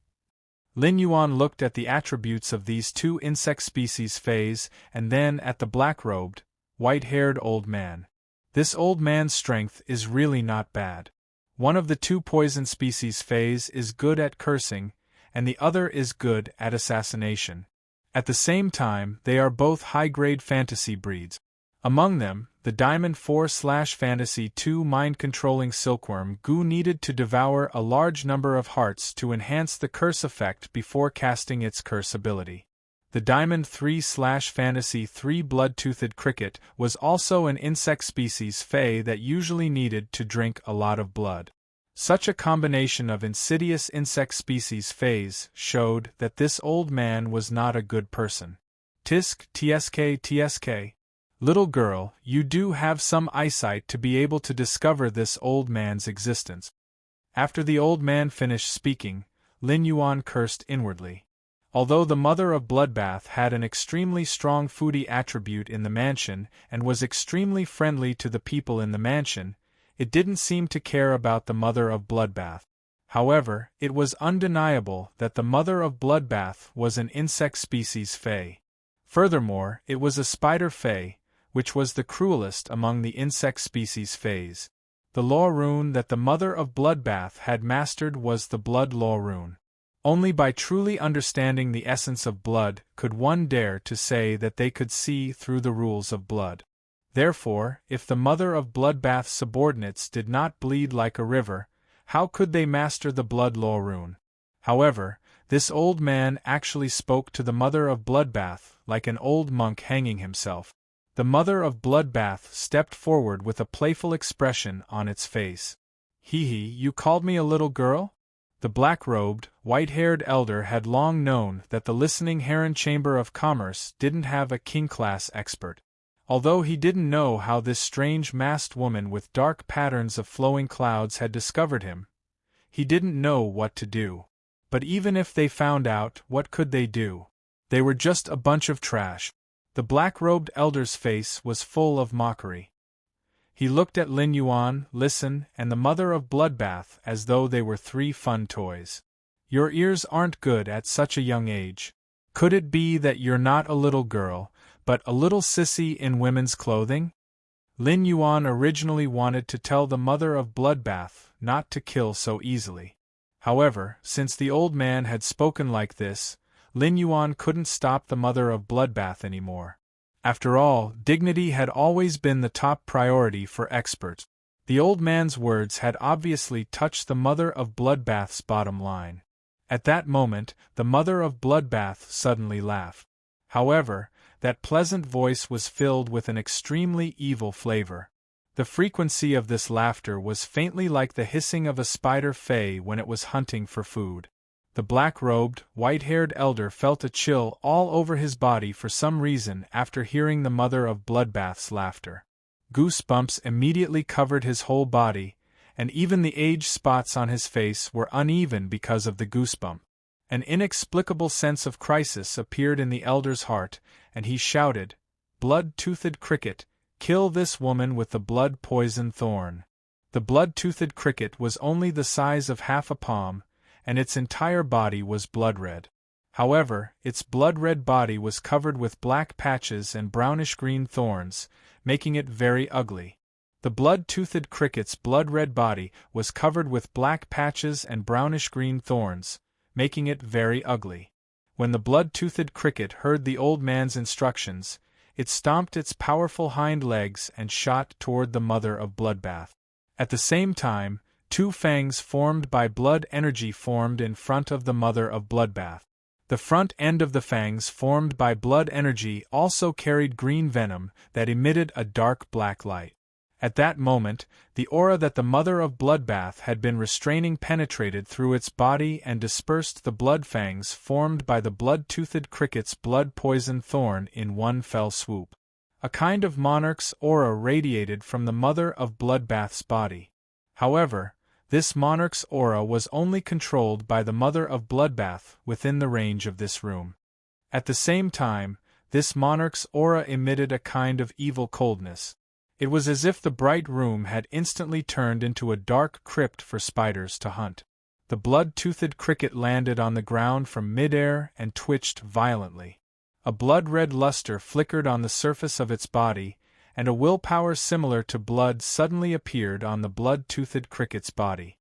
Lin Yuan looked at the attributes of these 2 insect species Feys and then at the black-robed, white-haired old man. This old man's strength is really not bad. One of the 2 poison species Feys is good at cursing, and the other is good at assassination. At the same time, they are both high-grade fantasy breeds. Among them, the Diamond 4/Fantasy 2 mind-controlling silkworm goo needed to devour a large number of hearts to enhance the curse effect before casting its curse ability. The Diamond 3/Fantasy 3 blood-toothed cricket was also an insect species Fey that usually needed to drink a lot of blood. Such a combination of insidious insect species Feys showed that this old man was not a good person. Tsk. Little girl, you do have some eyesight to be able to discover this old man's existence. After the old man finished speaking, Lin Yuan cursed inwardly. Although the mother of Bloodbath had an extremely strong foodie attribute in the mansion and was extremely friendly to the people in the mansion, it didn't seem to care about the mother of Bloodbath. However, it was undeniable that the mother of Bloodbath was an insect species Fey. Furthermore, it was a spider Fey, which was the cruelest among the insect species Feys. The law rune that the mother of Bloodbath had mastered was the blood law rune. Only by truly understanding the essence of blood could one dare to say that they could see through the rules of blood. Therefore, if the mother of Bloodbath's subordinates did not bleed like a river, how could they master the blood law rune? However, this old man actually spoke to the mother of Bloodbath like an old monk hanging himself. The mother of Bloodbath stepped forward with a playful expression on its face. Hee, you called me a little girl? The black-robed, white-haired elder had long known that the listening Heron Chamber of Commerce didn't have a king-class expert. Although he didn't know how this strange masked woman with dark patterns of flowing clouds had discovered him, he didn't know what to do. But even if they found out, what could they do? They were just a bunch of trash. The black-robed elder's face was full of mockery. He looked at Lin Yuan, Listen, and the mother of Bloodbath as though they were 3 fun toys. Your ears aren't good at such a young age. Could it be that you're not a little girl, but a little sissy in women's clothing? Lin Yuan originally wanted to tell the mother of Bloodbath not to kill so easily. However, since the old man had spoken like this, Lin Yuan couldn't stop the mother of Bloodbath anymore. After all, dignity had always been the top priority for experts. The old man's words had obviously touched the mother of Bloodbath's bottom line. At that moment, the mother of Bloodbath suddenly laughed. However, that pleasant voice was filled with an extremely evil flavor. The frequency of this laughter was faintly like the hissing of a spider fey when it was hunting for food. The black-robed, white-haired elder felt a chill all over his body for some reason after hearing the mother of Bloodbath's laughter. Goosebumps immediately covered his whole body, and even the age spots on his face were uneven because of the goosebump. An inexplicable sense of crisis appeared in the elder's heart, and he shouted, "Blood-toothed cricket, kill this woman with the blood-poison thorn." The blood-toothed cricket was only the size of half a palm, and its entire body was blood-red. However, its blood-red body was covered with black patches and brownish-green thorns, making it very ugly. The blood-toothed cricket's blood-red body was covered with black patches and brownish-green thorns, making it very ugly. When the blood-toothed cricket heard the old man's instructions, it stomped its powerful hind legs and shot toward the mother of Bloodbath. At the same time, two fangs formed by blood energy formed in front of the mother of Bloodbath. The front end of the fangs formed by blood energy also carried green venom that emitted a dark black light. At that moment, the aura that the mother of Bloodbath had been restraining penetrated through its body and dispersed the blood fangs formed by the blood-toothed cricket's blood-poison thorn in one fell swoop. A kind of monarch's aura radiated from the mother of Bloodbath's body. However, this monarch's aura was only controlled by the mother of Bloodbath within the range of this room. At the same time, this monarch's aura emitted a kind of evil coldness. It was as if the bright room had instantly turned into a dark crypt for spiders to hunt. The blood-toothed cricket landed on the ground from midair and twitched violently. A blood-red luster flickered on the surface of its body, and a willpower similar to blood suddenly appeared on the blood-toothed cricket's body.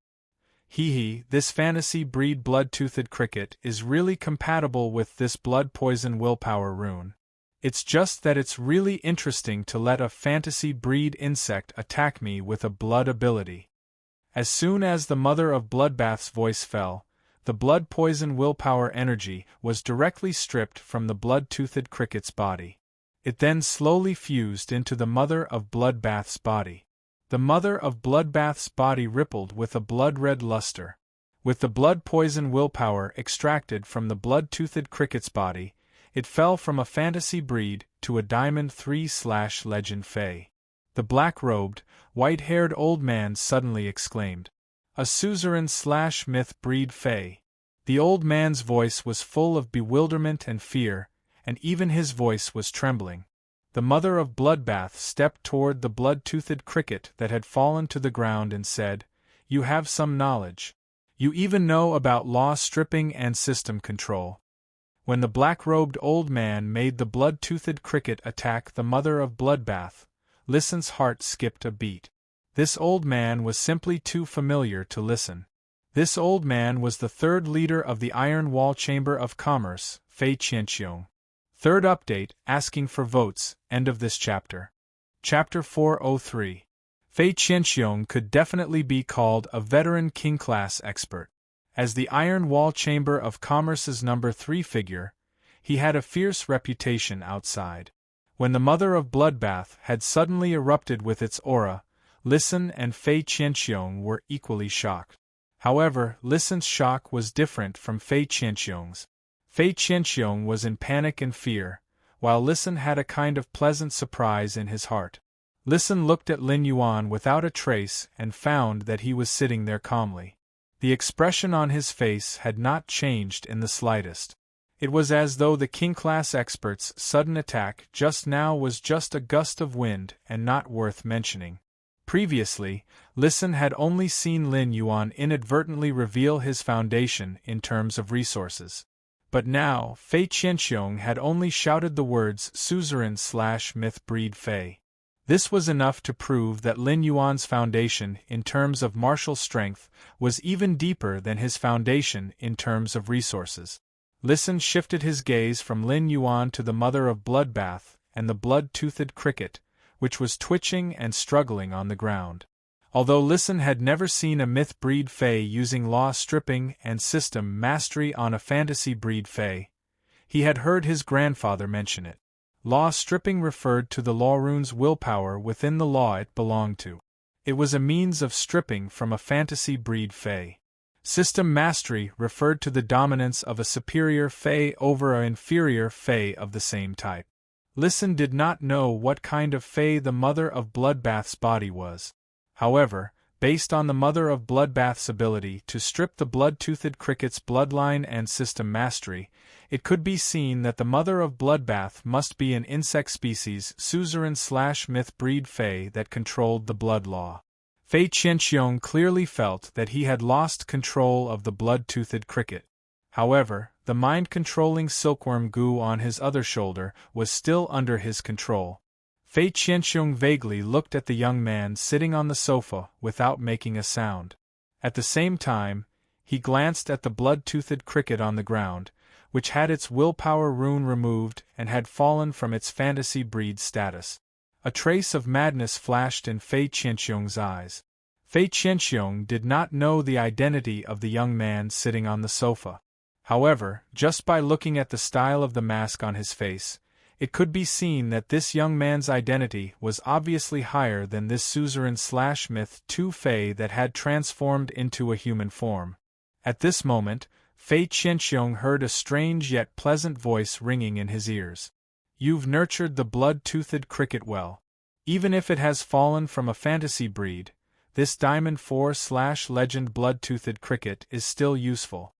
This fantasy breed blood-toothed cricket is really compatible with this blood-poison willpower rune. It's just that it's really interesting to let a fantasy breed insect attack me with a blood ability. As soon as the mother of Bloodbath's voice fell, the blood-poison willpower energy was directly stripped from the blood-toothed cricket's body. It then slowly fused into the mother of Bloodbath's body. The mother of Bloodbath's body rippled with a blood-red luster. With the blood-poison willpower extracted from the blood-toothed cricket's body, it fell from a fantasy breed to a Diamond 3/Legend Fae. The black-robed, white-haired old man suddenly exclaimed, "A suzerain/myth breed Fae." The old man's voice was full of bewilderment and fear, and even his voice was trembling. The mother of Bloodbath stepped toward the blood-toothed cricket that had fallen to the ground and said, "You have some knowledge. You even know about law stripping and system control." When the black-robed old man made the blood-toothed cricket attack the mother of Bloodbath, Listen's heart skipped a beat. This old man was simply too familiar to listen. This old man was the third leader of the Iron Wall Chamber of Commerce, Fei Qianxiong. Third update, asking for votes, end of this chapter. Chapter 403. Fei Qianxiong could definitely be called a veteran king-class expert. As the Iron Wall Chamber of Commerce's number 3 figure, he had a fierce reputation outside. When the mother of Bloodbath had suddenly erupted with its aura, Listen and Fei Qianxiong were equally shocked. However, Listen's shock was different from Fei Qianxiong's. Fei Qianxiong was in panic and fear, while Listen had a kind of pleasant surprise in his heart. Listen looked at Lin Yuan without a trace and found that he was sitting there calmly. The expression on his face had not changed in the slightest. It was as though the king-class expert's sudden attack just now was just a gust of wind and not worth mentioning. Previously, Listen had only seen Lin Yuan inadvertently reveal his foundation in terms of resources. But now, Fei Qianxiong had only shouted the words suzerain/myth breed Fei. This was enough to prove that Lin Yuan's foundation in terms of martial strength was even deeper than his foundation in terms of resources. Listen shifted his gaze from Lin Yuan to the mother of bloodbath and the blood-toothed cricket, which was twitching and struggling on the ground. Although Listen had never seen a myth-breed Fae using law stripping and system mastery on a fantasy breed Fae, he had heard his grandfather mention it. Law stripping referred to the law rune's willpower within the law it belonged to. It was a means of stripping from a fantasy breed Fae. System mastery referred to the dominance of a superior Fae over an inferior Fae of the same type. Listen did not know what kind of Fae the mother of Bloodbath's body was. However, based on the mother of Bloodbath's ability to strip the blood-toothed cricket's bloodline and system mastery, it could be seen that the mother of Bloodbath must be an insect species suzerain/myth breed Fae that controlled the blood law. Fei Qianxiong clearly felt that he had lost control of the blood-toothed cricket. However, the mind-controlling silkworm goo on his other shoulder was still under his control. Fei Qianxiong vaguely looked at the young man sitting on the sofa without making a sound. At the same time, he glanced at the blood-toothed cricket on the ground, which had its willpower rune removed and had fallen from its fantasy breed status. A trace of madness flashed in Fei Qianxiong's eyes. Fei Qianxiong did not know the identity of the young man sitting on the sofa. However, just by looking at the style of the mask on his face, it could be seen that this young man's identity was obviously higher than this suzerain/myth 2 Fae that had transformed into a human form. At this moment, Fei Qianxiong heard a strange yet pleasant voice ringing in his ears. "You've nurtured the blood-toothed cricket well. Even if it has fallen from a fantasy breed, this Diamond 4/legend blood-toothed cricket is still useful.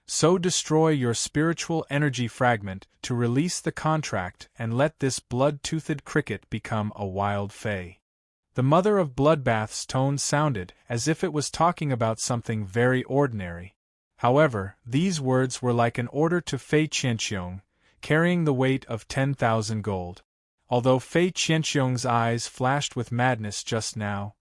So destroy your spiritual energy fragment to release the contract and let this blood-toothed cricket become a wild Fae." The mother of Bloodbath's tone sounded as if it was talking about something very ordinary. However, these words were like an order to Fei Qianxiong, carrying the weight of 10,000 gold. Although Fei Qianxiong's eyes flashed with madness just now,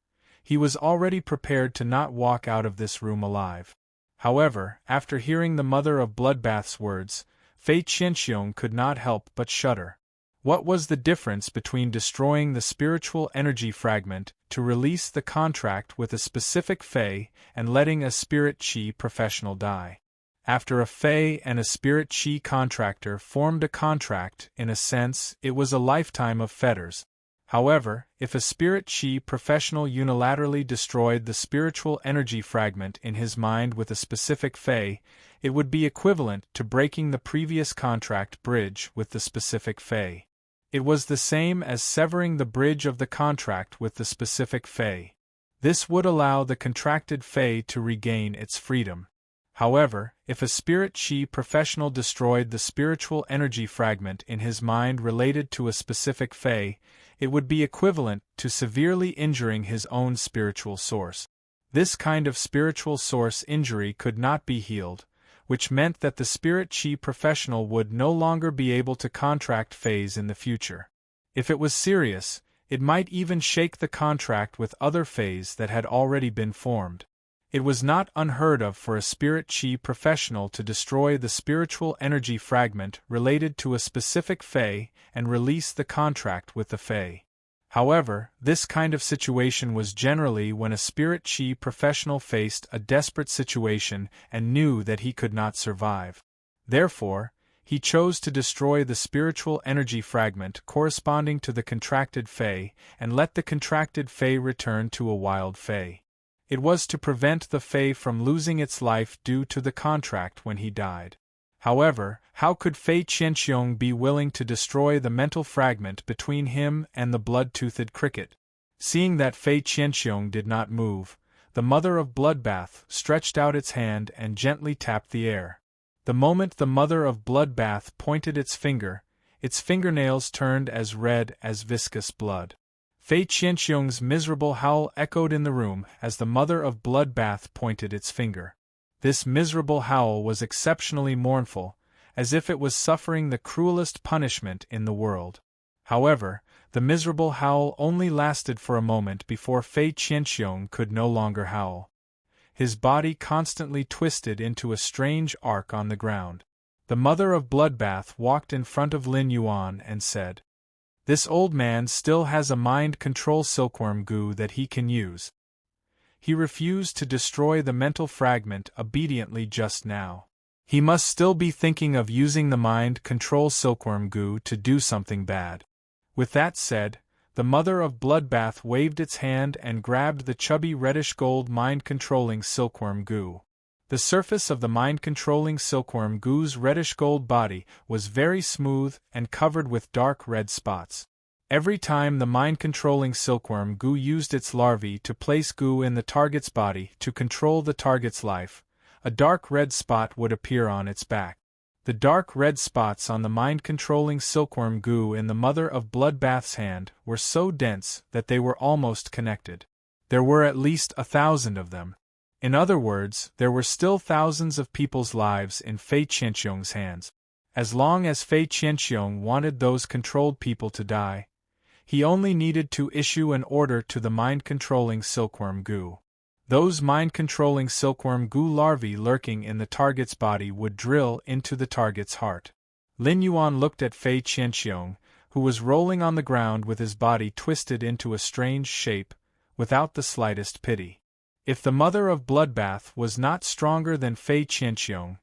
he was already prepared to not walk out of this room alive. However, after hearing the mother of Bloodbath's words, Fei Qianxiong could not help but shudder. What was the difference between destroying the spiritual energy fragment to release the contract with a specific Fae and letting a spirit chi professional die? After a Fae and a spirit chi contractor formed a contract, in a sense, it was a lifetime of fetters. However, if a spirit chi professional unilaterally destroyed the spiritual energy fragment in his mind with a specific Fae, it would be equivalent to breaking the previous contract bridge with the specific Fae. It was the same as severing the bridge of the contract with the specific Fae. This would allow the contracted Fae to regain its freedom. However, if a spirit chi professional destroyed the spiritual energy fragment in his mind related to a specific Fae, it would be equivalent to severely injuring his own spiritual source. This kind of spiritual source injury could not be healed, which meant that the spirit chi professional would no longer be able to contract Faes in the future. If it was serious, it might even shake the contract with other Faes that had already been formed. It was not unheard of for a spirit chi professional to destroy the spiritual energy fragment related to a specific Fae and release the contract with the Fae. However, this kind of situation was generally when a spirit chi professional faced a desperate situation and knew that he could not survive. Therefore, he chose to destroy the spiritual energy fragment corresponding to the contracted Fae and let the contracted Fae return to a wild Fae. It was to prevent the Fae from losing its life due to the contract when he died. However, how could Fei Qianxiong be willing to destroy the mental fragment between him and the blood-toothed cricket? Seeing that Fei Qianxiong did not move, the mother of Bloodbath stretched out its hand and gently tapped the air. The moment the mother of Bloodbath pointed its fingernails turned as red as viscous blood. Fei Qianxiong's miserable howl echoed in the room as the mother of Bloodbath pointed its finger. This miserable howl was exceptionally mournful, as if it was suffering the cruelest punishment in the world. However, The miserable howl only lasted for a moment before Fei Qianxiong could no longer howl. His body constantly twisted into a strange arc on the ground. The mother of Bloodbath walked in front of Lin Yuan and said, "This old man still has a mind control silkworm goo that he can use. He refused to destroy the mental fragment obediently just now. He must still be thinking of using the mind control silkworm goo to do something bad." With that said, the mother of Bloodbath waved its hand and grabbed the chubby reddish-gold mind-controlling silkworm goo. The surface of the mind-controlling silkworm goo's reddish-gold body was very smooth and covered with dark red spots. Every time the mind-controlling silkworm goo used its larvae to place goo in the target's body to control the target's life, a dark red spot would appear on its back. The dark red spots on the mind-controlling silkworm goo in the mother of Bloodbath's hand were so dense that they were almost connected. There were at least 1,000 of them. In other words, there were still thousands of people's lives in Fei Qianxiong's hands. As long as Fei Qianxiong wanted those controlled people to die, he only needed to issue an order to the mind-controlling silkworm goo. Those mind-controlling silkworm goo larvae lurking in the target's body would drill into the target's heart. Lin Yuan looked at Fei Qianxiong, who was rolling on the ground with his body twisted into a strange shape, without the slightest pity. If the mother of Bloodbath was not stronger than Fei Qianxiong,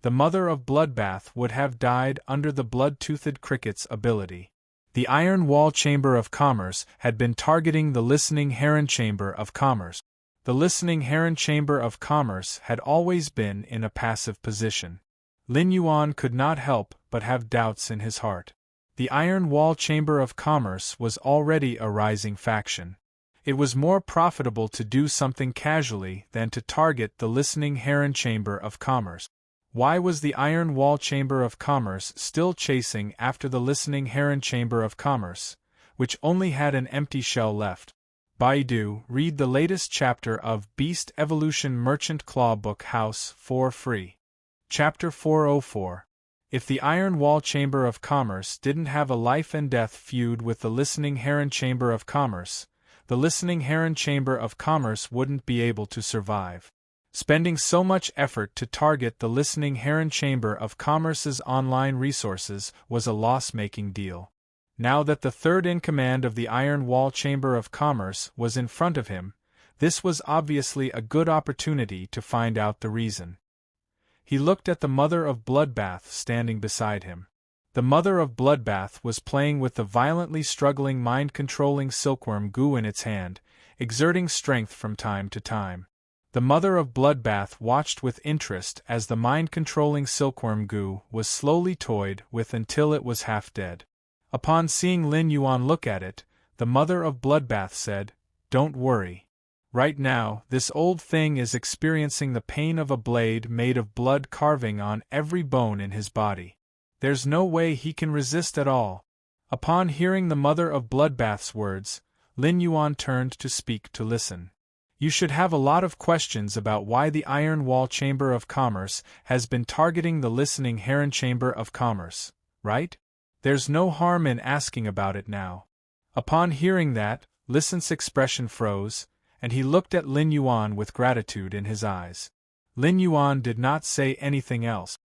the mother of Bloodbath would have died under the blood-toothed cricket's ability. The Iron Wall Chamber of Commerce had been targeting the Listening Heron Chamber of Commerce. The Listening Heron Chamber of Commerce had always been in a passive position. Lin Yuan could not help but have doubts in his heart. The Iron Wall Chamber of Commerce was already a rising faction. It was more profitable to do something casually than to target the Listening Heron Chamber of Commerce. Why was the Iron Wall Chamber of Commerce still chasing after the Listening Heron Chamber of Commerce, which only had an empty shell left? Baidu, read the latest chapter of Beast Evolution Merchant Claw Book House for free. Chapter 404. If the Iron Wall Chamber of Commerce didn't have a life-and-death feud with the Listening Heron Chamber of Commerce, the Listening Heron Chamber of Commerce wouldn't be able to survive. Spending so much effort to target the Listening Heron Chamber of Commerce's online resources was a loss-making deal. Now that the third-in-command of the Iron Wall Chamber of Commerce was in front of him, this was obviously a good opportunity to find out the reason. He looked at the mother of Bloodbath standing beside him. The mother of Bloodbath was playing with the violently struggling mind-controlling silkworm goo in its hand, exerting strength from time to time. The mother of Bloodbath watched with interest as the mind-controlling silkworm goo was slowly toyed with until it was half dead. Upon seeing Lin Yuan look at it, the mother of Bloodbath said, "Don't worry. Right now, this old thing is experiencing the pain of a blade made of blood carving on every bone in his body. There's no way he can resist at all." Upon hearing the mother of Bloodbath's words, Lin Yuan turned to speak to listen. "You should have a lot of questions about why the Iron Wall Chamber of Commerce has been targeting the Listening Heron Chamber of Commerce, right? There's no harm in asking about it now." Upon hearing that, Listen's expression froze, and he looked at Lin Yuan with gratitude in his eyes. Lin Yuan did not say anything else.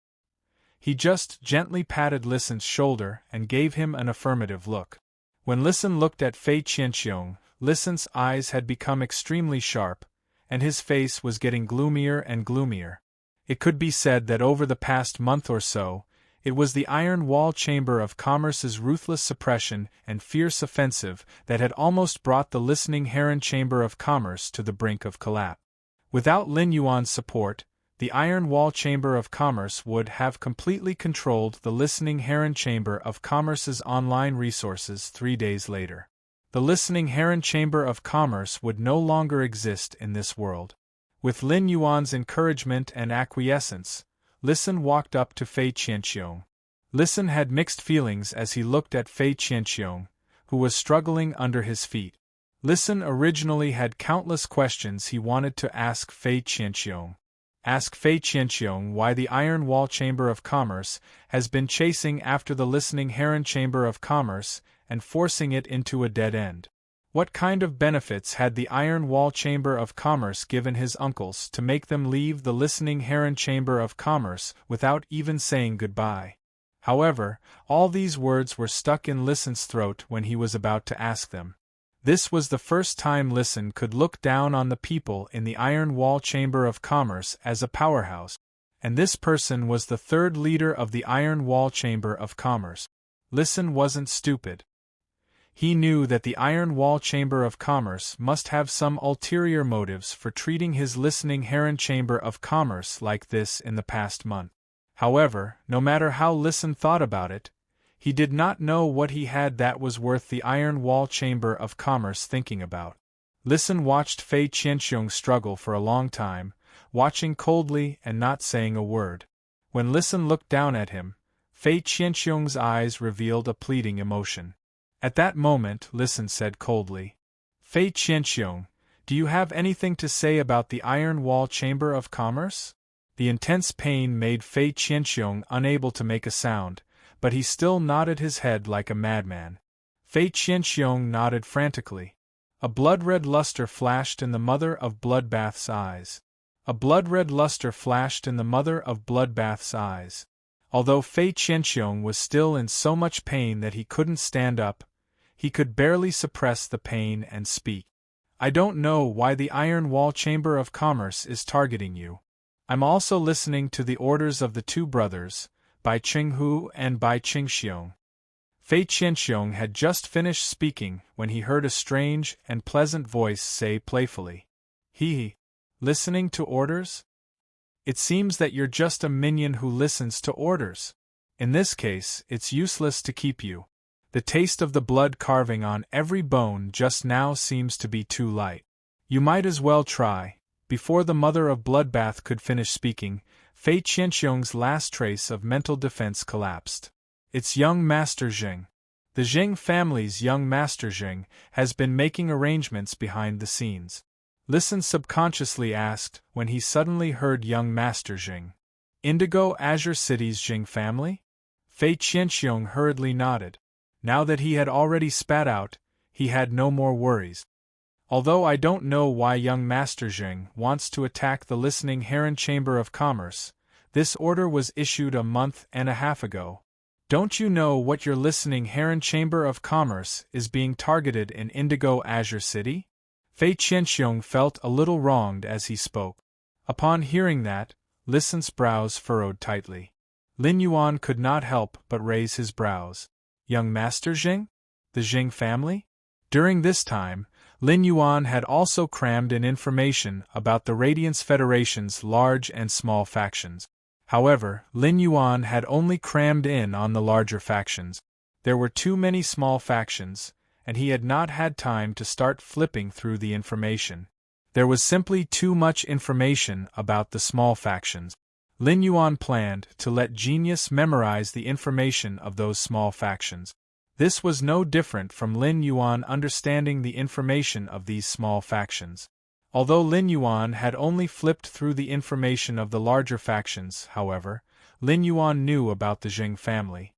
He just gently patted Listen's shoulder and gave him an affirmative look. When Listen looked at Fei Qianxiong, Listen's eyes had become extremely sharp, and his face was getting gloomier and gloomier. It could be said that over the past month or so, it was the Iron Wall Chamber of Commerce's ruthless suppression and fierce offensive that had almost brought the Listening Heron Chamber of Commerce to the brink of collapse. Without Lin Yuan's support, the Iron Wall Chamber of Commerce would have completely controlled the Listening Heron Chamber of Commerce's online resources 3 days later. The Listening Heron Chamber of Commerce would no longer exist in this world. With Lin Yuan's encouragement and acquiescence, Listen walked up to Fei Qianxiong. Listen had mixed feelings as he looked at Fei Qianxiong, who was struggling under his feet. Listen originally had countless questions he wanted to ask Fei Qianxiong. Ask Fei Qianxiong why the Iron Wall Chamber of Commerce has been chasing after the Listening Heron Chamber of Commerce and forcing it into a dead end. What kind of benefits had the Iron Wall Chamber of Commerce given his uncles to make them leave the Listening Heron Chamber of Commerce without even saying goodbye? However, all these words were stuck in Listen's throat when he was about to ask them. This was the first time Listen could look down on the people in the Iron Wall Chamber of Commerce as a powerhouse, and this person was the third leader of the Iron Wall Chamber of Commerce. Listen wasn't stupid. He knew that the Iron Wall Chamber of Commerce must have some ulterior motives for treating his Listening Heron Chamber of Commerce like this in the past month. However, no matter how Listen thought about it, he did not know what he had that was worth the Iron Wall Chamber of Commerce thinking about. Listen watched Fei Qianxiong struggle for a long time, watching coldly and not saying a word. When Listen looked down at him, Fei Qianxiong's eyes revealed a pleading emotion. At that moment, Listen said coldly, "Fei Qianxiong, do you have anything to say about the Iron Wall Chamber of Commerce?" The intense pain made Fei Qianxiong unable to make a sound, but he still nodded his head like a madman. Fei Qianxiong nodded frantically. A blood-red luster flashed in the mother of Bloodbath's eyes. A blood-red luster flashed in the mother of Bloodbath's eyes. Although Fei Qianxiong was still in so much pain that he couldn't stand up, he could barely suppress the pain and speak. "I don't know why the Iron Wall Chamber of Commerce is targeting you. I'm also listening to the orders of the two brothers, Bai Qinghu and Bai Qingxiong." Fei Qianxiong had just finished speaking when he heard a strange and pleasant voice say playfully, "He, listening to orders? It seems that you're just a minion who listens to orders. In this case, it's useless to keep you. The taste of the blood carving on every bone just now seems to be too light. You might as well try." Before the mother of Bloodbath could finish speaking, Fei Qianxiong's last trace of mental defense collapsed. "It's young Master Zheng. The Zheng family's young Master Zheng has been making arrangements behind the scenes." Listen subconsciously asked when he suddenly heard young Master Zheng. "Indigo Azure City's Zheng family?" Fei Qianxiong hurriedly nodded. Now that he had already spat out, he had no more worries. "Although I don't know why young Master Zheng wants to attack the Listening Heron Chamber of Commerce, this order was issued a month and a half ago. Don't you know what your Listening Heron Chamber of Commerce is being targeted in Indigo Azure City?" Fei Qianxiong felt a little wronged as he spoke. Upon hearing that, Listen's brows furrowed tightly. Lin Yuan could not help but raise his brows. Young Master Zheng? The Zheng family? During this time, Lin Yuan had also crammed in information about the Radiance Federation's large and small factions. However, Lin Yuan had only crammed in on the larger factions. There were too many small factions, and he had not had time to start flipping through the information. There was simply too much information about the small factions. Lin Yuan planned to let Genius memorize the information of those small factions. This was no different from Lin Yuan understanding the information of these small factions. Although Lin Yuan had only flipped through the information of the larger factions, however, Lin Yuan knew about the Zheng family.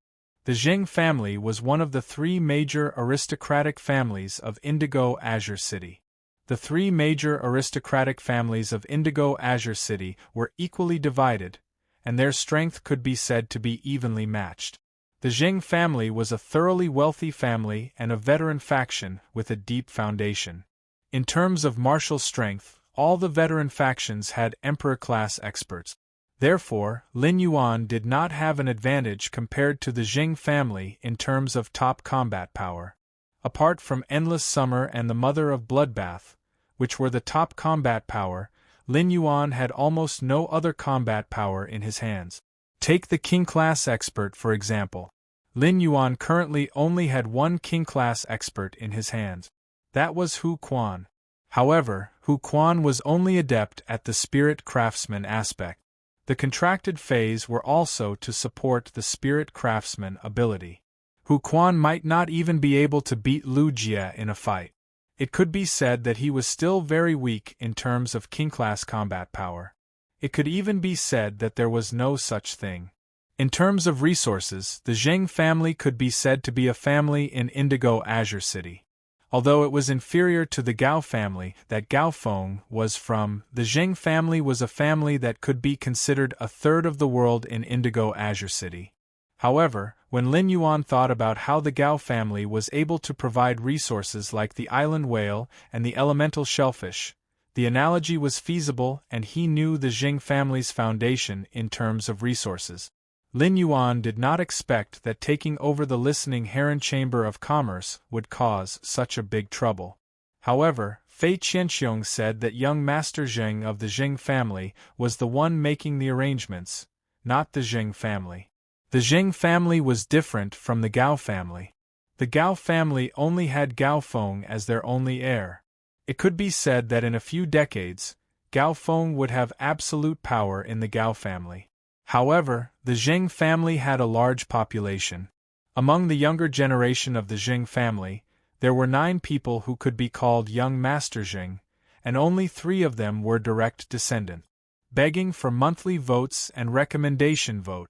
The Zheng family was one of the three major aristocratic families of Indigo Azure City. The three major aristocratic families of Indigo Azure City were equally divided, and their strength could be said to be evenly matched. The Zheng family was a thoroughly wealthy family and a veteran faction with a deep foundation. In terms of martial strength, all the veteran factions had Emperor-class experts. Therefore, Lin Yuan did not have an advantage compared to the Zheng family in terms of top combat power. Apart from Endless Summer and the Mother of Bloodbath, which were the top combat power, Lin Yuan had almost no other combat power in his hands. Take the King-class expert for example. Lin Yuan currently only had one King-class expert in his hands. That was Hu Quan. However, Hu Quan was only adept at the spirit craftsman aspect. The contracted phase were also to support the spirit craftsman ability. Hu Quan might not even be able to beat Lu Jie in a fight. It could be said that he was still very weak in terms of King-class combat power. It could even be said that there was no such thing. In terms of resources, the Zheng family could be said to be a family in Indigo Azure City. Although it was inferior to the Gao family that Gao Feng was from, the Zheng family was a family that could be considered a third of the world in Indigo Azure City. However, when Lin Yuan thought about how the Gao family was able to provide resources like the island whale and the elemental shellfish, the analogy was feasible and he knew the Zheng family's foundation in terms of resources. Lin Yuan did not expect that taking over the listening heron chamber of commerce would cause such a big trouble. However, Fei Qianxiong said that young Master Zheng of the Zheng family was the one making the arrangements, not the Zheng family. The Zheng family was different from the Gao family. The Gao family only had Gao Feng as their only heir. It could be said that in a few decades, Gao Feng would have absolute power in the Gao family. However, the Zheng family had a large population. Among the younger generation of the Zheng family, there were 9 people who could be called young Master Zheng, and only 3 of them were direct descendants. Begging for monthly votes and recommendation vote.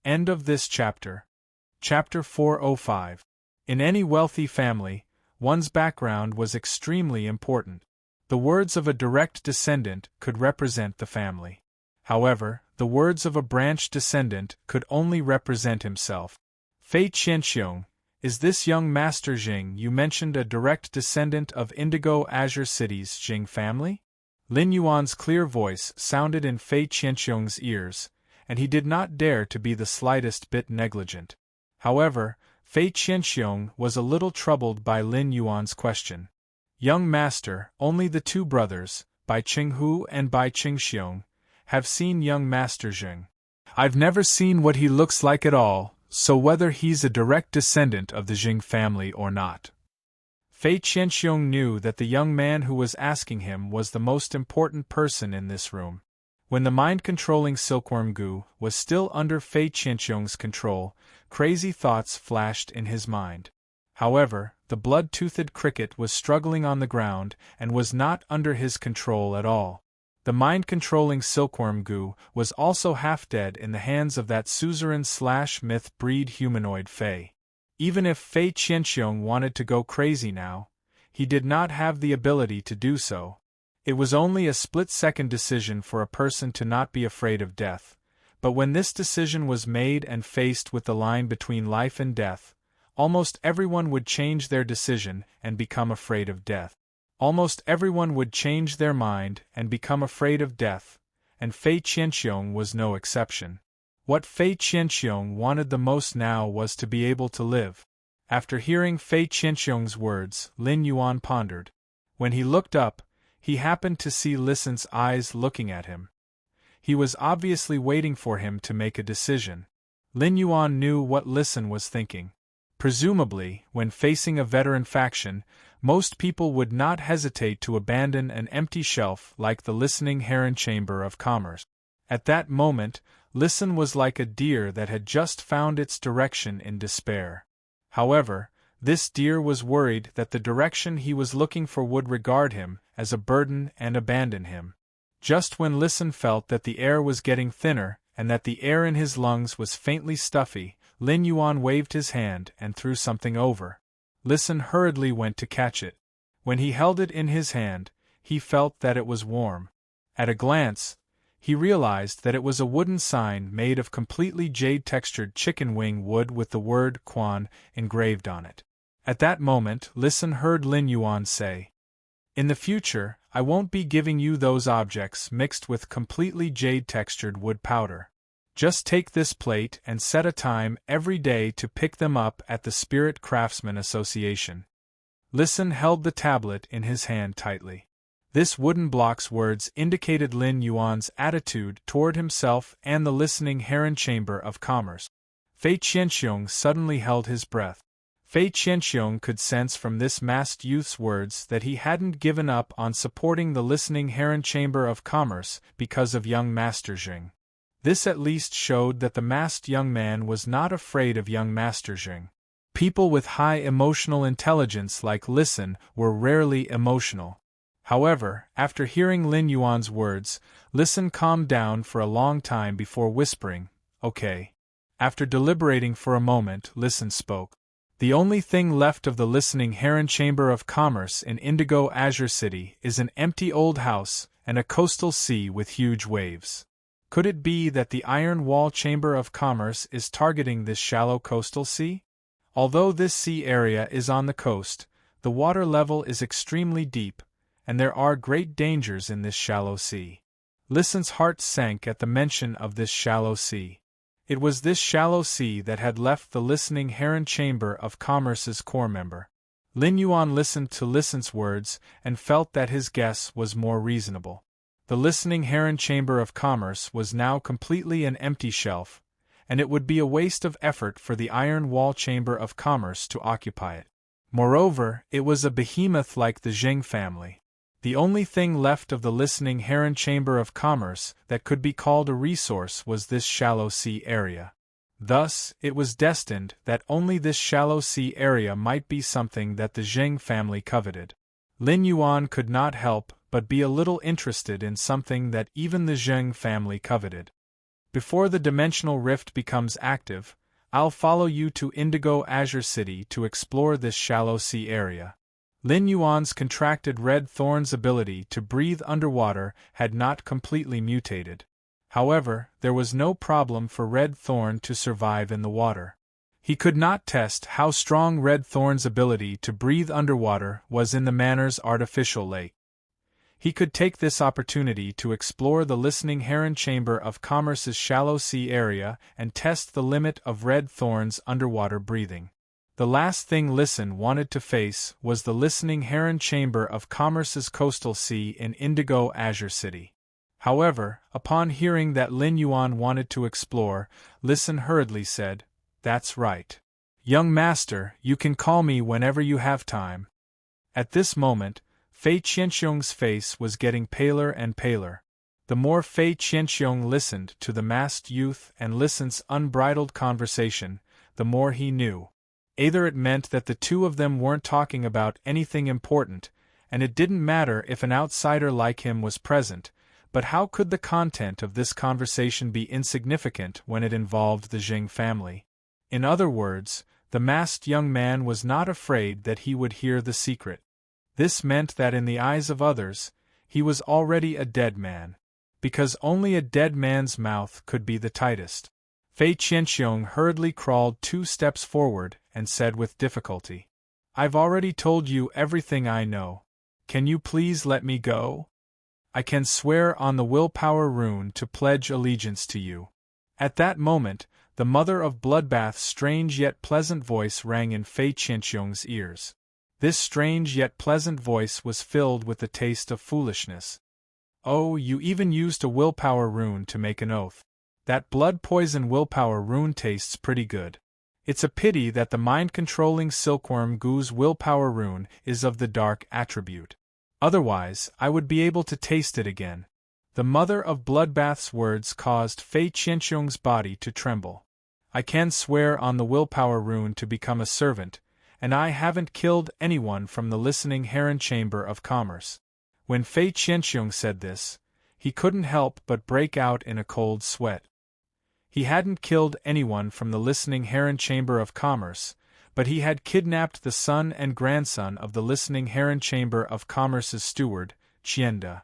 End of this chapter. Chapter 405. In any wealthy family, one's background was extremely important. The words of a direct descendant could represent the family. However, the words of a branch descendant could only represent himself. Fei Qianxiong, is this young Master Zheng you mentioned a direct descendant of Indigo Azure City's Zheng family? Lin Yuan's clear voice sounded in Fei Qianxiong's ears, and he did not dare to be the slightest bit negligent. However, Fei Qianxiong was a little troubled by Lin Yuan's question. Young Master, only the 2 brothers, Bai Qinghu and Bai Qingxiong, have seen young Master Zheng. I've never seen what he looks like at all, so whether he's a direct descendant of the Zheng family or not. Fei Qianxiong knew that the young man who was asking him was the most important person in this room. When the mind-controlling silkworm goo was still under Fei Qianxiong's control, crazy thoughts flashed in his mind. However, the blood-toothed cricket was struggling on the ground and was not under his control at all. The mind-controlling silkworm goo was also half dead in the hands of that suzerain/myth breed humanoid Fei. Even if Fei Qianxiong wanted to go crazy now, he did not have the ability to do so. It was only a split-second decision for a person to not be afraid of death, but when this decision was made and faced with the line between life and death, almost everyone would change their decision and become afraid of death. Almost everyone would change their mind and become afraid of death, and Fei Qianxiong was no exception. What Fei Qianxiong wanted the most now was to be able to live. After hearing Fei Qianxiong's words, Lin Yuan pondered. When he looked up, he happened to see Lisan's eyes looking at him. He was obviously waiting for him to make a decision. Lin Yuan knew what Lisan was thinking. Presumably, when facing a veteran faction, most people would not hesitate to abandon an empty shelf like the listening heron chamber of commerce. At that moment, Lisan was like a deer that had just found its direction in despair. However, this deer was worried that the direction he was looking for would regard him as a burden and abandon him. Just when Lisan felt that the air was getting thinner and that the air in his lungs was faintly stuffy, Lin Yuan waved his hand and threw something over. Lisan hurriedly went to catch it. When he held it in his hand, he felt that it was warm. At a glance, he realized that it was a wooden sign made of completely jade-textured chicken wing wood with the word Quan engraved on it. At that moment, Lisan heard Lin Yuan say, "In the future, I won't be giving you those objects mixed with completely jade-textured wood powder. Just take this plate and set a time every day to pick them up at the Spirit Craftsman Association." Lisan held the tablet in his hand tightly. This wooden block's words indicated Lin Yuan's attitude toward himself and the listening heron chamber of commerce. Fei Qianxiong suddenly held his breath. Fei Qianxiong could sense from this masked youth's words that he hadn't given up on supporting the listening heron chamber of commerce because of young Master Zheng. This at least showed that the masked young man was not afraid of young Master Zheng. People with high emotional intelligence like Lisan were rarely emotional. However, after hearing Lin Yuan's words, Listen calmed down for a long time before whispering, "Okay." After deliberating for a moment, Listen spoke. "The only thing left of the listening Heron Chamber of Commerce in Indigo Azure City is an empty old house and a coastal sea with huge waves. Could it be that the Iron Wall Chamber of Commerce is targeting this shallow coastal sea? Although this sea area is on the coast, the water level is extremely deep, and there are great dangers in this shallow sea." Listen's heart sank at the mention of this shallow sea. It was this shallow sea that had left the listening Heron Chamber of Commerce's core member. Lin Yuan listened to Listen's words and felt that his guess was more reasonable. The listening Heron Chamber of Commerce was now completely an empty shelf, and it would be a waste of effort for the Iron Wall Chamber of Commerce to occupy it. Moreover, it was a behemoth like the Zheng family. The only thing left of the listening Heron Chamber of Commerce that could be called a resource was this shallow sea area. Thus, it was destined that only this shallow sea area might be something that the Zheng family coveted. Lin Yuan could not help but be a little interested in something that even the Zheng family coveted. "Before the dimensional rift becomes active, I'll follow you to Indigo Azure City to explore this shallow sea area." Lin Yuan's contracted red thorn's ability to breathe underwater had not completely mutated. However, there was no problem for Red Thorn to survive in the water. He could not test how strong Red Thorn's ability to breathe underwater was in the Manor's artificial lake. He could take this opportunity to explore the listening Heron Chamber of Commerce's shallow sea area and test the limit of Red Thorn's underwater breathing. The last thing Listen wanted to face was the listening Heron Chamber of Commerce's coastal sea in Indigo Azure City. However, upon hearing that Lin Yuan wanted to explore, Listen hurriedly said, "That's right. Young master, you can call me whenever you have time." At this moment, Fei Qianxiong's face was getting paler and paler. The more Fei Qianxiong listened to the masked youth and Listen's unbridled conversation, the more he knew. Either it meant that the two of them weren't talking about anything important, and it didn't matter if an outsider like him was present, but how could the content of this conversation be insignificant when it involved the Zheng family? In other words, the masked young man was not afraid that he would hear the secret. This meant that in the eyes of others, he was already a dead man, because only a dead man's mouth could be the tightest. Fei Qianxiong hurriedly crawled 2 steps forward and said with difficulty, "I've already told you everything I know. Can you please let me go? I can swear on the willpower rune to pledge allegiance to you." At that moment, the mother of Bloodbath's strange yet pleasant voice rang in Fei Qianxiong's ears. This strange yet pleasant voice was filled with the taste of foolishness. "Oh, you even used a willpower rune to make an oath. That blood poison willpower rune tastes pretty good. It's a pity that the mind-controlling silkworm goo's willpower rune is of the dark attribute. Otherwise, I would be able to taste it again." The mother of Bloodbath's words caused Fei Qianxiong's body to tremble. "I can swear on the willpower rune to become a servant, and I haven't killed anyone from the listening Heron Chamber of Commerce." When Fei Qianxiong said this, he couldn't help but break out in a cold sweat. He hadn't killed anyone from the listening Heron Chamber of Commerce, but he had kidnapped the son and grandson of the listening Heron Chamber of Commerce's steward, Qianda.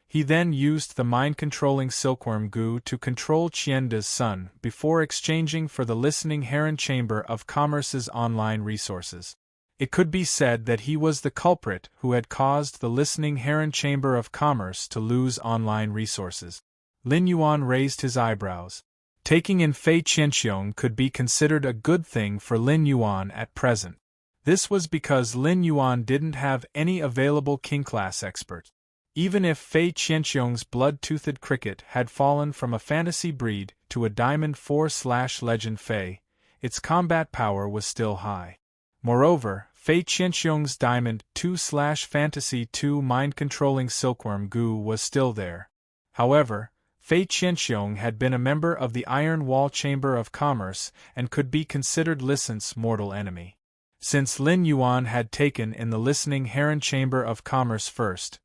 He then used the mind-controlling silkworm goo to control Qianda's son before exchanging for the listening Heron Chamber of Commerce's online resources. It could be said that he was the culprit who had caused the listening Heron Chamber of Commerce to lose online resources. Lin Yuan raised his eyebrows. Taking in Fei Qianxiong could be considered a good thing for Lin Yuan at present. This was because Lin Yuan didn't have any available king-class expert. Even if Fei Qianxiong's blood-toothed cricket had fallen from a fantasy breed to a Diamond 4/Legend Fei, its combat power was still high. Moreover, Fei Qianxiong's Diamond 2/Fantasy 2 mind-controlling silkworm goo was still there. However, Fei Qianxiong had been a member of the Iron Wall Chamber of Commerce and could be considered Listen's mortal enemy. Since Lin Yuan had taken in the listening Heron Chamber of Commerce first,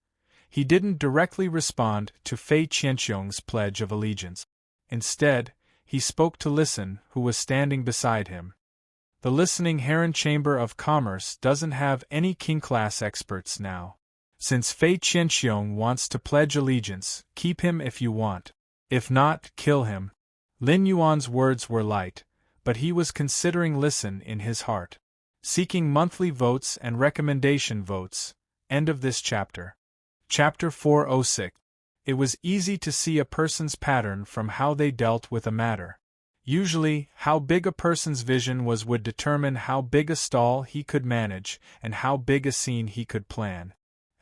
He didn't directly respond to Fei Qianxiong's pledge of allegiance. Instead, he spoke to Listen, who was standing beside him. The listening Heron Chamber of Commerce doesn't have any king-class experts now. Since Fei Qianxiong wants to pledge allegiance, keep him if you want. If not, kill him. Lin Yuan's words were light, but he was considering Listen in his heart. Seeking monthly votes and recommendation votes. End of this chapter. Chapter 406. It was easy to see a person's pattern from how they dealt with a matter. Usually, how big a person's vision was would determine how big a stall he could manage and how big a scene he could plan.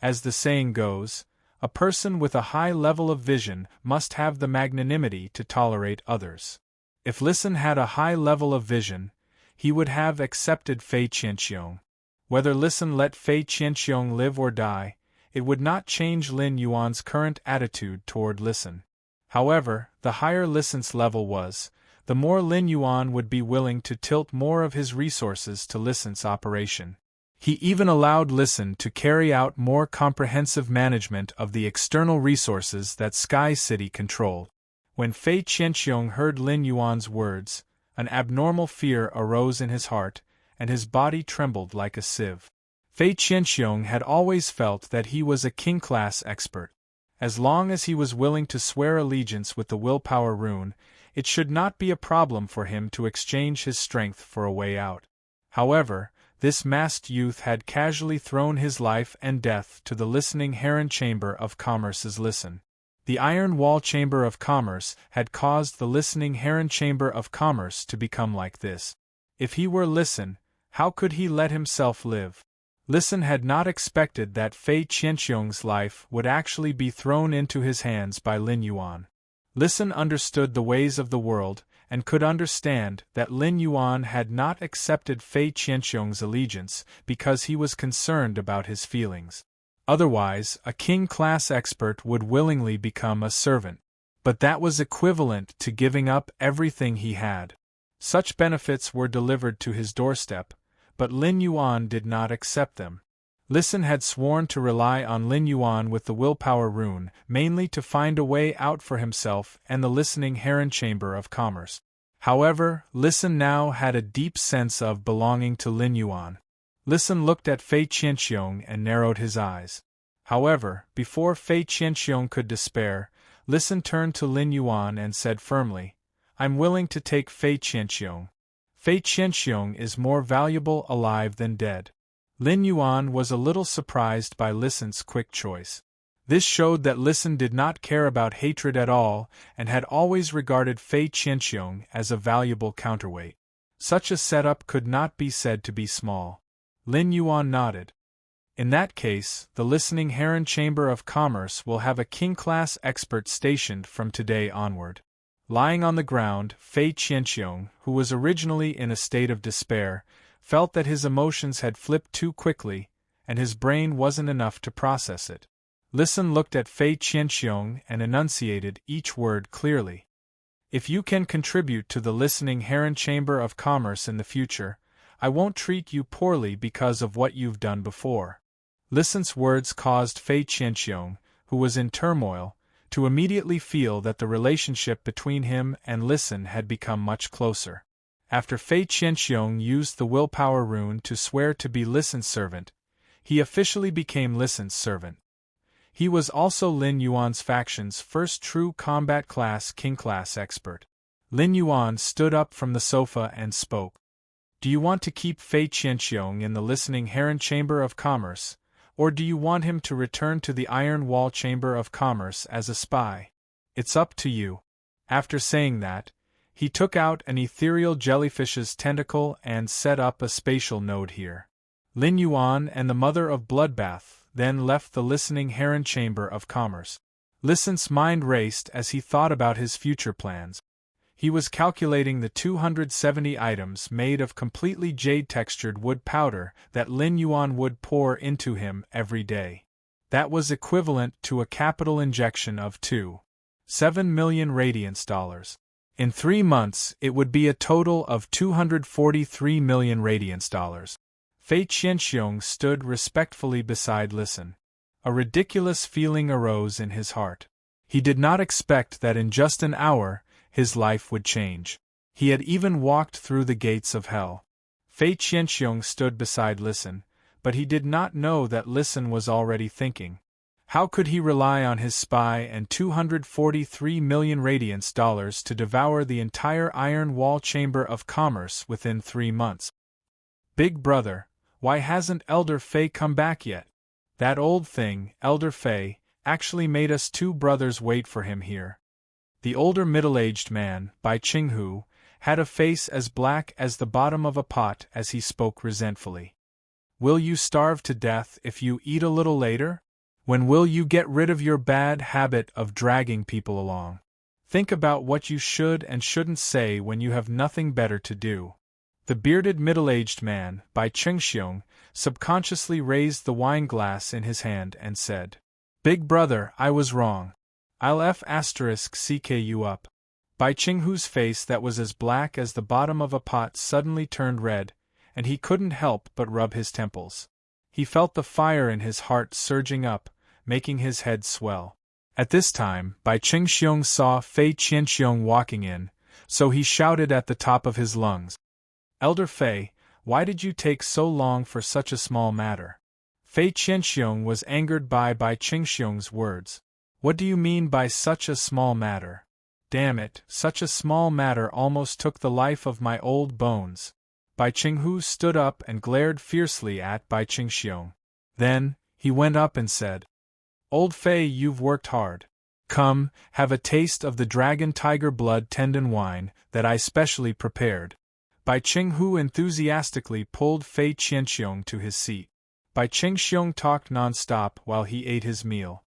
As the saying goes, a person with a high level of vision must have the magnanimity to tolerate others. If Listen had a high level of vision, he would have accepted Fei Qianxiong. Whether Listen let Fei Qianxiong live or die, it would not change Lin Yuan's current attitude toward Listen. However, the higher Listen's level was, the more Lin Yuan would be willing to tilt more of his resources to Listen's operation. He even allowed Listen to carry out more comprehensive management of the external resources that Sky City controlled. When Fei Qianxiong heard Lin Yuan's words, an abnormal fear arose in his heart, and his body trembled like a sieve. Fei Qianxiong had always felt that he was a king-class expert. As long as he was willing to swear allegiance with the willpower rune, it should not be a problem for him to exchange his strength for a way out. However, this masked youth had casually thrown his life and death to the listening Heron Chamber of Commerce's Listen. The Iron Wall Chamber of Commerce had caused the listening Heron Chamber of Commerce to become like this. If he were Listen, how could he let himself live? Listen had not expected that Fei Qianxiong's life would actually be thrown into his hands by Lin Yuan. Listen understood the ways of the world, and could understand that Lin Yuan had not accepted Fei Qianxiong's allegiance because he was concerned about his feelings. Otherwise, a king-class expert would willingly become a servant. But that was equivalent to giving up everything he had. Such benefits were delivered to his doorstep, but Lin Yuan did not accept them. Listen had sworn to rely on Lin Yuan with the willpower rune, mainly to find a way out for himself and the listening Heron Chamber of Commerce. However, Listen now had a deep sense of belonging to Lin Yuan. Listen looked at Fei Qianxiong and narrowed his eyes. However, before Fei Qianxiong could despair, Listen turned to Lin Yuan and said firmly, "I'm willing to take Fei Qianxiong. Fei Qianxiong is more valuable alive than dead." Lin Yuan was a little surprised by Listen's quick choice. This showed that Listen did not care about hatred at all and had always regarded Fei Qianxiong as a valuable counterweight. Such a setup could not be said to be small. Lin Yuan nodded. In that case, the listening Heron Chamber of Commerce will have a king-class expert stationed from today onward. Lying on the ground, Fei Qianxiong, who was originally in a state of despair, felt that his emotions had flipped too quickly, and his brain wasn't enough to process it. Listen looked at Fei Qianxiong and enunciated each word clearly. "If you can contribute to the listening Heron Chamber of Commerce in the future, I won't treat you poorly because of what you've done before." Listen's words caused Fei Qianxiong, who was in turmoil, to immediately feel that the relationship between him and Listen had become much closer. After Fei Qianxiong used the willpower rune to swear to be Listen's servant, he officially became Listen's servant. He was also Lin Yuan's faction's first true combat class king-class expert. Lin Yuan stood up from the sofa and spoke. "Do you want to keep Fei Qianxiong in the listening Heron Chamber of Commerce, or do you want him to return to the Iron Wall Chamber of Commerce as a spy? It's up to you." After saying that, he took out an ethereal jellyfish's tentacle and set up a spatial node here. Lin Yuan and the Mother of Bloodbath then left the listening Heron Chamber of Commerce. Listen's mind raced as he thought about his future plans. He was calculating the 270 items made of completely jade-textured wood powder that Lin Yuan would pour into him every day. That was equivalent to a capital injection of 2.7 million radiance dollars. In 3 months, it would be a total of 243 million radiance dollars. Fei Qianxiong stood respectfully beside Listen. A ridiculous feeling arose in his heart. He did not expect that in just an hour, his life would change. He had even walked through the gates of hell. Fei Qianxiong stood beside Listen, but he did not know that Listen was already thinking. How could he rely on his spy and 243 million radiance dollars to devour the entire Iron Wall Chamber of Commerce within 3 months? Big brother, why hasn't Elder Fei come back yet? That old thing, Elder Fei, actually made us 2 brothers wait for him here. The older middle-aged man, Bai Qinghu, had a face as black as the bottom of a pot as he spoke resentfully. Will you starve to death if you eat a little later? When will you get rid of your bad habit of dragging people along? Think about what you should and shouldn't say when you have nothing better to do. The bearded middle-aged man, Bai Qingxiong, subconsciously raised the wine glass in his hand and said, Big brother, I was wrong. I'll *CK you up. Bai Qinghu's face that was as black as the bottom of a pot suddenly turned red, and he couldn't help but rub his temples. He felt the fire in his heart surging up, making his head swell. At this time, Bai Qingxiong saw Fei Qianxiong walking in, so he shouted at the top of his lungs, Elder Fei, why did you take so long for such a small matter? Fei Qianxiong was angered by Bai Qingxiong's words. What do you mean by such a small matter? Damn it, such a small matter almost took the life of my old bones. Bai Qinghu stood up and glared fiercely at Bai Qingxiong. Then, he went up and said, Old Fei, you've worked hard. Come, have a taste of the dragon tiger blood tendon wine that I specially prepared. Bai Qinghu enthusiastically pulled Fei Qianxiong to his seat. Bai Qingxiong talked non-stop while he ate his meal.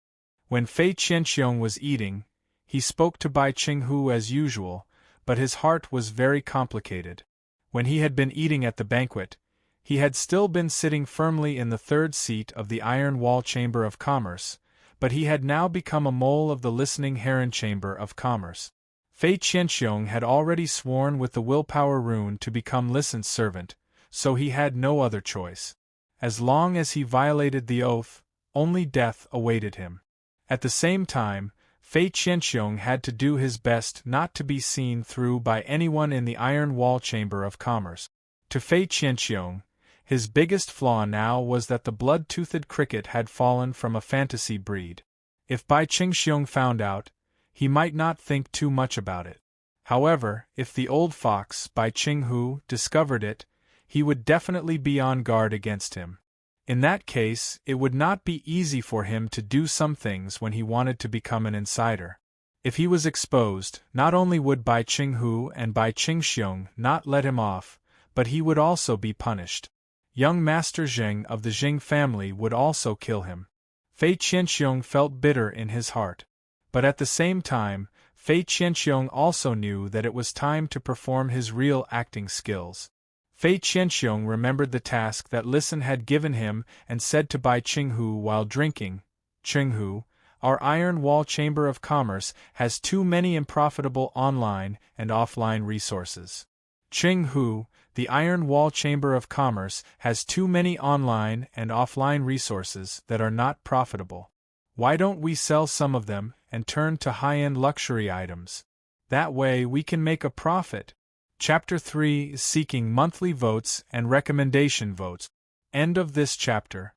When Fei Qianxiong was eating, he spoke to Bai Qinghu as usual, but his heart was very complicated. When he had been eating at the banquet, he had still been sitting firmly in the 3rd seat of the Iron Wall Chamber of Commerce, but he had now become a mole of the Listening Heron Chamber of Commerce. Fei Qianxiong had already sworn with the willpower rune to become Listen's servant, so he had no other choice. As long as he violated the oath, only death awaited him. At the same time, Fei Qianxiong had to do his best not to be seen through by anyone in the Iron Wall Chamber of Commerce. To Fei Qianxiong, his biggest flaw now was that the blood-toothed cricket had fallen from a fantasy breed. If Bai Qingxiong found out, he might not think too much about it. However, if the old fox, Bai Qinghu, discovered it, he would definitely be on guard against him. In that case, it would not be easy for him to do some things when he wanted to become an insider. If he was exposed, not only would Bai Qinghu and Bai Qingxiong not let him off, but he would also be punished. Young Master Zheng of the Zheng family would also kill him. Fei Qianxiong felt bitter in his heart. But at the same time, Fei Qianxiong also knew that it was time to perform his real acting skills. Fei Qianxiong remembered the task that Listen had given him and said to Bai Qinghu while drinking, Qinghu, our Iron Wall Chamber of Commerce has too many unprofitable online and offline resources. Qinghu, the Iron Wall Chamber of Commerce has too many online and offline resources that are not profitable. Why don't we sell some of them and turn to high-end luxury items? That way we can make a profit. Chapter 3 is Seeking Monthly Votes and Recommendation Votes. End of this chapter.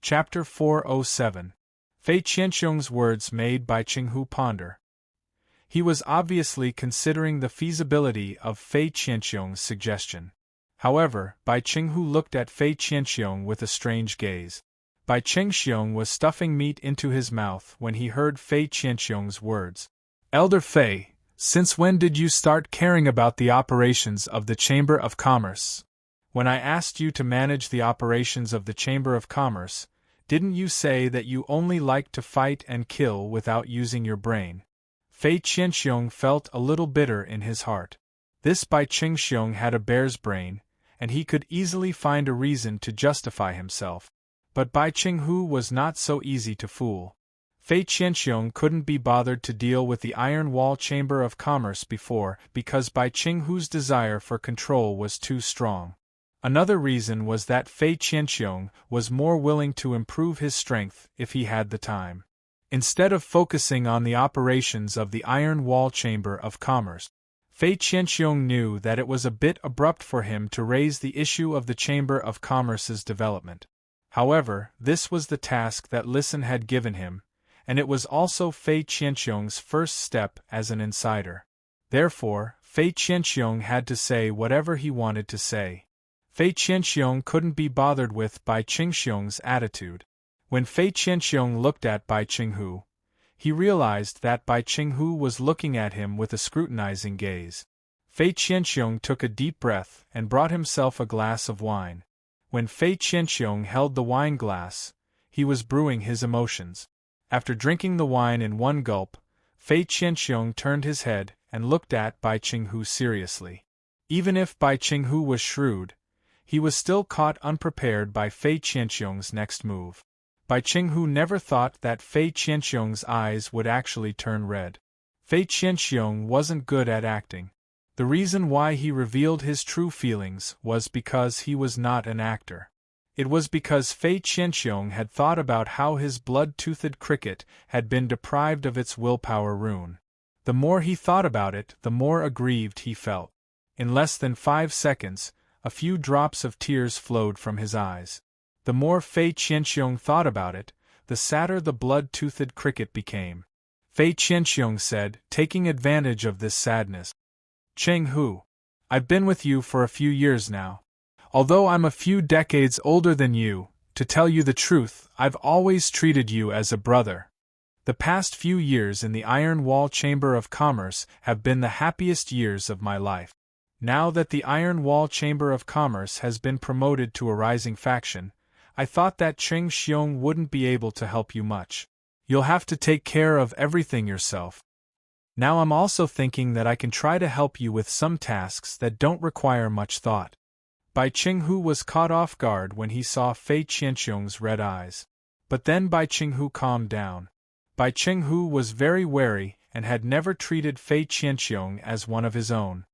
Chapter 407. Fei Qianxiong's words made Bai Qinghu ponder. He was obviously considering the feasibility of Fei Qianxiong's suggestion. However, Bai Qinghu looked at Fei Qianxiong with a strange gaze. Bai Qingxiong was stuffing meat into his mouth when he heard Fei Qianxiong's words. Elder Fei, since when did you start caring about the operations of the Chamber of Commerce? When I asked you to manage the operations of the Chamber of Commerce, didn't you say that you only liked to fight and kill without using your brain? Fei Qianxiong felt a little bitter in his heart. This Bai Qingxiong had a bear's brain, and he could easily find a reason to justify himself. But Bai Qinghu was not so easy to fool. Fei Qianxiong couldn't be bothered to deal with the Iron Wall Chamber of Commerce before because Bai Qinghu's desire for control was too strong. Another reason was that Fei Qianxiong was more willing to improve his strength if he had the time. Instead of focusing on the operations of the Iron Wall Chamber of Commerce, Fei Qianxiong knew that it was a bit abrupt for him to raise the issue of the Chamber of Commerce's development. However, this was the task that Listen had given him, and it was also Fei Qianxiong's first step as an insider. Therefore, Fei Qianxiong had to say whatever he wanted to say. Fei Qianxiong couldn't be bothered with Bai Qingxiong's attitude. When Fei Qianxiong looked at Bai Qinghu, he realized that Bai Qinghu was looking at him with a scrutinizing gaze. Fei Qianxiong took a deep breath and brought himself a glass of wine. When Fei Qianxiong held the wine glass, he was brewing his emotions. After drinking the wine in one gulp, Fei Qianxiong turned his head and looked at Bai Qinghu seriously. Even if Bai Qinghu was shrewd, he was still caught unprepared by Fei Qianxiong's next move. Bai Qinghu never thought that Fei Qianxiong's eyes would actually turn red. Fei Qianxiong wasn't good at acting. The reason why he revealed his true feelings was because he was not an actor. It was because Fei Qianxiong had thought about how his blood-toothed cricket had been deprived of its willpower rune. The more he thought about it, the more aggrieved he felt. In less than 5 seconds, a few drops of tears flowed from his eyes. The more Fei Qianxiong thought about it, the sadder the blood-toothed cricket became. Fei Qianxiong said, taking advantage of this sadness, "Cheng-hu, I've been with you for a few years now. Although I'm a few decades older than you, to tell you the truth, I've always treated you as a brother. The past few years in the Iron Wall Chamber of Commerce have been the happiest years of my life. Now that the Iron Wall Chamber of Commerce has been promoted to a rising faction, I thought that Cheng Xiong wouldn't be able to help you much. You'll have to take care of everything yourself. Now I'm also thinking that I can try to help you with some tasks that don't require much thought." Bai Qinghu was caught off guard when he saw Fei Qianxiong's red eyes. But then Bai Qinghu calmed down. Bai Qinghu was very wary and had never treated Fei Qianxiong as one of his own.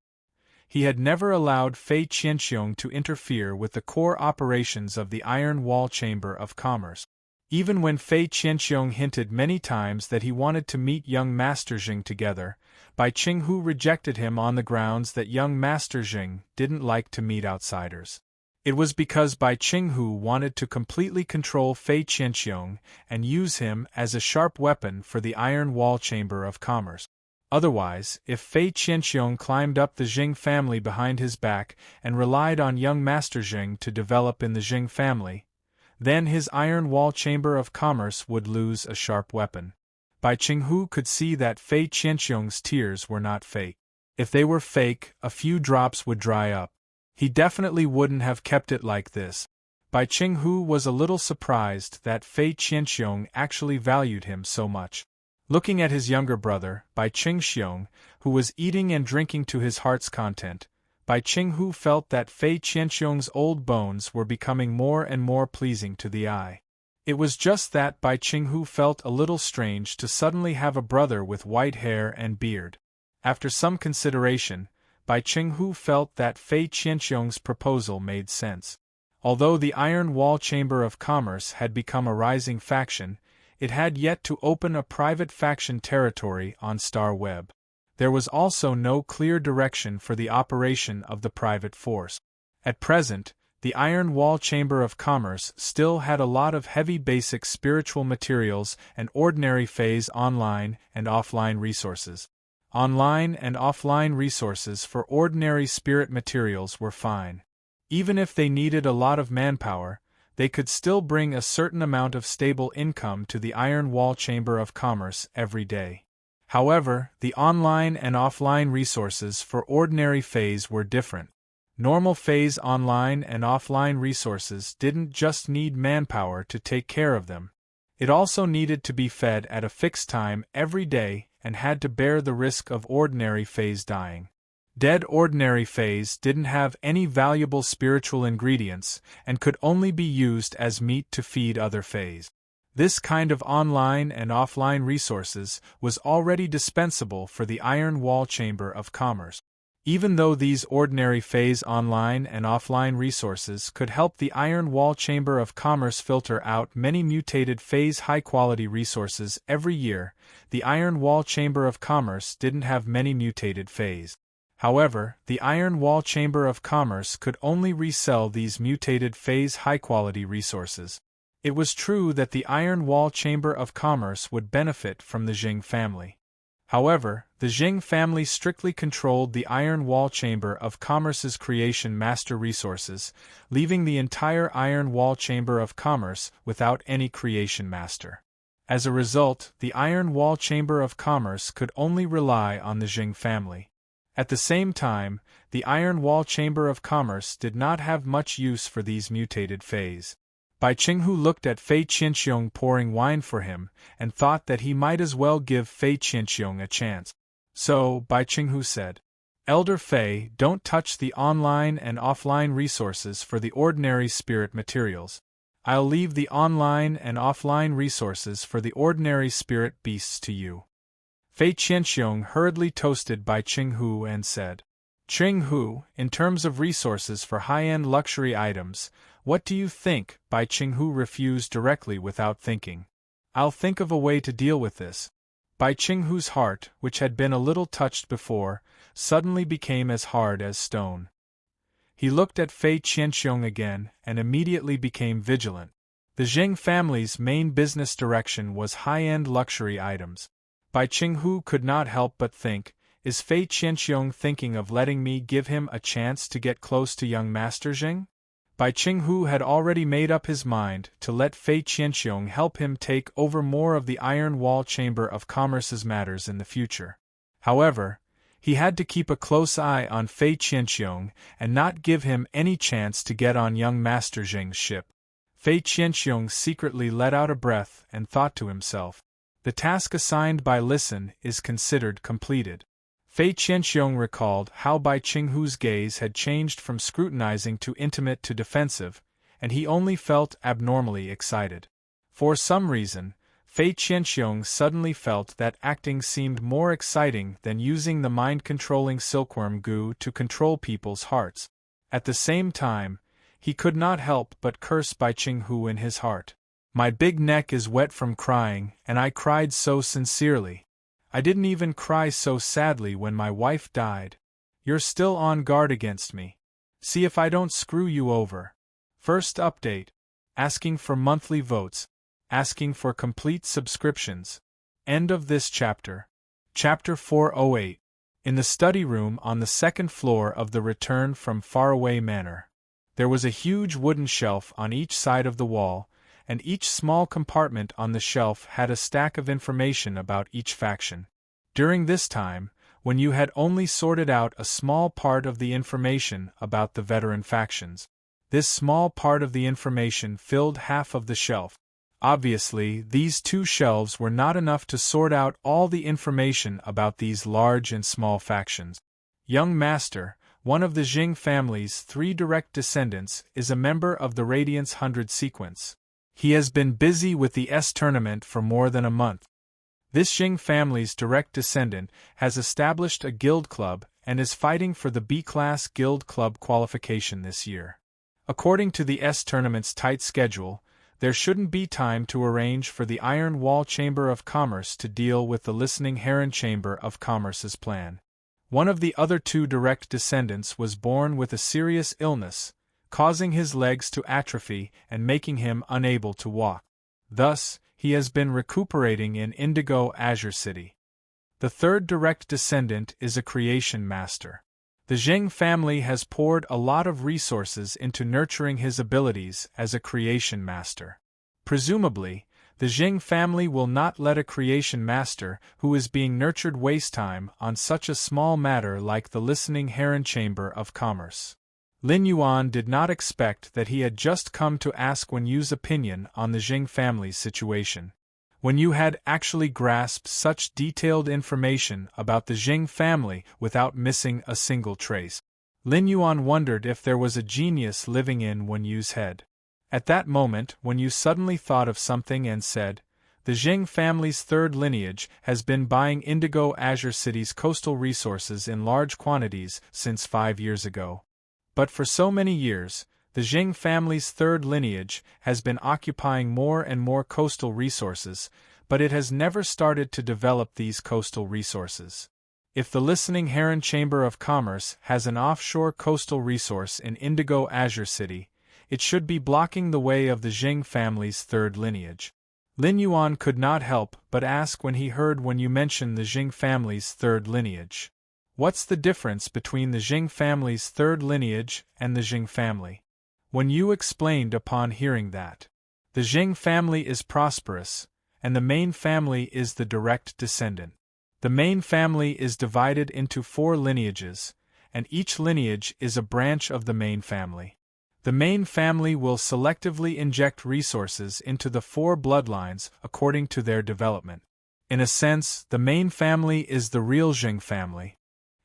He had never allowed Fei Qianxiong to interfere with the core operations of the Iron Wall Chamber of Commerce. Even when Fei Qianxiong hinted many times that he wanted to meet young Master Jing together, Bai Qinghu rejected him on the grounds that young Master Jing didn't like to meet outsiders. It was because Bai Qinghu wanted to completely control Fei Qianxiong and use him as a sharp weapon for the Iron Wall Chamber of Commerce. Otherwise, if Fei Qianxiong climbed up the Jing family behind his back and relied on young Master Jing to develop in the Jing family, then his Iron Wall Chamber of Commerce would lose a sharp weapon. Bai Qinghu could see that Fei Qianxiong's tears were not fake. If they were fake, a few drops would dry up. He definitely wouldn't have kept it like this. Bai Qinghu was a little surprised that Fei Qianxiong actually valued him so much. Looking at his younger brother, Bai Qingxiong, who was eating and drinking to his heart's content, Bai Qinghu felt that Fei Qianxiong's old bones were becoming more and more pleasing to the eye. It was just that Bai Qinghu felt a little strange to suddenly have a brother with white hair and beard. After some consideration, Bai Qinghu felt that Fei Qianxiong's proposal made sense. Although the Iron Wall Chamber of Commerce had become a rising faction, it had yet to open a private faction territory on Star Web. There was also no clear direction for the operation of the private force. At present, the Iron Wall Chamber of Commerce still had a lot of heavy basic spiritual materials and ordinary phase online and offline resources. Online and offline resources for ordinary spirit materials were fine. Even if they needed a lot of manpower, they could still bring a certain amount of stable income to the Iron Wall Chamber of Commerce every day. However, the online and offline resources for ordinary phase were different. Normal phase online and offline resources didn't just need manpower to take care of them. It also needed to be fed at a fixed time every day and had to bear the risk of ordinary phase dying. Dead ordinary phase didn't have any valuable spiritual ingredients and could only be used as meat to feed other phase. This kind of online and offline resources was already dispensable for the Iron Wall Chamber of Commerce. Even though these ordinary phase online and offline resources could help the Iron Wall Chamber of Commerce filter out many mutated phase high-quality resources every year, the Iron Wall Chamber of Commerce didn't have many mutated phase. However, the Iron Wall Chamber of Commerce could only resell these mutated phase high-quality resources. It was true that the Iron Wall Chamber of Commerce would benefit from the Jing family. However, the Jing family strictly controlled the Iron Wall Chamber of Commerce's creation master resources, leaving the entire Iron Wall Chamber of Commerce without any creation master. As a result, the Iron Wall Chamber of Commerce could only rely on the Jing family. At the same time, the Iron Wall Chamber of Commerce did not have much use for these mutated phase. Bai Qinghu looked at Fei Qianxiong pouring wine for him, and thought that he might as well give Fei Qianxiong a chance. So, Bai Qinghu said, "Elder Fei, don't touch the online and offline resources for the ordinary spirit materials. I'll leave the online and offline resources for the ordinary spirit beasts to you." Fei Qianxiong hurriedly toasted Bai Qinghu and said, "Qinghu, in terms of resources for high-end luxury items, what do you think?" Bai Qinghu refused directly without thinking. "I'll think of a way to deal with this." Bai Qinghu's heart, which had been a little touched before, suddenly became as hard as stone. He looked at Fei Qianxiong again and immediately became vigilant. The Jing family's main business direction was high-end luxury items. Bai Qinghu could not help but think, is Fei Qianxiong thinking of letting me give him a chance to get close to young Master Jing? Bai Qinghu had already made up his mind to let Fei Qianxiong help him take over more of the Iron Wall Chamber of Commerce's matters in the future. However, he had to keep a close eye on Fei Qianxiong and not give him any chance to get on young Master Jing's ship. Fei Qianxiong secretly let out a breath and thought to himself, the task assigned by Listen is considered completed. Fei Qianxiong recalled how Bai Qinghu's gaze had changed from scrutinizing to intimate to defensive, and he only felt abnormally excited. For some reason, Fei Qianxiong suddenly felt that acting seemed more exciting than using the mind-controlling silkworm goo to control people's hearts. At the same time, he could not help but curse Bai Qinghu in his heart. "My big neck is wet from crying, and I cried so sincerely. I didn't even cry so sadly when my wife died. You're still on guard against me. See if I don't screw you over." First update. Asking for monthly votes. Asking for complete subscriptions. End of this chapter. Chapter 408. In the study room on the second floor of the Return from Faraway Manor. There was a huge wooden shelf on each side of the wall, and each small compartment on the shelf had a stack of information about each faction. During this time, when you had only sorted out a small part of the information about the veteran factions, this small part of the information filled half of the shelf. Obviously, these two shelves were not enough to sort out all the information about these large and small factions. Young Master, one of the Jing family's 3 direct descendants, is a member of the Radiance 100 sequence. He has been busy with the S tournament for more than a month. This Jing family's direct descendant has established a guild club and is fighting for the B-class guild club qualification this year. According to the S tournament's tight schedule, there shouldn't be time to arrange for the Iron Wall Chamber of Commerce to deal with the Listening Heron Chamber of Commerce's plan. One of the other 2 direct descendants was born with a serious illness, causing his legs to atrophy and making him unable to walk. Thus, he has been recuperating in Indigo Azure City. The 3rd direct descendant is a creation master. The Jing family has poured a lot of resources into nurturing his abilities as a creation master. Presumably, the Jing family will not let a creation master who is being nurtured waste time on such a small matter like the Listening Heron Chamber of Commerce. Lin Yuan did not expect that he had just come to ask Wen Yu's opinion on the Jing family's situation. Wen Yu had actually grasped such detailed information about the Jing family without missing a single trace. Lin Yuan wondered if there was a genius living in Wen Yu's head. At that moment, Wen Yu suddenly thought of something and said, the Jing family's third lineage has been buying Indigo Azure City's coastal resources in large quantities since 5 years ago. But for so many years, the Jing family's third lineage has been occupying more and more coastal resources, but it has never started to develop these coastal resources. If the listening Heron Chamber of Commerce has an offshore coastal resource in Indigo Azure City, it should be blocking the way of the Jing family's third lineage. Lin Yuan could not help but ask when he heard when you mention the Jing family's third lineage. What's the difference between the Jing family's third lineage and the Jing family? When you explained upon hearing that the Jing family is prosperous, and the main family is the direct descendant. The main family is divided into 4 lineages, and each lineage is a branch of the main family. The main family will selectively inject resources into the 4 bloodlines according to their development. In a sense, the main family is the real Jing family.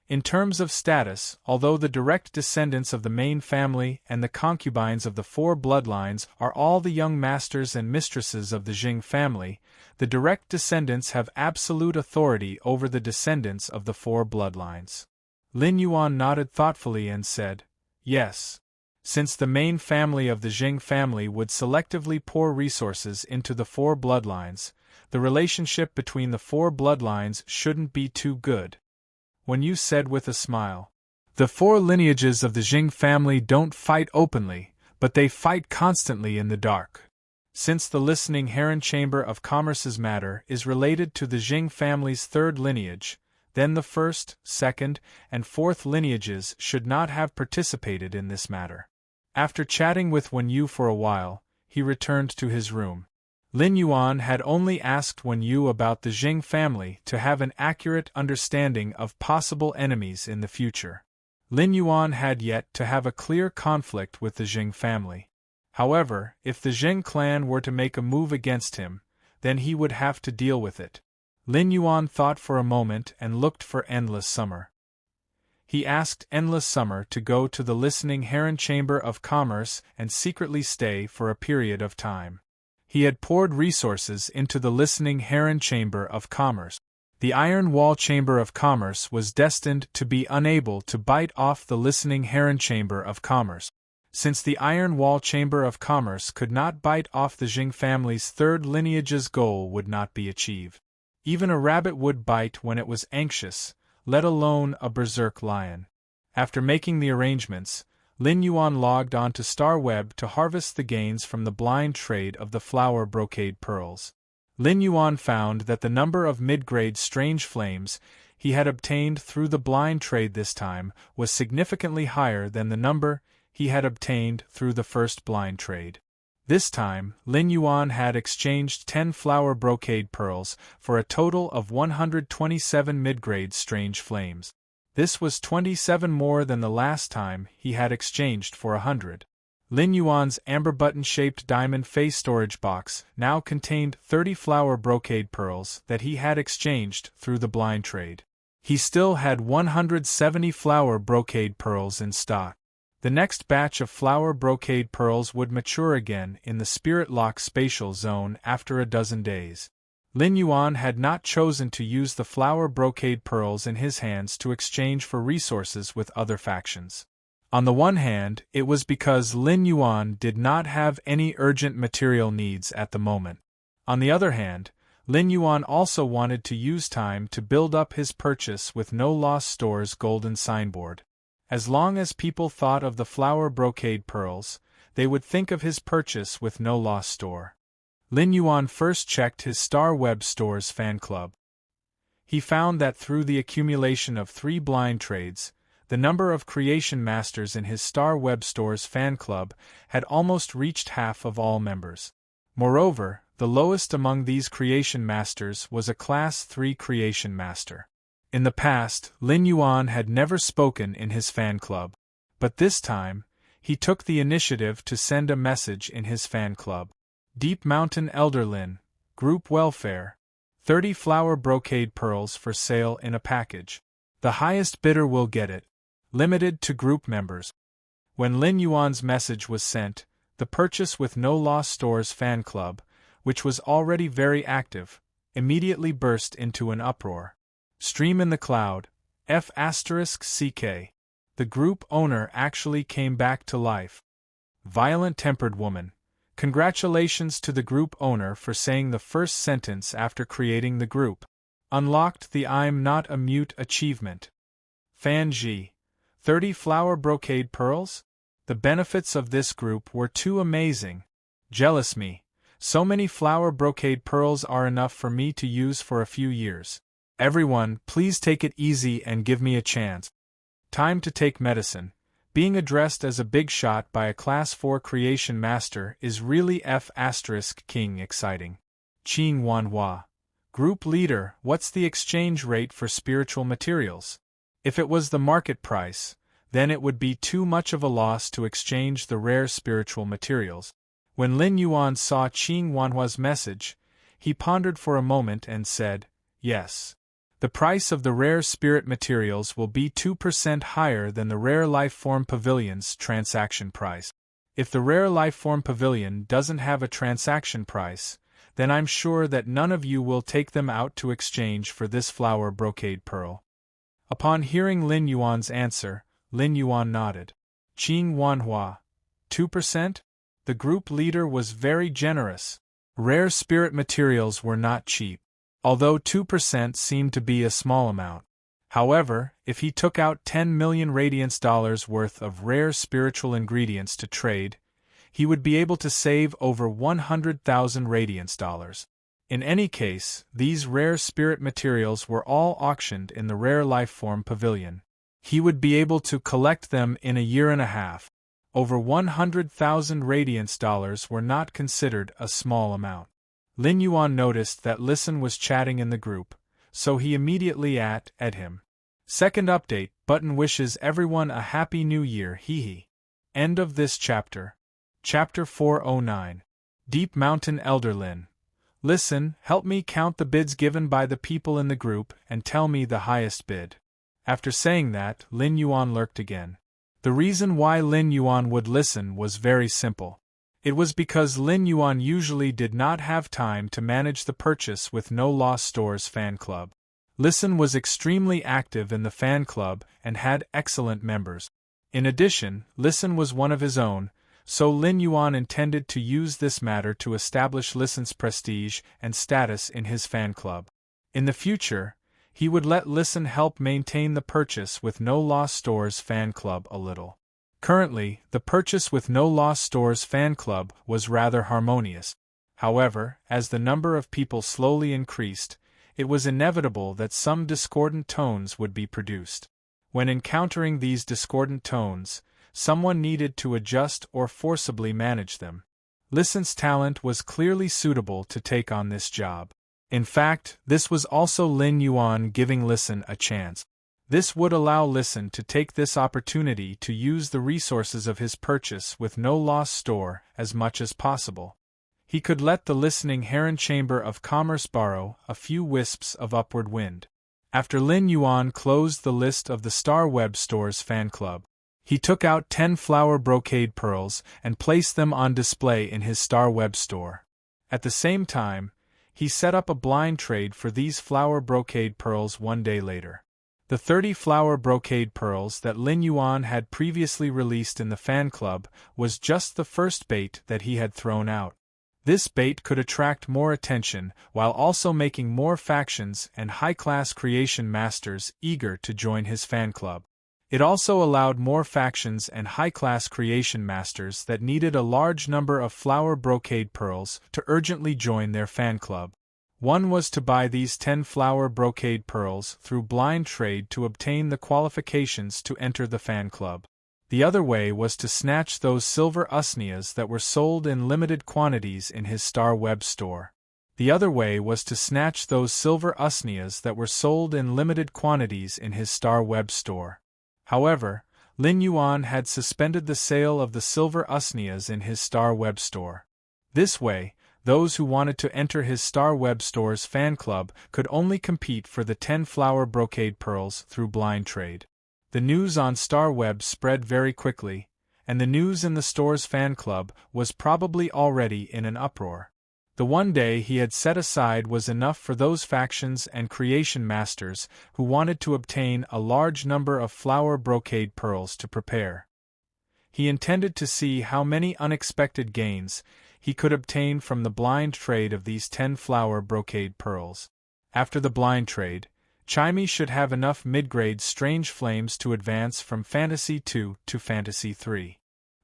In terms of status, although the direct descendants of the main family and the concubines of the 4 bloodlines are all the young masters and mistresses of the Jing family, the direct descendants have absolute authority over the descendants of the 4 bloodlines. Lin Yuan nodded thoughtfully and said, "Yes. Since the main family of the Jing family would selectively pour resources into the 4 bloodlines, the relationship between the 4 bloodlines shouldn't be too good." When you said with a smile, "The 4 lineages of the Jing family don't fight openly, but they fight constantly in the dark." Since the listening Heron Chamber of Commerce's matter is related to the Jing family's third lineage, then the first, second, and fourth lineages should not have participated in this matter. After chatting with Wen Yu for a while, he returned to his room. Lin Yuan had only asked Wen Yu about the Jing family to have an accurate understanding of possible enemies in the future. Lin Yuan had yet to have a clear conflict with the Jing family. However, if the Jing clan were to make a move against him, then he would have to deal with it. Lin Yuan thought for a moment and looked for Endless Summer. He asked Endless Summer to go to the listening Heron Chamber of Commerce and secretly stay for a period of time. He had poured resources into the listening Heron Chamber of Commerce. The Iron Wall Chamber of Commerce was destined to be unable to bite off the listening Heron Chamber of Commerce. Since the Iron Wall Chamber of Commerce could not bite off the Jing family's third lineage's goal would not be achieved. Even a rabbit would bite when it was anxious, let alone a berserk lion. After making the arrangements, Lin Yuan logged on to StarWeb to harvest the gains from the blind trade of the flower brocade pearls. Lin Yuan found that the number of mid-grade strange flames he had obtained through the blind trade this time was significantly higher than the number he had obtained through the first blind trade. This time, Lin Yuan had exchanged 10 flower brocade pearls for a total of 127 mid-grade strange flames. This was 27 more than the last time he had exchanged for 100. Lin Yuan's amber button-shaped diamond face storage box now contained 30 flower brocade pearls that he had exchanged through the blind trade. He still had 170 flower brocade pearls in stock. The next batch of flower brocade pearls would mature again in the Spirit Lock spatial zone after a dozen days. Lin Yuan had not chosen to use the flower brocade pearls in his hands to exchange for resources with other factions. On the one hand, it was because Lin Yuan did not have any urgent material needs at the moment. On the other hand, Lin Yuan also wanted to use time to build up his purchase with No Loss Store's golden signboard. As long as people thought of the flower brocade pearls, they would think of his purchase with No Loss Store. Lin Yuan first checked his StarWeb Store's fan club. He found that through the accumulation of 3 blind trades, the number of creation masters in his StarWeb Store's fan club had almost reached half of all members. Moreover, the lowest among these creation masters was a Class 3 creation master. In the past, Lin Yuan had never spoken in his fan club, but this time, he took the initiative to send a message in his fan club. Deep Mountain Elder Lin, Group Welfare, 30 flower brocade pearls for sale in a package. The highest bidder will get it. Limited to group members. When Lin Yuan's message was sent, the purchase with No Loss Store's fan club, which was already very active, immediately burst into an uproar. Stream in the cloud, F*CK. The group owner actually came back to life. Violent-tempered woman. Congratulations to the group owner for saying the first sentence after creating the group. Unlocked the I'm not a mute achievement. Fan G. 30 flower brocade pearls? The benefits of this group were too amazing. Jealous me. So many flower brocade pearls are enough for me to use for a few years. Everyone, please take it easy and give me a chance. Time to take medicine. Being addressed as a big shot by a Class 4 creation master is really F*King exciting. Qing Wanhua. Group leader, what's the exchange rate for spiritual materials? If it was the market price, then it would be too much of a loss to exchange the rare spiritual materials. When Lin Yuan saw Qing Wanhua's message, he pondered for a moment and said, yes. The price of the rare spirit materials will be 2% higher than the Rare Life Form Pavilion's transaction price. If the Rare Life Form Pavilion doesn't have a transaction price, then I'm sure that none of you will take them out to exchange for this flower brocade pearl. Upon hearing Lin Yuan's answer, Lin Yuan nodded. Qing Wanhua. 2%? The group leader was very generous. Rare spirit materials were not cheap, although 2% seemed to be a small amount. However, if he took out 10 million radiance dollars worth of rare spiritual ingredients to trade, he would be able to save over 100,000 radiance dollars. In any case, these rare spirit materials were all auctioned in the Rare Life Form Pavilion. He would be able to collect them in a year and a half. Over 100,000 radiance dollars were not considered a small amount. Lin Yuan noticed that Listen was chatting in the group, so he immediately at him. Second update, Button wishes everyone a happy new year, hee. End of this chapter. Chapter 409. Deep Mountain Elder Lin. Listen, help me count the bids given by the people in the group and tell me the highest bid. After saying that, Lin Yuan lurked again. The reason why Lin Yuan would listen was very simple. It was because Lin Yuan usually did not have time to manage the purchase with No Loss Stores fan club. Listen was extremely active in the fan club and had excellent members. In addition, Listen was one of his own, so Lin Yuan intended to use this matter to establish Listen's prestige and status in his fan club. In the future, he would let Listen help maintain the purchase with No Loss Stores fan club a little. Currently, the purchase with No Loss Stores fan club was rather harmonious. However, as the number of people slowly increased, it was inevitable that some discordant tones would be produced. When encountering these discordant tones, someone needed to adjust or forcibly manage them. Listen's talent was clearly suitable to take on this job. In fact, this was also Lin Yuan giving Listen a chance. This would allow Listen to take this opportunity to use the resources of his purchase with No Loss Store as much as possible. He could let the listening Heron Chamber of Commerce borrow a few wisps of upward wind. After Lin Yuan closed the list of the Star Web Store's fan club, he took out 10 flower brocade pearls and placed them on display in his Star Web Store. At the same time, he set up a blind trade for these flower brocade pearls one day later. The 30 flower brocade pearls that Lin Yuan had previously released in the fan club was just the first bait that he had thrown out. This bait could attract more attention while also making more factions and high-class creation masters eager to join his fan club. It also allowed more factions and high-class creation masters that needed a large number of flower brocade pearls to urgently join their fan club. One was to buy these 10 flower brocade pearls through blind trade to obtain the qualifications to enter the fan club. The other way was to snatch those silver usnias that were sold in limited quantities in his Star Web Store. The other way was to snatch those silver usnias that were sold in limited quantities in his Star Web Store. However, Lin Yuan had suspended the sale of the silver usnias in his Star Web Store. This way, those who wanted to enter his Star Web Store's fan club could only compete for the 10 flower brocade pearls through blind trade. The news on Star Web spread very quickly, and the news in the store's fan club was probably already in an uproar. The one day he had set aside was enough for those factions and creation masters who wanted to obtain a large number of flower brocade pearls to prepare. He intended to see how many unexpected gains he could obtain from the blind trade of these 10 flower brocade pearls. After the blind trade, Chimey should have enough mid-grade strange flames to advance from Fantasy 2 to Fantasy 3.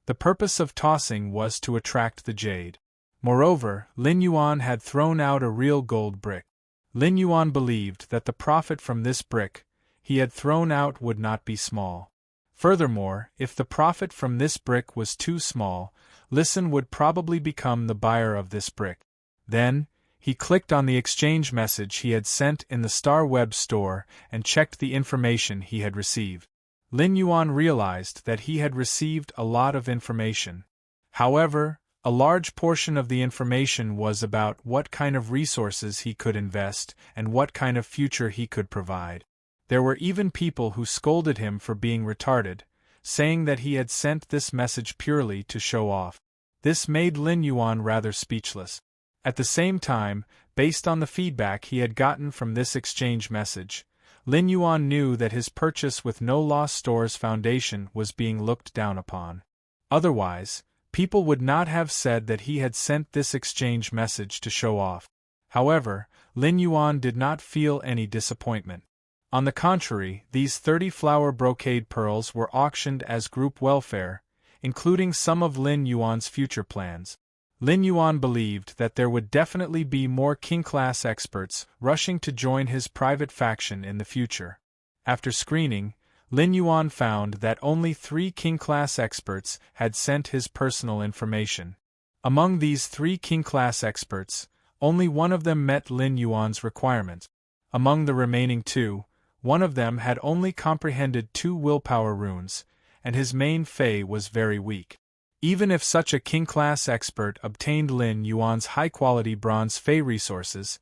The purpose of tossing was to attract the jade. Moreover, Lin Yuan had thrown out a real gold brick. Lin Yuan believed that the profit from this brick he had thrown out would not be small. Furthermore, if the profit from this brick was too small, Listen would probably become the buyer of this brick. Then, he clicked on the exchange message he had sent in the Star Web store and checked the information he had received. Lin Yuan realized that he had received a lot of information. However, a large portion of the information was about what kind of resources he could invest and what kind of future he could provide. There were even people who scolded him for being retarded, saying that he had sent this message purely to show off. This made Lin Yuan rather speechless. At the same time, based on the feedback he had gotten from this exchange message, Lin Yuan knew that his purchase with No Loss Stores Foundation was being looked down upon. Otherwise, people would not have said that he had sent this exchange message to show off. However, Lin Yuan did not feel any disappointment. On the contrary, these 30 flower brocade pearls were auctioned as group welfare, including some of Lin Yuan's future plans. Lin Yuan believed that there would definitely be more King-class experts rushing to join his private faction in the future. After screening, Lin Yuan found that only 3 King-class experts had sent his personal information. Among these 3 King-class experts, only one of them met Lin Yuan's requirements. Among the remaining 2, one of them had only comprehended 2 willpower runes, and his main Fei was very weak. Even if such a King-class expert obtained Lin Yuan's high-quality bronze Fei resources,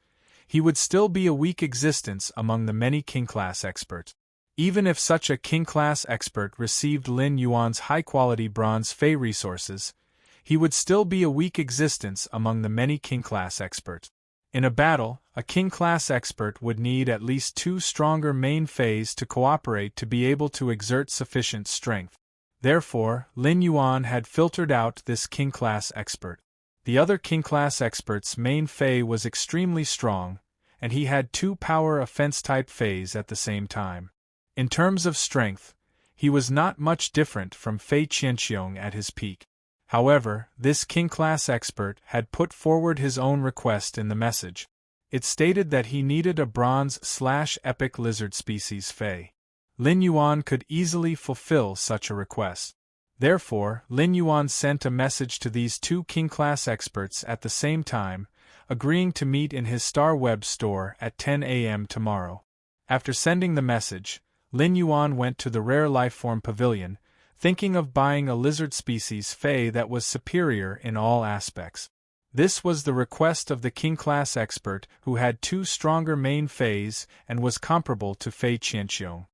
he would still be a weak existence among the many King-class experts. Even if such a King-class expert received Lin Yuan's high-quality bronze Fei resources, he would still be a weak existence among the many King-class experts. In a battle, a King-class expert would need at least 2 stronger main Feis to cooperate to be able to exert sufficient strength. Therefore, Lin Yuan had filtered out this King-class expert. The other King-class expert's main Fei was extremely strong, and he had 2 power offense-type Feis at the same time. In terms of strength, he was not much different from Fei Qianqiong at his peak. However, this King-class expert had put forward his own request in the message. It stated that he needed a bronze/epic lizard species Fei. Lin Yuan could easily fulfill such a request. Therefore, Lin Yuan sent a message to these 2 King-class experts at the same time, agreeing to meet in his Star Web store at 10 a.m. tomorrow. After sending the message, Lin Yuan went to the Rare Lifeform Pavilion, thinking of buying a lizard species Fei that was superior in all aspects. This was the request of the King-class expert who had 2 stronger main Feis and was comparable to Fei Qianqiong.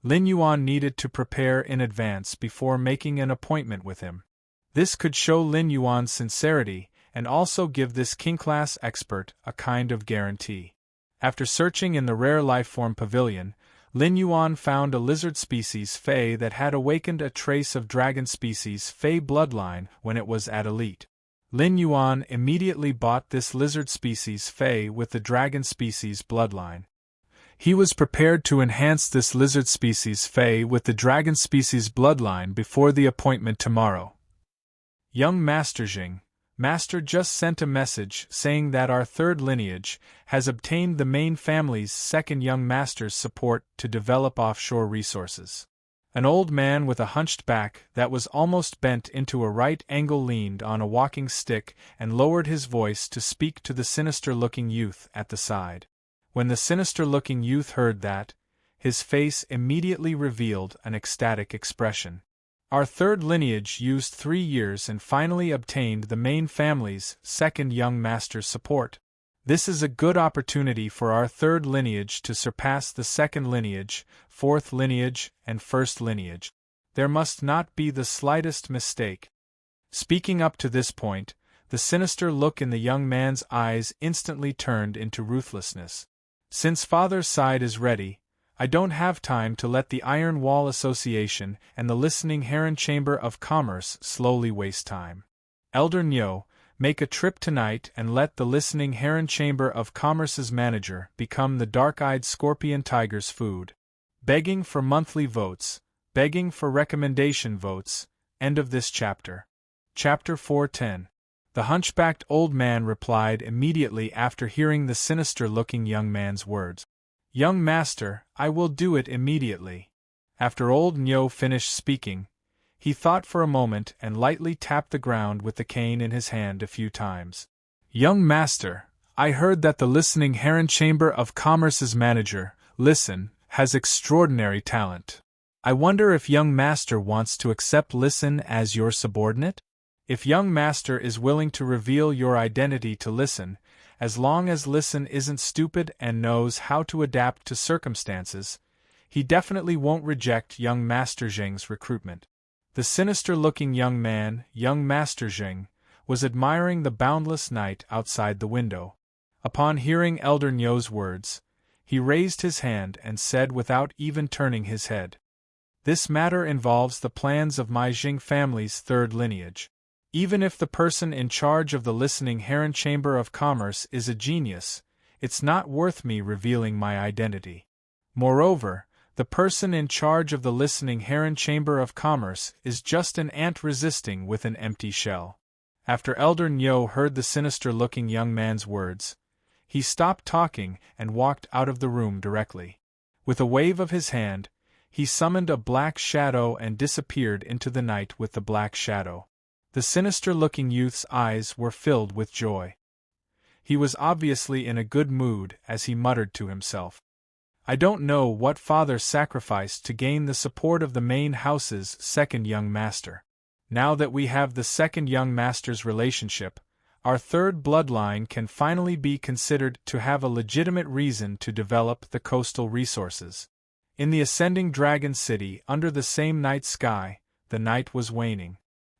Lin Yuan needed to prepare in advance before making an appointment with him. This could show Lin Yuan's sincerity and also give this King-class expert a kind of guarantee. After searching in the Rare Lifeform Pavilion, Lin Yuan found a lizard species Fei that had awakened a trace of dragon species Fei bloodline when it was at elite. Lin Yuan immediately bought this lizard species Fei with the dragon species bloodline. He was prepared to enhance this lizard species Fei with the dragon species bloodline before the appointment tomorrow. Young Master Jing, Master just sent a message saying that our 3rd lineage has obtained the main family's 2nd young master's support to develop offshore resources. An old man with a hunched back that was almost bent into a right angle leaned on a walking stick and lowered his voice to speak to the sinister-looking youth at the side. When the sinister-looking youth heard that, his face immediately revealed an ecstatic expression. Our 3rd lineage used 3 years and finally obtained the main family's 2nd young master's support. This is a good opportunity for our 3rd lineage to surpass the 2nd lineage, 4th lineage, and 1st lineage. There must not be the slightest mistake. Speaking up to this point, The sinister look in the young man's eyes instantly turned into ruthlessness. Since Father's side is ready, I don't have time to let the Iron Wall Association and the Listening Heron Chamber of Commerce slowly waste time. Elder Nyo, make a trip tonight and let the Listening Heron Chamber of Commerce's manager become the dark-eyed scorpion tiger's food. Begging for monthly votes, begging for recommendation votes. End of this chapter. Chapter 410. The hunchbacked old man replied immediately after hearing the sinister-looking young man's words. Young master, I will do it immediately. After old Nyo finished speaking, he thought for a moment and lightly tapped the ground with the cane in his hand a few times. Young master, I heard that the Listening Heron Chamber of Commerce's manager, Listen, has extraordinary talent. I wonder if young master wants to accept Listen as your subordinate? If young master is willing to reveal your identity to Listen, as long as Listen isn't stupid and knows how to adapt to circumstances, he definitely won't reject young Master Zheng's recruitment. The sinister-looking young man, young Master Zheng, was admiring the boundless night outside the window. Upon hearing Elder Nyo's words, he raised his hand and said without even turning his head, This matter involves the plans of my Zheng family's third lineage. Even if the person in charge of the Listening Heron Chamber of Commerce is a genius, it's not worth me revealing my identity. Moreover, the person in charge of the Listening Heron Chamber of Commerce is just an ant resisting with an empty shell. After Elder Nyo heard the sinister-looking young man's words, he stopped talking and walked out of the room directly. With a wave of his hand, he summoned a black shadow and disappeared into the night with the black shadow. The sinister-looking youth's eyes were filled with joy. He was obviously in a good mood as he muttered to himself. I don't know what father sacrificed to gain the support of the main house's second young master. Now that we have the second young master's relationship, our third bloodline can finally be considered to have a legitimate reason to develop the coastal resources. In the ascending dragon city under the same night sky, the night was waning.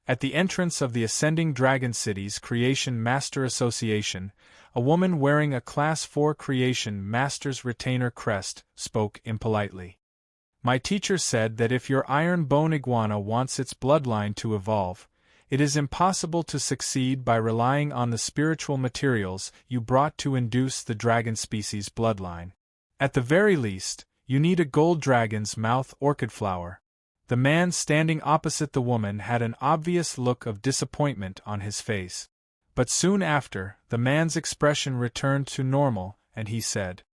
At the entrance of the Ascending Dragon City's Creation Master Association, a woman wearing a Class 4 Creation Master's retainer crest spoke impolitely. My teacher said that if your iron bone iguana wants its bloodline to evolve, it is impossible to succeed by relying on the spiritual materials you brought to induce the dragon species bloodline. At the very least, you need a gold dragon's mouth orchid flower. The man standing opposite the woman had an obvious look of disappointment on his face. But soon after, the man's expression returned to normal, and he said,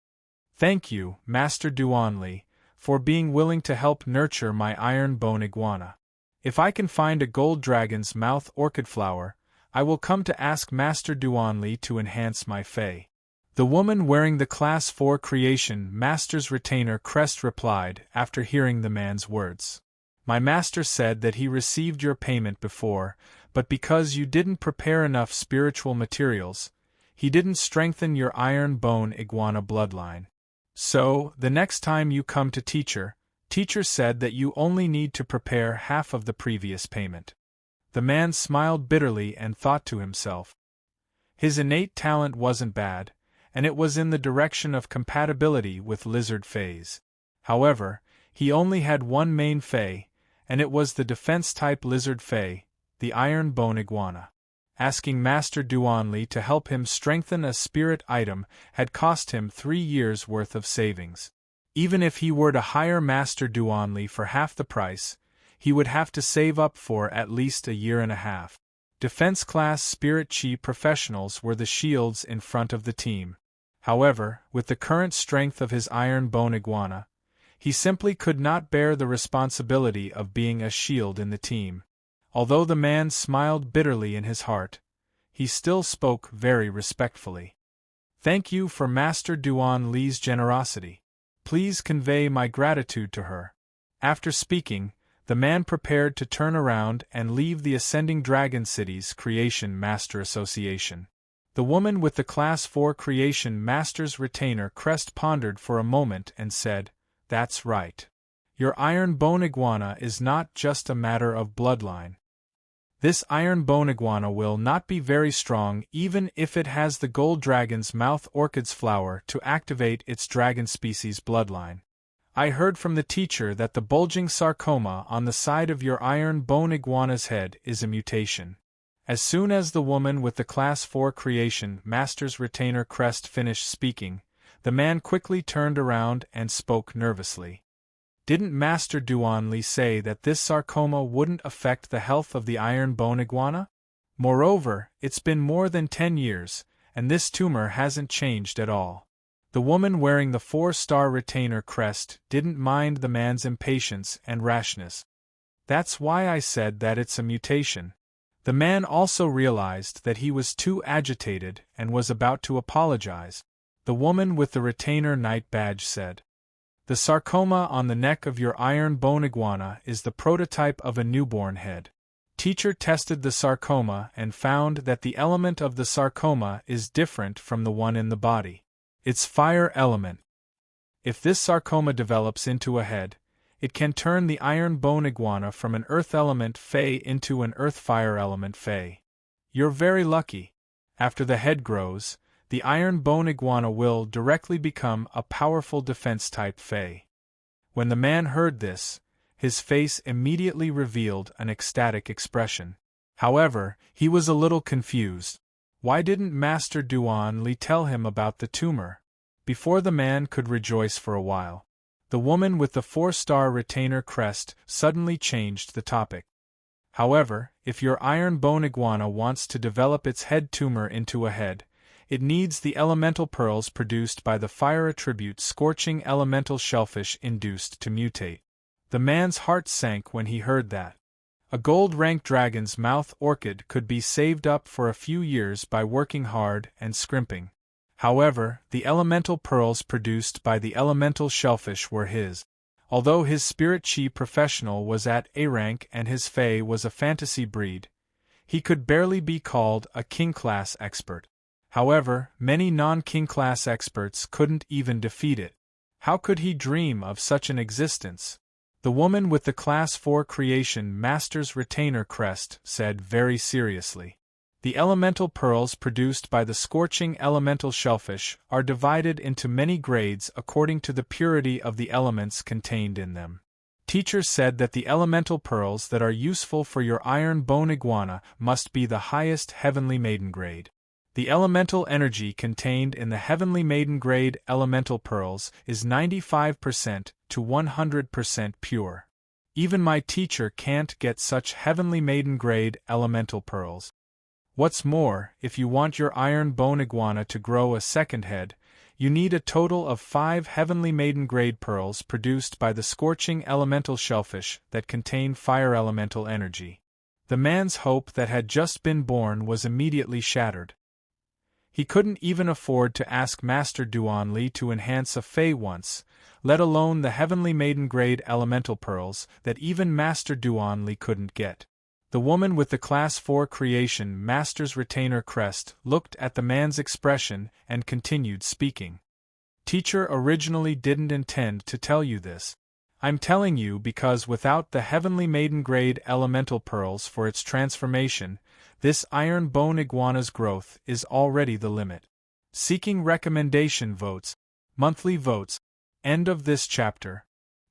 Thank you, Master Duanli, for being willing to help nurture my iron bone iguana. If I can find a gold dragon's mouth orchid flower, I will come to ask Master Duanli to enhance my fey. The woman wearing the Class 4 Creation Master's retainer crest replied after hearing the man's words. My master said that he received your payment before, but because you didn't prepare enough spiritual materials, he didn't strengthen your iron bone iguana bloodline. So, the next time you come to teacher said that you only need to prepare half of the previous payment. The man smiled bitterly and thought to himself. His innate talent wasn't bad, and it was in the direction of compatibility with lizard fays. However, he only had one main fey, and it was the defense-type lizard fey, the iron bone iguana. Asking Master Duanli to help him strengthen a spirit item had cost him 3 years' worth of savings. Even if he were to hire Master Duanli for half the price, he would have to save up for at least 1.5 years. Defense-class spirit chi professionals were the shields in front of the team. However, with the current strength of his iron bone iguana, he simply could not bear the responsibility of being a shield in the team. Although the man smiled bitterly in his heart, he still spoke very respectfully. Thank you for Master Duanli's generosity. Please convey my gratitude to her. After speaking, the man prepared to turn around and leave the Ascending Dragon City's Creation Master Association. The woman with the Class 4 Creation Master's retainer crest pondered for a moment and said, That's right. Your iron bone iguana is not just a matter of bloodline. This iron bone iguana will not be very strong even if it has the gold dragon's mouth orchid's flower to activate its dragon species bloodline. I heard from the teacher that the bulging sarcoma on the side of your iron bone iguana's head is a mutation. As soon as the woman with the Class 4 Creation Master's retainer crest finished speaking, the man quickly turned around and spoke nervously. Didn't Master Duanli say that this sarcoma wouldn't affect the health of the iron bone iguana? Moreover, it's been more than 10 years, and this tumor hasn't changed at all. The woman wearing the 4-star retainer crest didn't mind the man's impatience and rashness. That's why I said that it's a mutation. The man also realized that he was too agitated and was about to apologize. The woman with the retainer knight badge said, "The sarcoma on the neck of your iron bone iguana is the prototype of a newborn head. Teacher tested the sarcoma and found that the element of the sarcoma is different from the one in the body. It's fire element. If this sarcoma develops into a head, it can turn the iron bone iguana from an earth element Fey into an earth fire element Fey. You're very lucky. After the head grows, the iron bone iguana will directly become a powerful defense type Fey." When the man heard this, his face immediately revealed an ecstatic expression. However, he was a little confused. Why didn't Master Duanli tell him about the tumor? Before the man could rejoice for a while, the woman with the 4-star retainer crest suddenly changed the topic. However, if your iron bone iguana wants to develop its head tumor into a head, it needs the elemental pearls produced by the fire attribute scorching elemental shellfish induced to mutate. The man's heart sank when he heard that. A gold-ranked dragon's mouth orchid could be saved up for a few years by working hard and scrimping. However, the elemental pearls produced by the elemental shellfish were his. Although his spirit chi professional was at A rank and his Fey was a fantasy breed, he could barely be called a king-class expert. However, many non-king-class experts couldn't even defeat it. How could he dream of such an existence? The woman with the Class 4 Creation Master's retainer crest said very seriously, "The elemental pearls produced by the scorching elemental shellfish are divided into many grades according to the purity of the elements contained in them. Teacher said that the elemental pearls that are useful for your iron bone iguana must be the highest heavenly maiden grade. The elemental energy contained in the heavenly maiden grade elemental pearls is 95% to 100% pure. Even my teacher can't get such heavenly maiden grade elemental pearls. What's more, if you want your iron bone iguana to grow a second head, you need a total of 5 heavenly maiden grade pearls produced by the scorching elemental shellfish that contain fire elemental energy." The man's hope that had just been born was immediately shattered. He couldn't even afford to ask Master Duanli to enhance a Fey once, let alone the heavenly maiden grade elemental pearls that even Master Duanli couldn't get. The woman with the Class 4 Creation Master's retainer crest looked at the man's expression and continued speaking. "Teacher originally didn't intend to tell you this. I'm telling you because without the heavenly maiden grade elemental pearls for its transformation, this iron bone iguana's growth is already the limit." Seeking recommendation votes. Monthly votes. End of this chapter.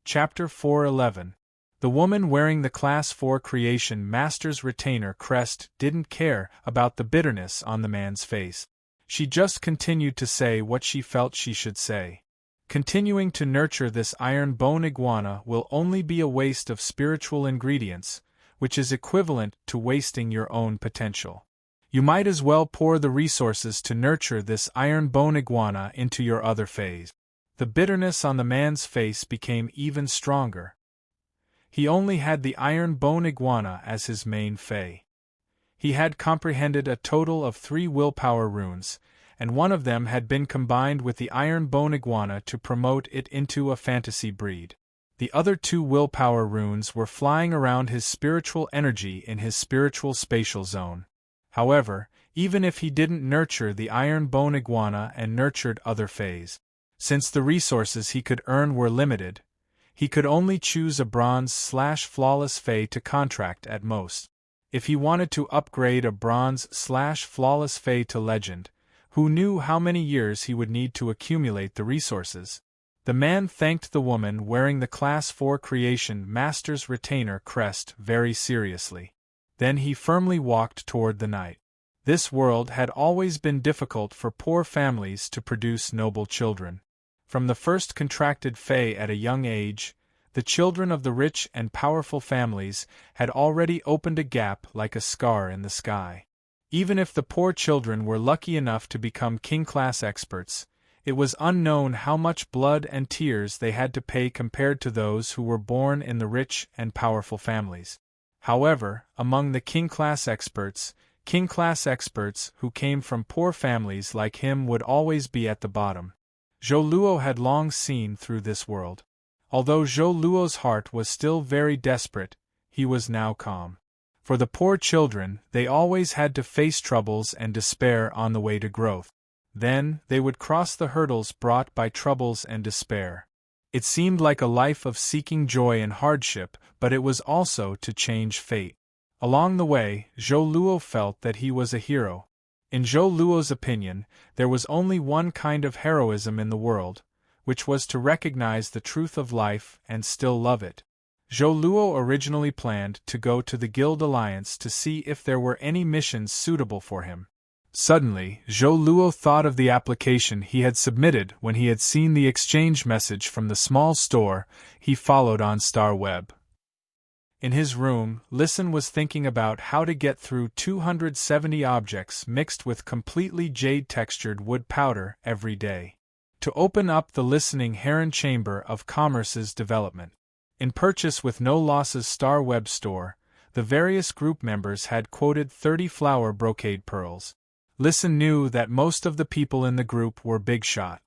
Chapter 411. The woman wearing the Class 4 Creation Master's retainer crest didn't care about the bitterness on the man's face. She just continued to say what she felt she should say. Continuing to nurture this iron bone iguana will only be a waste of spiritual ingredients, which is equivalent to wasting your own potential. You might as well pour the resources to nurture this iron bone iguana into your other phase. The bitterness on the man's face became even stronger. He only had the iron bone iguana as his main Fey. He had comprehended a total of 3 willpower runes, and one of them had been combined with the iron bone iguana to promote it into a fantasy breed. The other 2 willpower runes were flying around his spiritual energy in his spiritual spatial zone. However, even if he didn't nurture the iron bone iguana and nurtured other Feys, since the resources he could earn were limited, he could only choose a bronze/flawless Fey to contract at most. If he wanted to upgrade a bronze/flawless Fae to legend, who knew how many years he would need to accumulate the resources? The man thanked the woman wearing the Class 4 Creation Master's retainer crest very seriously. Then he firmly walked toward the night. This world had always been difficult for poor families to produce noble children. From the first contracted Fae at a young age, the children of the rich and powerful families had already opened a gap like a scar in the sky. Even if the poor children were lucky enough to become king-class experts, it was unknown how much blood and tears they had to pay compared to those who were born in the rich and powerful families. However, among the king-class experts who came from poor families like him would always be at the bottom. Zhou Luo had long seen through this world. Although Zhou Luo's heart was still very desperate, he was now calm. For the poor children, they always had to face troubles and despair on the way to growth. Then, they would cross the hurdles brought by troubles and despair. It seemed like a life of seeking joy and hardship, but it was also to change fate. Along the way, Zhou Luo felt that he was a hero. In Zhou Luo's opinion, there was only one kind of heroism in the world, which was to recognize the truth of life and still love it. Zhou Luo originally planned to go to the Guild Alliance to see if there were any missions suitable for him. Suddenly, Zhou Luo thought of the application he had submitted when he had seen the exchange message from the small store he followed on Star Web. In his room, Listen was thinking about how to get through 270 objects mixed with completely jade-textured wood powder every day. To open up the listening Heron Chamber of Commerce's development. In Purchase with No Losses Star Web Store, the various group members had quoted 30 flower brocade pearls. Listen knew that most of the people in the group were big shot.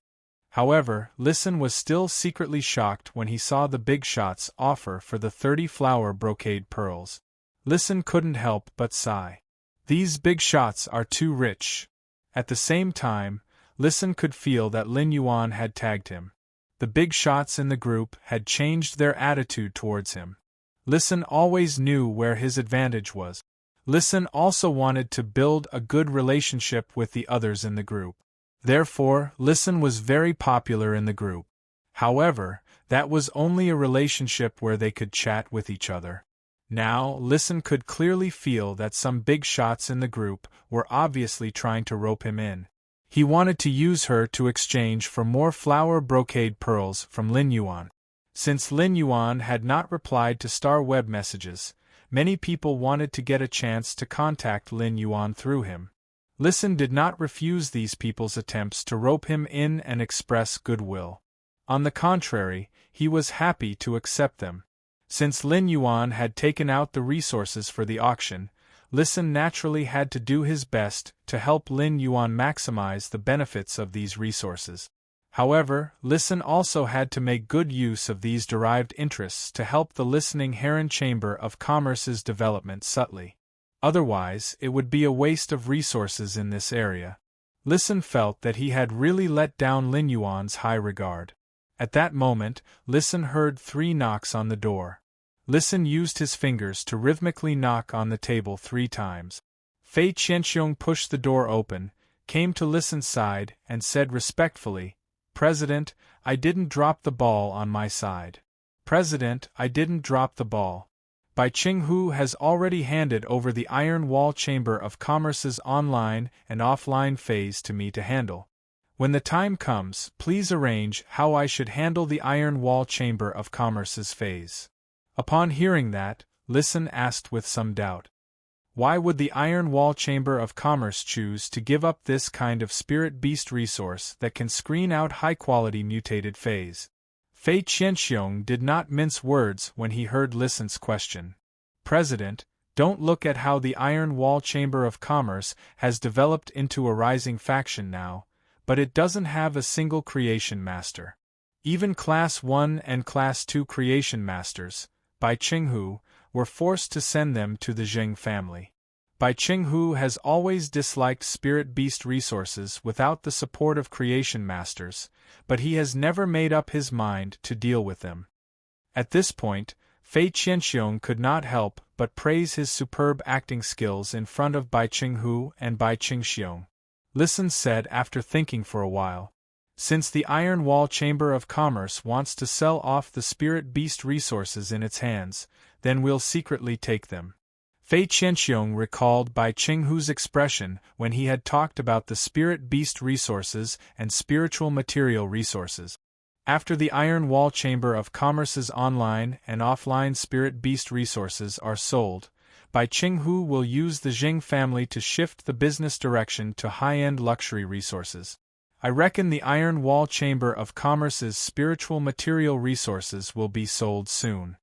However, Listen was still secretly shocked when he saw the big shots offer for the 30 flower brocade pearls. Listen couldn't help but sigh. These big shots are too rich. At the same time, Listen could feel that Lin Yuan had tagged him. The big shots in the group had changed their attitude towards him. Listen always knew where his advantage was. Listen also wanted to build a good relationship with the others in the group. Therefore, Listen was very popular in the group. However, that was only a relationship where they could chat with each other. Now, Listen could clearly feel that some big shots in the group were obviously trying to rope him in. He wanted to use her to exchange for more flower brocade pearls from Lin Yuan. Since Lin Yuan had not replied to Star Web messages, many people wanted to get a chance to contact Lin Yuan through him. Listen did not refuse these people's attempts to rope him in and express goodwill. On the contrary, he was happy to accept them. Since Lin Yuan had taken out the resources for the auction, Listen naturally had to do his best to help Lin Yuan maximize the benefits of these resources. However, Listen also had to make good use of these derived interests to help the listening Heron Chamber of Commerce's development subtly. Otherwise, it would be a waste of resources in this area. Listen felt that he had really let down Lin Yuan's high regard. At that moment, Listen heard 3 knocks on the door. Listen used his fingers to rhythmically knock on the table 3 times. Fei Qianxiong pushed the door open, came to Listen's side, and said respectfully, "President, I didn't drop the ball on my side. President, I didn't drop the ball. Bai Qinghu has already handed over the Iron Wall Chamber of Commerce's online and offline phase to me to handle. When the time comes, please arrange how I should handle the Iron Wall Chamber of Commerce's phase." Upon hearing that, Listen asked with some doubt. Why would the Iron Wall Chamber of Commerce choose to give up this kind of spirit beast resource that can screen out high-quality mutated phase? Fei Qianxiong did not mince words when he heard Listen's question. "President, don't look at how the Iron Wall Chamber of Commerce has developed into a rising faction now, but it doesn't have a single creation master. Even Class 1 and Class 2 creation masters, Bai Qinghu, were forced to send them to the Zheng family. Bai Qinghu has always disliked spirit beast resources without the support of creation masters, but he has never made up his mind to deal with them." At this point, Fei Qianxiong could not help but praise his superb acting skills in front of Bai Qinghu and Bai Qingxiong. Listen said after thinking for a while. Since the Iron Wall Chamber of Commerce wants to sell off the spirit beast resources in its hands, then we'll secretly take them. Fei Qianxiong recalled Bai Qinghu's expression when he had talked about the spirit beast resources and spiritual material resources. After the Iron Wall Chamber of Commerce's online and offline spirit beast resources are sold, Bai Qinghu will use the Jing family to shift the business direction to high-end luxury resources. I reckon the Iron Wall Chamber of Commerce's spiritual material resources will be sold soon.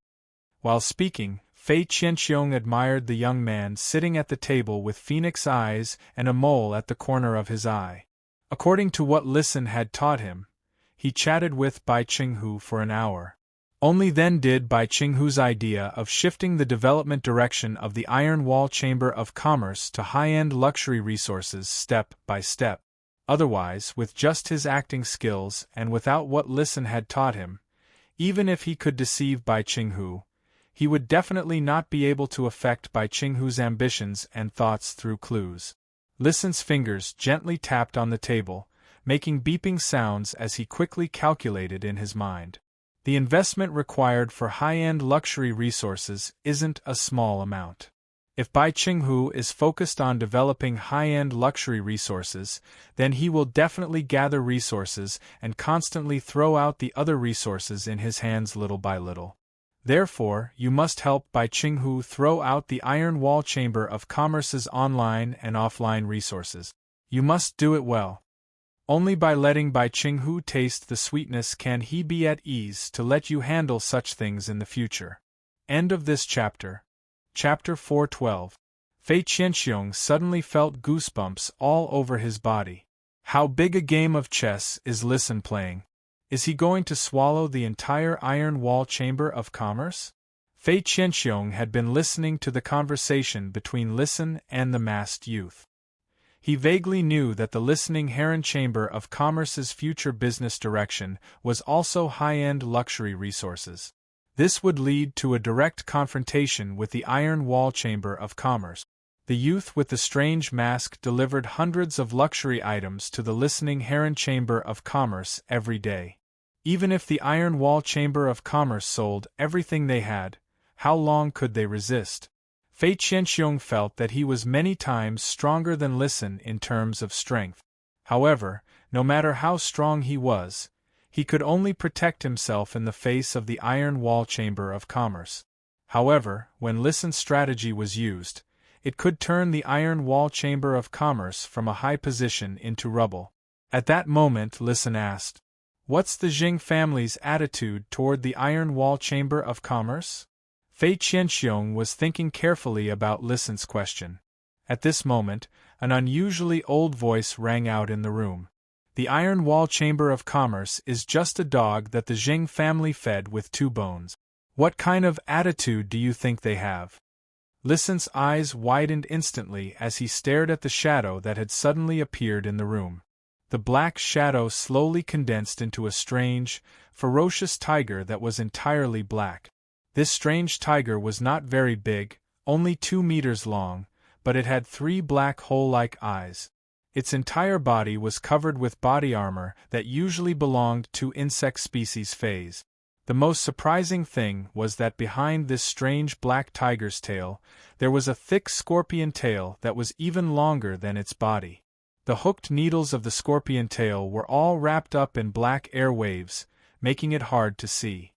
While speaking, Fei Qianxiong admired the young man sitting at the table with phoenix eyes and a mole at the corner of his eye. According to what Listen had taught him, he chatted with Bai Qinghu for an hour. Only then did Bai Qinghu's idea of shifting the development direction of the Iron Wall Chamber of Commerce to high-end luxury resources step by step. Otherwise, with just his acting skills and without what Listen had taught him, even if he could deceive Bai Qinghu, he would definitely not be able to affect Bai Qinghu's ambitions and thoughts through clues. Listen's fingers gently tapped on the table, making beeping sounds as he quickly calculated in his mind. The investment required for high-end luxury resources isn't a small amount. If Bai Qinghu is focused on developing high-end luxury resources, then he will definitely gather resources and constantly throw out the other resources in his hands little by little. Therefore, you must help Bai Qinghu throw out the Iron Wall Chamber of Commerce's online and offline resources. You must do it well. Only by letting Bai Qinghu taste the sweetness can he be at ease to let you handle such things in the future. End of this chapter. Chapter 412. Fei Qianxiong suddenly felt goosebumps all over his body. How big a game of chess is Listen playing? Is he going to swallow the entire Iron Wall Chamber of Commerce? Fei Qianxiong had been listening to the conversation between Listen and the masked youth. He vaguely knew that the listening Heron Chamber of Commerce's future business direction was also high-end luxury resources. This would lead to a direct confrontation with the Iron Wall Chamber of Commerce. The youth with the strange mask delivered hundreds of luxury items to the listening Heron Chamber of Commerce every day. Even if the Iron Wall Chamber of Commerce sold everything they had, how long could they resist? Fei Qianxiong felt that he was many times stronger than Listen in terms of strength. However, no matter how strong he was, he could only protect himself in the face of the Iron Wall Chamber of Commerce. However, when Listen's strategy was used, it could turn the Iron Wall Chamber of Commerce from a high position into rubble. At that moment Listen asked, "What's the Jing family's attitude toward the Iron Wall Chamber of Commerce?" Fei Qianxiong was thinking carefully about Listen's question. At this moment, an unusually old voice rang out in the room. The Iron Wall Chamber of Commerce is just a dog that the Jing family fed with 2 bones. What kind of attitude do you think they have? Listen's eyes widened instantly as he stared at the shadow that had suddenly appeared in the room. The black shadow slowly condensed into a strange, ferocious tiger that was entirely black. This strange tiger was not very big, only 2 meters long, but it had 3 black hole-like eyes. Its entire body was covered with body armor that usually belonged to insect species phase. The most surprising thing was that behind this strange black tiger's tail, there was a thick scorpion tail that was even longer than its body. The hooked needles of the scorpion tail were all wrapped up in black air waves, making it hard to see.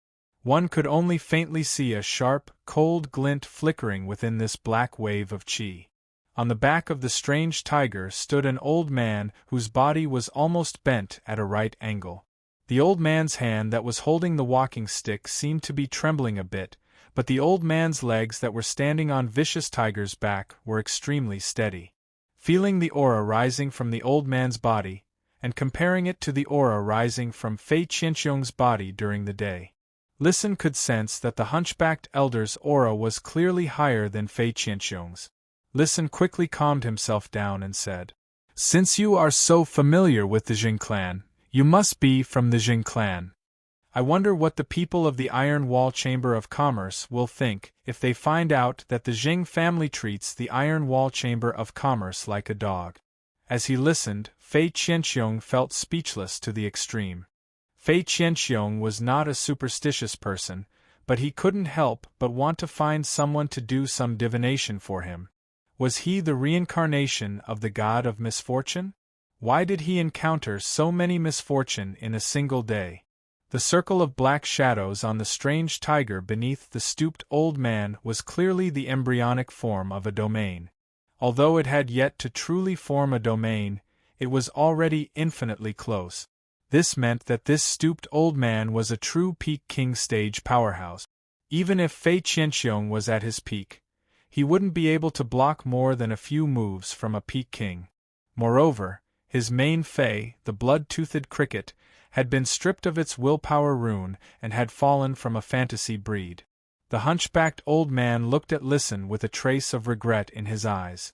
One could only faintly see a sharp, cold glint flickering within this black wave of qi. On the back of the strange tiger stood an old man whose body was almost bent at a right angle. The old man's hand that was holding the walking stick seemed to be trembling a bit, but the old man's legs that were standing on Vicious Tiger's back were extremely steady. Feeling the aura rising from the old man's body, and comparing it to the aura rising from Fei Qianxiong's body during the day, Listen could sense that the hunchbacked elder's aura was clearly higher than Fei Qianxiong's. Listen quickly calmed himself down and said, "Since you are so familiar with the Jing clan, you must be from the Jing clan. I wonder what the people of the Iron Wall Chamber of Commerce will think if they find out that the Jing family treats the Iron Wall Chamber of Commerce like a dog. As he listened, Fei Qianxiong felt speechless to the extreme. Fei Qianxiong was not a superstitious person, but he couldn't help but want to find someone to do some divination for him. Was he the reincarnation of the god of misfortune? Why did he encounter so many misfortune in a single day? The circle of black shadows on the strange tiger beneath the stooped old man was clearly the embryonic form of a domain. Although it had yet to truly form a domain, it was already infinitely close. This meant that this stooped old man was a true peak king stage powerhouse. Even if Fei Qianxiong was at his peak, he wouldn't be able to block more than a few moves from a peak king. Moreover, his main Fei, the blood-toothed cricket, had been stripped of its willpower rune and had fallen from a fantasy breed. The hunchbacked old man looked at Listen with a trace of regret in his eyes.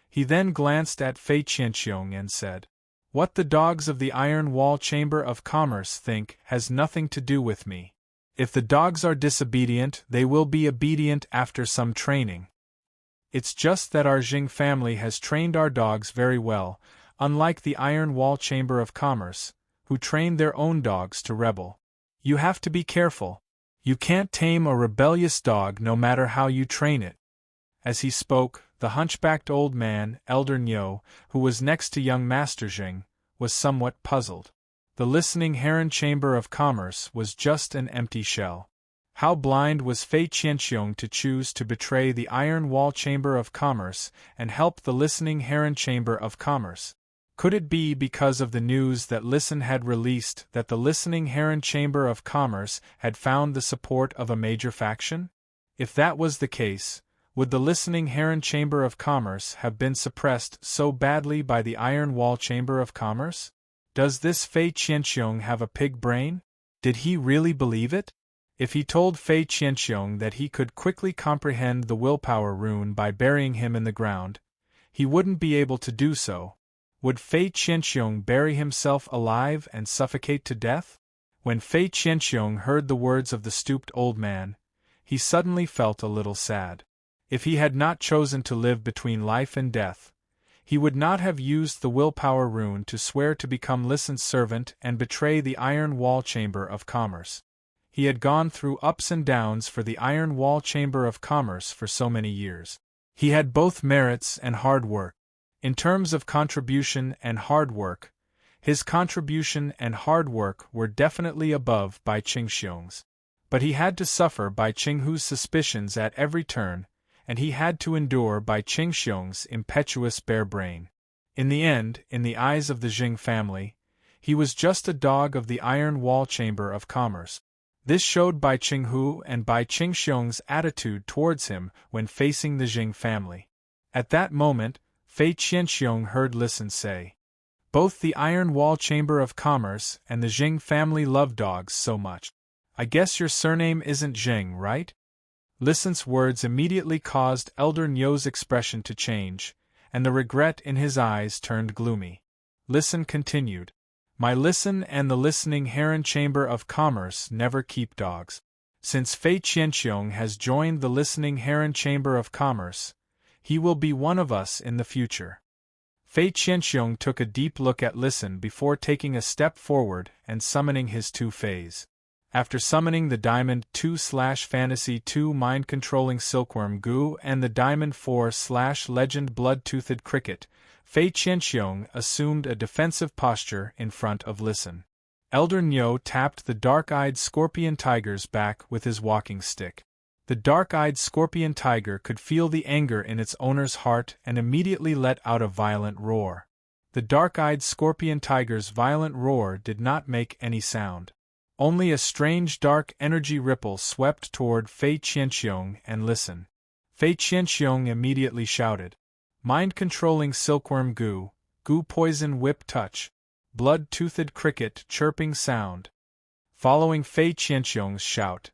He then glanced at Fei Qianxiong and said, "What the dogs of the Iron Wall Chamber of Commerce think has nothing to do with me. If the dogs are disobedient, they will be obedient after some training. It's just that our Jing family has trained our dogs very well, unlike the Iron Wall Chamber of Commerce, who train their own dogs to rebel. You have to be careful. You can't tame a rebellious dog no matter how you train it." As he spoke, the hunchbacked old man, Elder Niu, who was next to young Master Jing, was somewhat puzzled. The listening Heron Chamber of Commerce was just an empty shell. How blind was Fei Qianxiong to choose to betray the Iron Wall Chamber of Commerce and help the listening Heron Chamber of Commerce? Could it be because of the news that Listen had released that the listening Heron Chamber of Commerce had found the support of a major faction? If that was the case, would the listening Heron Chamber of Commerce have been suppressed so badly by the Iron Wall Chamber of Commerce? Does this Fei Qianxiong have a pig brain? Did he really believe it? If he told Fei Qianxiong that he could quickly comprehend the willpower rune by burying him in the ground, he wouldn't be able to do so. Would Fei Qianxiong bury himself alive and suffocate to death? When Fei Qianxiong heard the words of the stooped old man, he suddenly felt a little sad. If he had not chosen to live between life and death, he would not have used the willpower rune to swear to become Listen's servant and betray the Iron Wall Chamber of Commerce. He had gone through ups and downs for the Iron Wall Chamber of Commerce for so many years. He had both merits and hard work. In terms of contribution and hard work, his contribution and hard work were definitely above Bai Qingxiong's. But he had to suffer Bai Qinghu's suspicions at every turn, and he had to endure Bai Qingxiong's impetuous bare brain. In the end, in the eyes of the Jing family, he was just a dog of the Iron Wall Chamber of Commerce. This showed Bai Qinghu and Bai Qingxiong's attitude towards him when facing the Jing family. At that moment, Fei Qianxiong heard Listen say, "Both the Iron Wall Chamber of Commerce and the Jing family love dogs so much. I guess your surname isn't Jing, right?" Listen's words immediately caused Elder Niu's expression to change, and the regret in his eyes turned gloomy. Listen continued, "My Listen and the listening Heron Chamber of Commerce never keep dogs. Since Fei Qianxiong has joined the listening Heron Chamber of Commerce, he will be one of us in the future." Fei Qianxiong took a deep look at Listen before taking a step forward and summoning his two Feis. After summoning the Diamond 2/Fantasy 2 mind-controlling Silkworm Goo and the Diamond 4/Legend Blood-Toothed Cricket, Fei Qianxiong assumed a defensive posture in front of Listen. Elder Niu tapped the dark-eyed scorpion tiger's back with his walking stick. The dark-eyed scorpion tiger could feel the anger in its owner's heart and immediately let out a violent roar. The dark-eyed scorpion tiger's violent roar did not make any sound. Only a strange dark energy ripple swept toward Fei Qianxiong and Listen. Fei Qianxiong immediately shouted, "Mind-controlling silkworm goo, goo poison whip touch, blood-toothed cricket chirping sound." Following Fei Qianxiong's shout,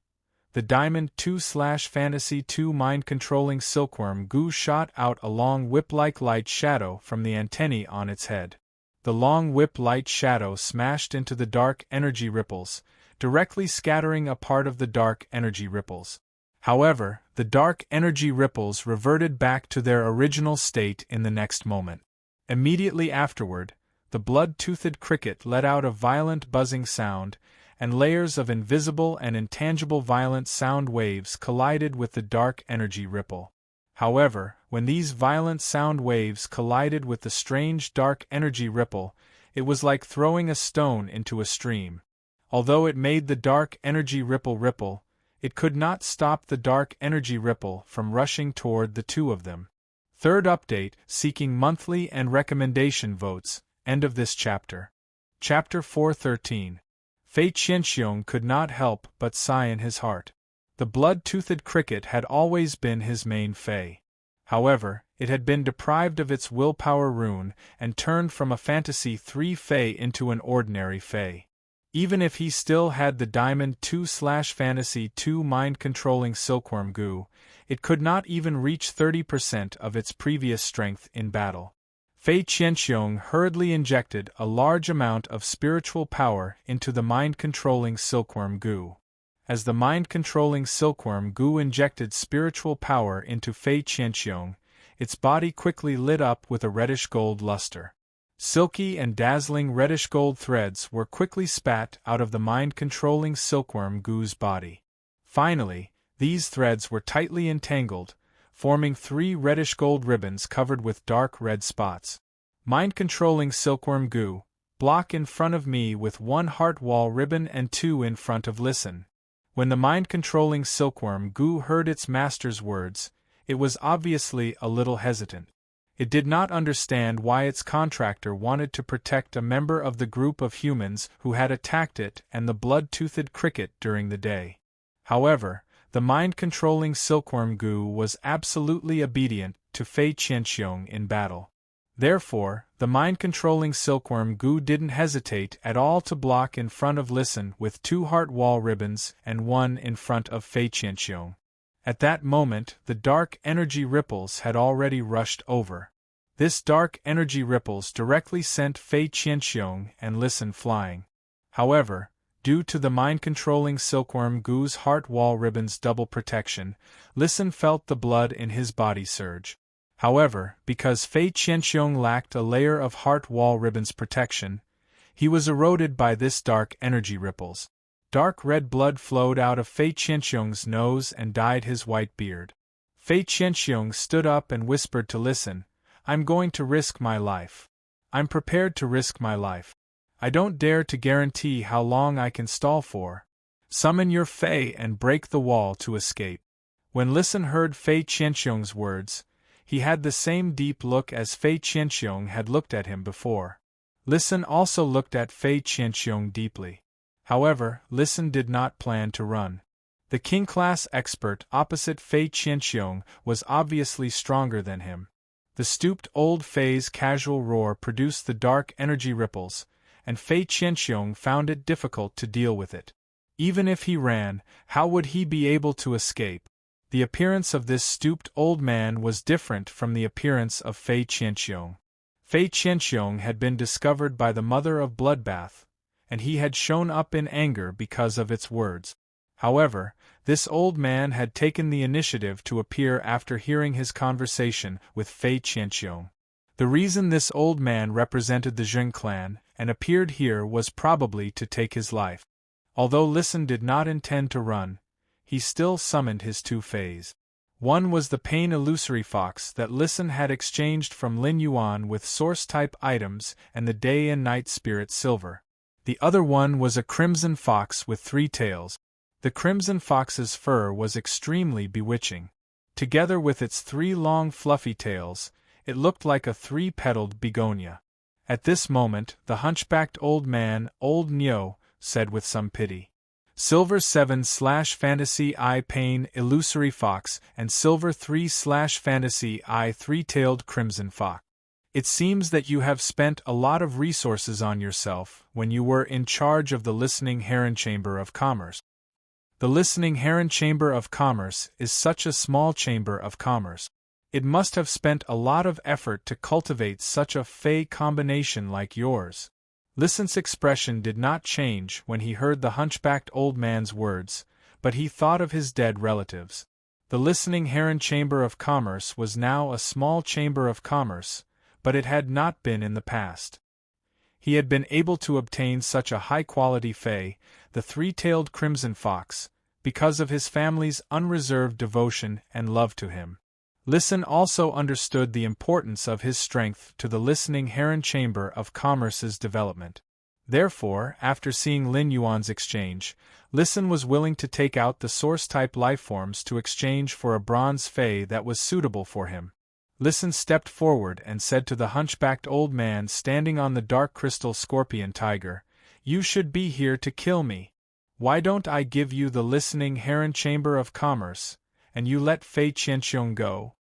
the Diamond 2/Fantasy 2 mind-controlling silkworm goo shot out a long whip-like light shadow from the antennae on its head. The long whip-light shadow smashed into the dark energy ripples, directly scattering a part of the dark energy ripples. However, the dark energy ripples reverted back to their original state in the next moment. Immediately afterward, the blood-toothed cricket let out a violent buzzing sound, and layers of invisible and intangible violent sound waves collided with the dark energy ripple. However, when these violent sound waves collided with the strange dark energy ripple, it was like throwing a stone into a stream. Although it made the dark energy ripple, it could not stop the dark energy ripple from rushing toward the two of them. Third update, seeking monthly and recommendation votes, end of this chapter. Chapter 413. Fei Qianxiong could not help but sigh in his heart. The blood-toothed cricket had always been his main fei. However, it had been deprived of its willpower rune and turned from a fantasy 3 fei into an ordinary fei. Even if he still had the Diamond 2/Fantasy 2 mind-controlling silkworm goo, it could not even reach 30% of its previous strength in battle. Fei Qianxiong hurriedly injected a large amount of spiritual power into the mind-controlling silkworm goo. As the mind-controlling silkworm goo injected spiritual power into Fei Qianxiong, its body quickly lit up with a reddish-gold luster. Silky and dazzling reddish-gold threads were quickly spat out of the mind-controlling silkworm goo's body. Finally, these threads were tightly entangled, forming 3 reddish-gold ribbons covered with dark red spots. Mind-controlling silkworm goo, block in front of me with 1 heart wall ribbon and 2 in front of listen. When the mind-controlling silkworm goo heard its master's words, it was obviously a little hesitant. It did not understand why its contractor wanted to protect a member of the group of humans who had attacked it and the blood-toothed cricket during the day. However, the mind-controlling silkworm goo was absolutely obedient to Fei Qianxiong in battle. Therefore, the mind-controlling silkworm goo didn't hesitate at all to block in front of listen with 2 heart wall ribbons and 1 in front of Fei Qianxiong. At that moment, the dark energy ripples had already rushed over. This dark energy ripples directly sent Fei Qianxiong and Listen flying. However, due to the mind-controlling silkworm goo's heart wall ribbon's double protection, Listen felt the blood in his body surge. However, because Fei Qianxiong lacked a layer of heart wall ribbon's protection, he was eroded by this dark energy ripples. Dark red blood flowed out of Fei Qianxiong's nose and dyed his white beard. Fei Qianxiong stood up and whispered to Listen, "I'm going to risk my life. I'm prepared to risk my life. I don't dare to guarantee how long I can stall for. Summon your Fei and break the wall to escape." When Listen heard Fei Qianxiong's words, he had the same deep look as Fei Qianxiong had looked at him before. Listen also looked at Fei Qianxiong deeply. However, Listen did not plan to run. The king-class expert opposite Fei Qianxiong was obviously stronger than him. The stooped old Fei's casual roar produced the dark energy ripples, and Fei Qianxiong found it difficult to deal with it. Even if he ran, how would he be able to escape? The appearance of this stooped old man was different from the appearance of Fei Qianxiong. Fei Qianxiong had been discovered by the mother of Bloodbath, and he had shown up in anger because of its words. However, this old man had taken the initiative to appear after hearing his conversation with Fei Qianxiong. The reason this old man represented the Zheng clan and appeared here was probably to take his life. Although Listen did not intend to run, he still summoned his 2 feis. One was the pain illusory fox that Listen had exchanged from Lin Yuan with source-type items and the day and night spirit silver. The other one was a crimson fox with 3 tails. The crimson fox's fur was extremely bewitching. Together with its 3 long fluffy tails, it looked like a 3-petaled begonia. At this moment, the hunchbacked old man, Old Nyo, said with some pity, "Silver 7/Fantasy I Pain Illusory Fox and Silver 3/Fantasy I 3-tailed Crimson Fox. It seems that you have spent a lot of resources on yourself when you were in charge of the Listening Heron Chamber of Commerce. The Listening Heron Chamber of Commerce is such a small chamber of commerce. It must have spent a lot of effort to cultivate such a fey combination like yours." Listen's expression did not change when he heard the hunchbacked old man's words, but he thought of his dead relatives. The listening heron chamber of commerce was now a small chamber of commerce, but it had not been in the past. He had been able to obtain such a high-quality fay, the three-tailed crimson fox, because of his family's unreserved devotion and love to him. Listen also understood the importance of his strength to the listening heron chamber of commerce's development. Therefore, after seeing Lin Yuan's exchange, Listen was willing to take out the source-type lifeforms to exchange for a bronze fay that was suitable for him. Listen stepped forward and said to the hunchbacked old man standing on the dark crystal scorpion tiger, "You should be here to kill me. Why don't I give you the listening heron chamber of commerce, and you let Fei Qianxiong go?"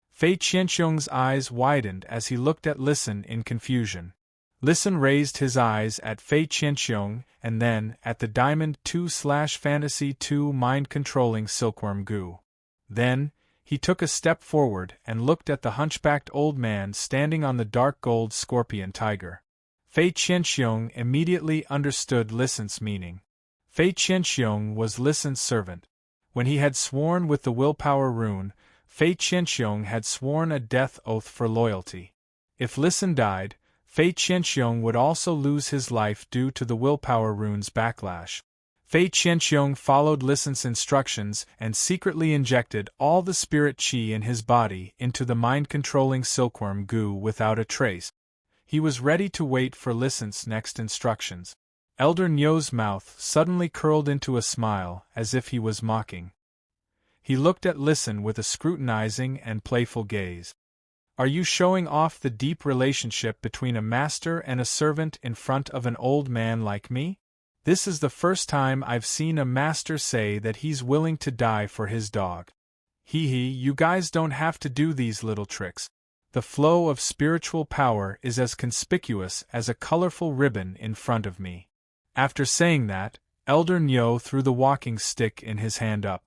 Fei Qianxiong's eyes widened as he looked at Listen in confusion. Listen raised his eyes at Fei Qianxiong and then at the Diamond 2/Fantasy 2 mind-controlling silkworm goo. Then, he took a step forward and looked at the hunchbacked old man standing on the dark gold scorpion tiger. Fei Qianxiong immediately understood Listen's meaning. Fei Qianxiong was Listen's servant. When he had sworn with the willpower rune, Fei Qianxiong had sworn a death oath for loyalty. If Listen died, Fei Qianxiong would also lose his life due to the willpower rune's backlash. Fei Qianxiong followed Listen's instructions and secretly injected all the spirit qi in his body into the mind-controlling silkworm goo without a trace. He was ready to wait for Listen's next instructions. Elder Nyo's mouth suddenly curled into a smile as if he was mocking. He looked at Listen with a scrutinizing and playful gaze. "Are you showing off the deep relationship between a master and a servant in front of an old man like me? This is the first time I've seen a master say that he's willing to die for his dog. You guys don't have to do these little tricks. The flow of spiritual power is as conspicuous as a colorful ribbon in front of me." After saying that, Elder Nyo threw the walking stick in his hand up.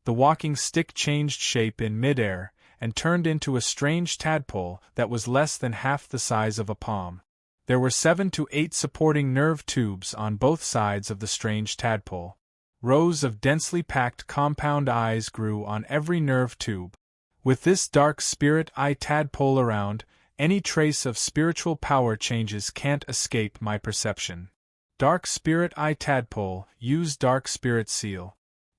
The walking stick changed shape in midair and turned into a strange tadpole that was less than half the size of a palm. There were 7 to 8 supporting nerve tubes on both sides of the strange tadpole. Rows of densely packed compound eyes grew on every nerve tube. With this dark spirit eye tadpole around, any trace of spiritual power changes can't escape my perception. Dark spirit eye tadpole, use dark spirit seal.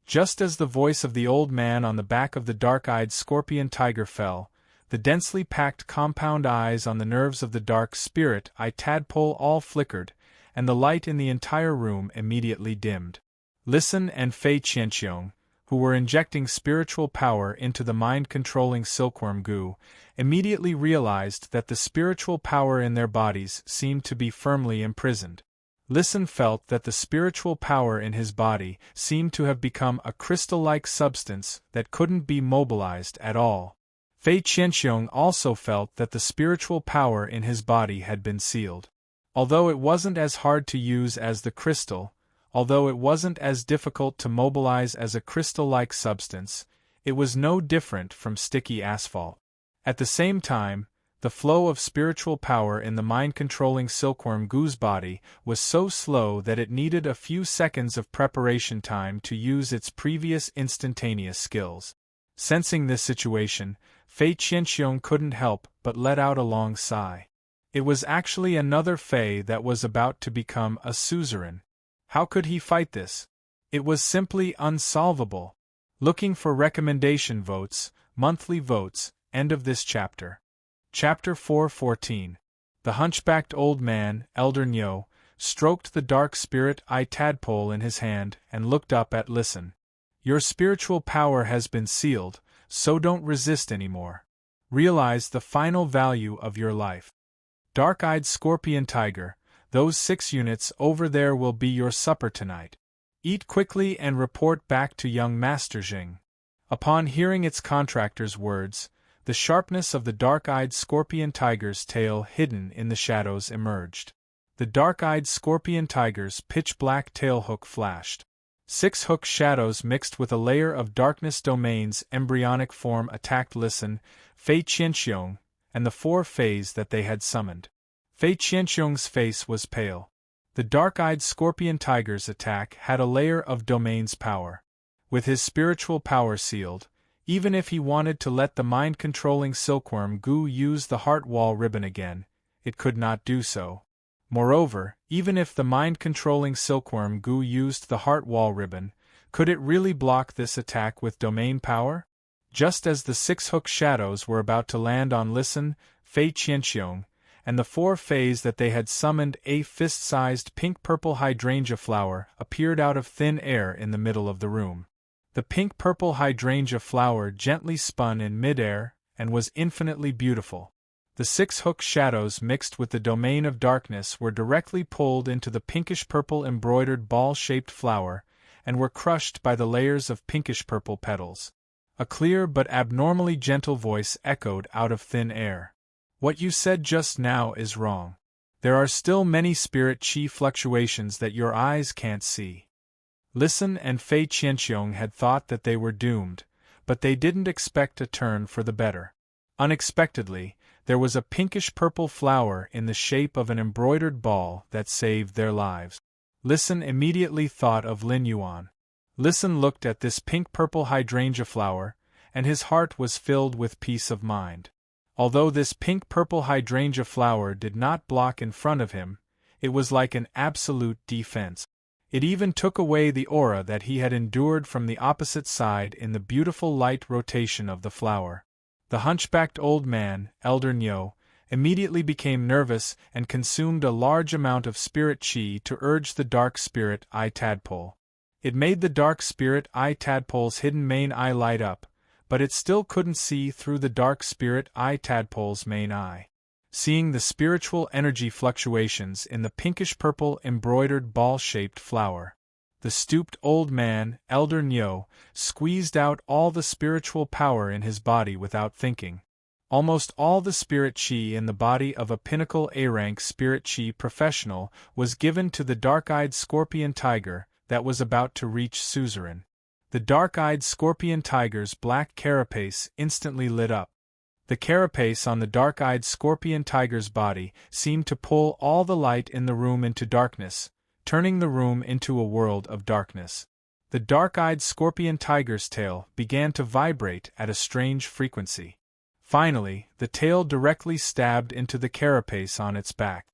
Just as the voice of the old man on the back of the dark-eyed scorpion tiger fell, the densely packed compound eyes on the nerves of the dark spirit eye tadpole all flickered, and the light in the entire room immediately dimmed. Listen and Fei Qianxiong, who were injecting spiritual power into the mind-controlling silkworm goo, immediately realized that the spiritual power in their bodies seemed to be firmly imprisoned. Listen felt that the spiritual power in his body seemed to have become a crystal-like substance that couldn't be mobilized at all. Fei Qianxiong also felt that the spiritual power in his body had been sealed. Although it wasn't as hard to use as the crystal, although it wasn't as difficult to mobilize as a crystal-like substance, it was no different from sticky asphalt. At the same time, the flow of spiritual power in the mind-controlling silkworm goo's body was so slow that it needed a few seconds of preparation time to use its previous instantaneous skills. Sensing this situation, Fei Qianxiong couldn't help but let out a long sigh. It was actually another fei that was about to become a suzerain. How could he fight this? It was simply unsolvable. Looking for recommendation votes, monthly votes, end of this chapter. Chapter 4:14. The hunchbacked old man, Elder Nyo, stroked the dark spirit eye tadpole in his hand and looked up at Listen. "Your spiritual power has been sealed, so don't resist anymore. Realize the final value of your life. Dark-eyed scorpion tiger, those 6 units over there will be your supper tonight. Eat quickly and report back to young Master Jing." Upon hearing its contractor's words, the sharpness of the dark-eyed scorpion tiger's tail hidden in the shadows emerged. The dark-eyed scorpion tiger's pitch-black tailhook flashed. 6 hook shadows mixed with a layer of darkness domain's embryonic form attacked Listen, Fei Qianxiong, and the 4 feis that they had summoned. Fei Qianxiong's face was pale. The dark-eyed scorpion tiger's attack had a layer of domain's power. With his spiritual power sealed, even if he wanted to let the mind-controlling silkworm goo use the heart wall ribbon again, it could not do so. Moreover, even if the mind-controlling silkworm goo used the heart wall ribbon, could it really block this attack with domain power? Just as the 6 hook shadows were about to land on Listen, Fei Qianxiong, and the 4 fays that they had summoned, a fist-sized pink-purple hydrangea flower appeared out of thin air in the middle of the room. The pink-purple hydrangea flower gently spun in mid-air and was infinitely beautiful. The 6 hook shadows mixed with the domain of darkness were directly pulled into the pinkish-purple embroidered ball-shaped flower and were crushed by the layers of pinkish-purple petals. A clear but abnormally gentle voice echoed out of thin air. What you said just now is wrong. There are still many spirit chi fluctuations that your eyes can't see. Listen and Fei Qianxiong had thought that they were doomed, but they didn't expect a turn for the better. Unexpectedly, there was a pinkish-purple flower in the shape of an embroidered ball that saved their lives. Listen immediately thought of Lin Yuan. Listen looked at this pink-purple hydrangea flower, and his heart was filled with peace of mind. Although this pink-purple hydrangea flower did not block in front of him, it was like an absolute defense. It even took away the aura that he had endured from the opposite side in the beautiful light rotation of the flower. The hunchbacked old man, Elder Nyo, immediately became nervous and consumed a large amount of spirit chi to urge the dark spirit eye tadpole. It made the dark spirit eye tadpole's hidden main eye light up, but it still couldn't see through the dark spirit eye tadpole's main eye. Seeing the spiritual energy fluctuations in the pinkish-purple embroidered ball-shaped flower, the stooped old man, Elder Nyo, squeezed out all the spiritual power in his body without thinking. Almost all the spirit chi in the body of a pinnacle A-rank spirit chi professional was given to the dark-eyed scorpion tiger that was about to reach suzerain. The dark-eyed scorpion tiger's black carapace instantly lit up. The carapace on the dark-eyed scorpion tiger's body seemed to pull all the light in the room into darkness, turning the room into a world of darkness. The dark-eyed scorpion tiger's tail began to vibrate at a strange frequency. Finally, the tail directly stabbed into the carapace on its back.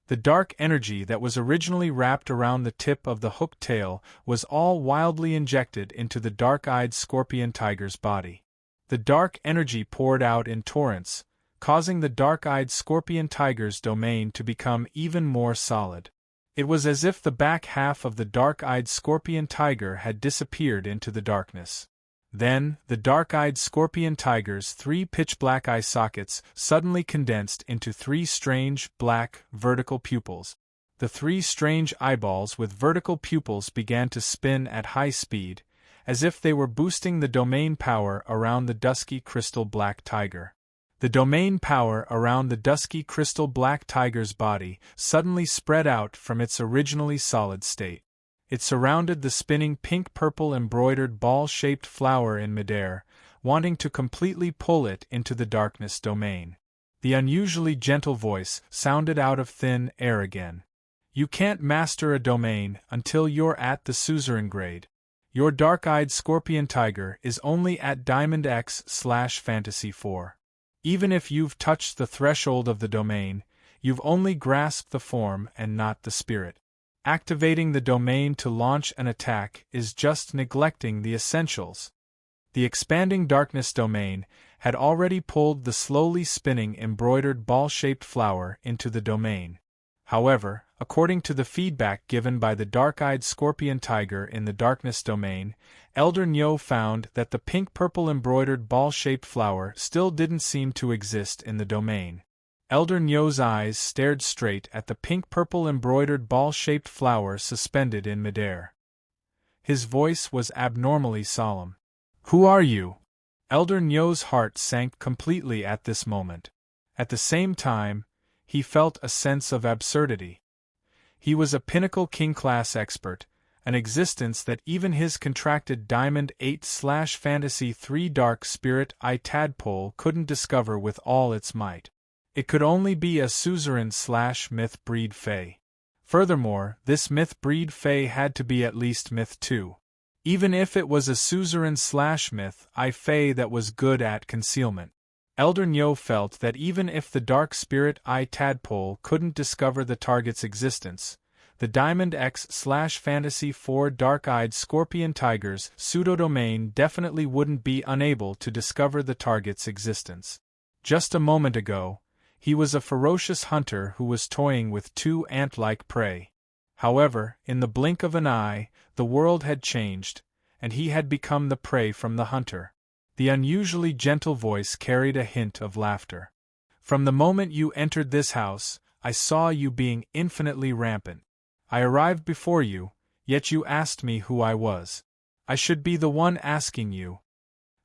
The dark energy that was originally wrapped around the tip of the hooked tail was all wildly injected into the dark-eyed scorpion tiger's body. The dark energy poured out in torrents, causing the dark-eyed scorpion tiger's domain to become even more solid. It was as if the back half of the dark-eyed scorpion tiger had disappeared into the darkness. Then, the dark-eyed scorpion tiger's 3 pitch-black eye sockets suddenly condensed into 3 strange, black, vertical pupils. The 3 strange eyeballs with vertical pupils began to spin at high speed, as if they were boosting the domain power around the dusky crystal black tiger. The domain power around the dusky crystal black tiger's body suddenly spread out from its originally solid state. It surrounded the spinning pink-purple embroidered ball-shaped flower in midair, wanting to completely pull it into the darkness domain. The unusually gentle voice sounded out of thin air again. You can't master a domain until you're at the suzerain grade. Your dark-eyed scorpion tiger is only at Diamond X/Fantasy 4. Even if you've touched the threshold of the domain, you've only grasped the form and not the spirit. Activating the domain to launch an attack is just neglecting the essentials. The expanding darkness domain had already pulled the slowly spinning embroidered ball-shaped flower into the domain. However, according to the feedback given by the dark-eyed scorpion tiger in the darkness domain, Elder Nyo found that the pink-purple embroidered ball-shaped flower still didn't seem to exist in the domain. Elder Nyo's eyes stared straight at the pink-purple embroidered ball-shaped flower suspended in midair. His voice was abnormally solemn. "Who are you?" Elder Nyo's heart sank completely at this moment. At the same time, he felt a sense of absurdity. He was a pinnacle king-class expert, an existence that even his contracted Diamond 8/Fantasy 3 Dark Spirit Eye tadpole couldn't discover with all its might. It could only be a suzerain/myth breed fae. Furthermore, this myth breed fae had to be at least myth 2. Even if it was a suzerain/myth fae that was good at concealment. Elder Nyo felt that even if the dark spirit tadpole couldn't discover the target's existence, the Diamond X/Fantasy 4 dark-eyed scorpion tiger's pseudodomain definitely wouldn't be unable to discover the target's existence. Just a moment ago, he was a ferocious hunter who was toying with 2 ant-like prey. However, in the blink of an eye, the world had changed, and he had become the prey from the hunter. The unusually gentle voice carried a hint of laughter. From the moment you entered this house, I saw you being infinitely rampant. I arrived before you, yet you asked me who I was. I should be the one asking you.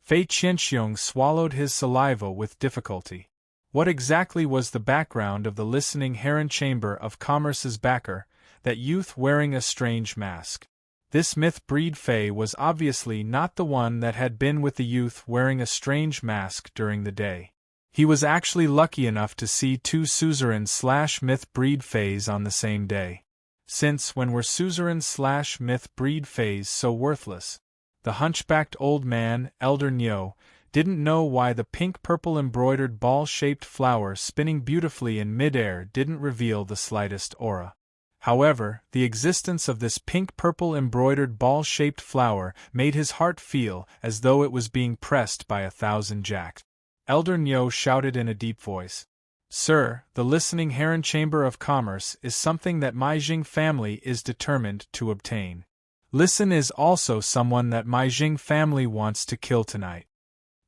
Fei Qianxiong swallowed his saliva with difficulty. What exactly was the background of the listening Heron Chamber of Commerce's backer, that youth wearing a strange mask? This myth breed fae was obviously not the one that had been with the youth wearing a strange mask during the day. He was actually lucky enough to see 2 suzerain/myth breed faes on the same day. Since when were suzerain/myth breed faes so worthless? The hunchbacked old man, Elder Nyo, didn't know why the pink-purple embroidered ball-shaped flower spinning beautifully in mid-air didn't reveal the slightest aura. However, the existence of this pink-purple embroidered ball-shaped flower made his heart feel as though it was being pressed by 1,000 jacks. Elder Nyo shouted in a deep voice. Sir, the listening Heron Chamber of Commerce is something that my Jing family is determined to obtain. Listen is also someone that my Jing family wants to kill tonight.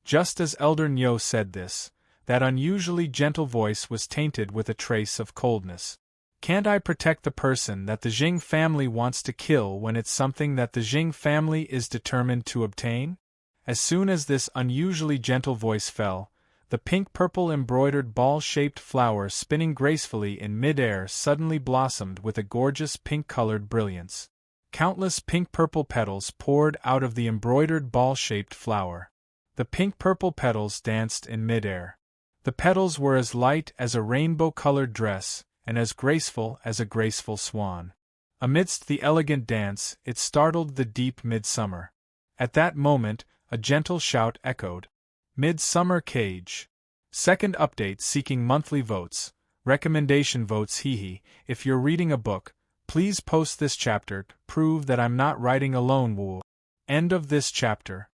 Just as Elder Nyo said this, that unusually gentle voice was tainted with a trace of coldness. Can't I protect the person that the Jing family wants to kill when it's something that the Jing family is determined to obtain? As soon as this unusually gentle voice fell, the pink-purple embroidered ball-shaped flower spinning gracefully in mid-air suddenly blossomed with a gorgeous pink-colored brilliance. Countless pink-purple petals poured out of the embroidered ball-shaped flower. The pink-purple petals danced in mid-air. The petals were as light as a rainbow-colored dress, and as graceful as a graceful swan. Amidst the elegant dance, it startled the deep midsummer. At that moment, a gentle shout echoed. Midsummer Cage. Second update seeking monthly votes. Recommendation votes hehe. If you're reading a book, please post this chapter, prove that I'm not writing alone woo. End of this chapter.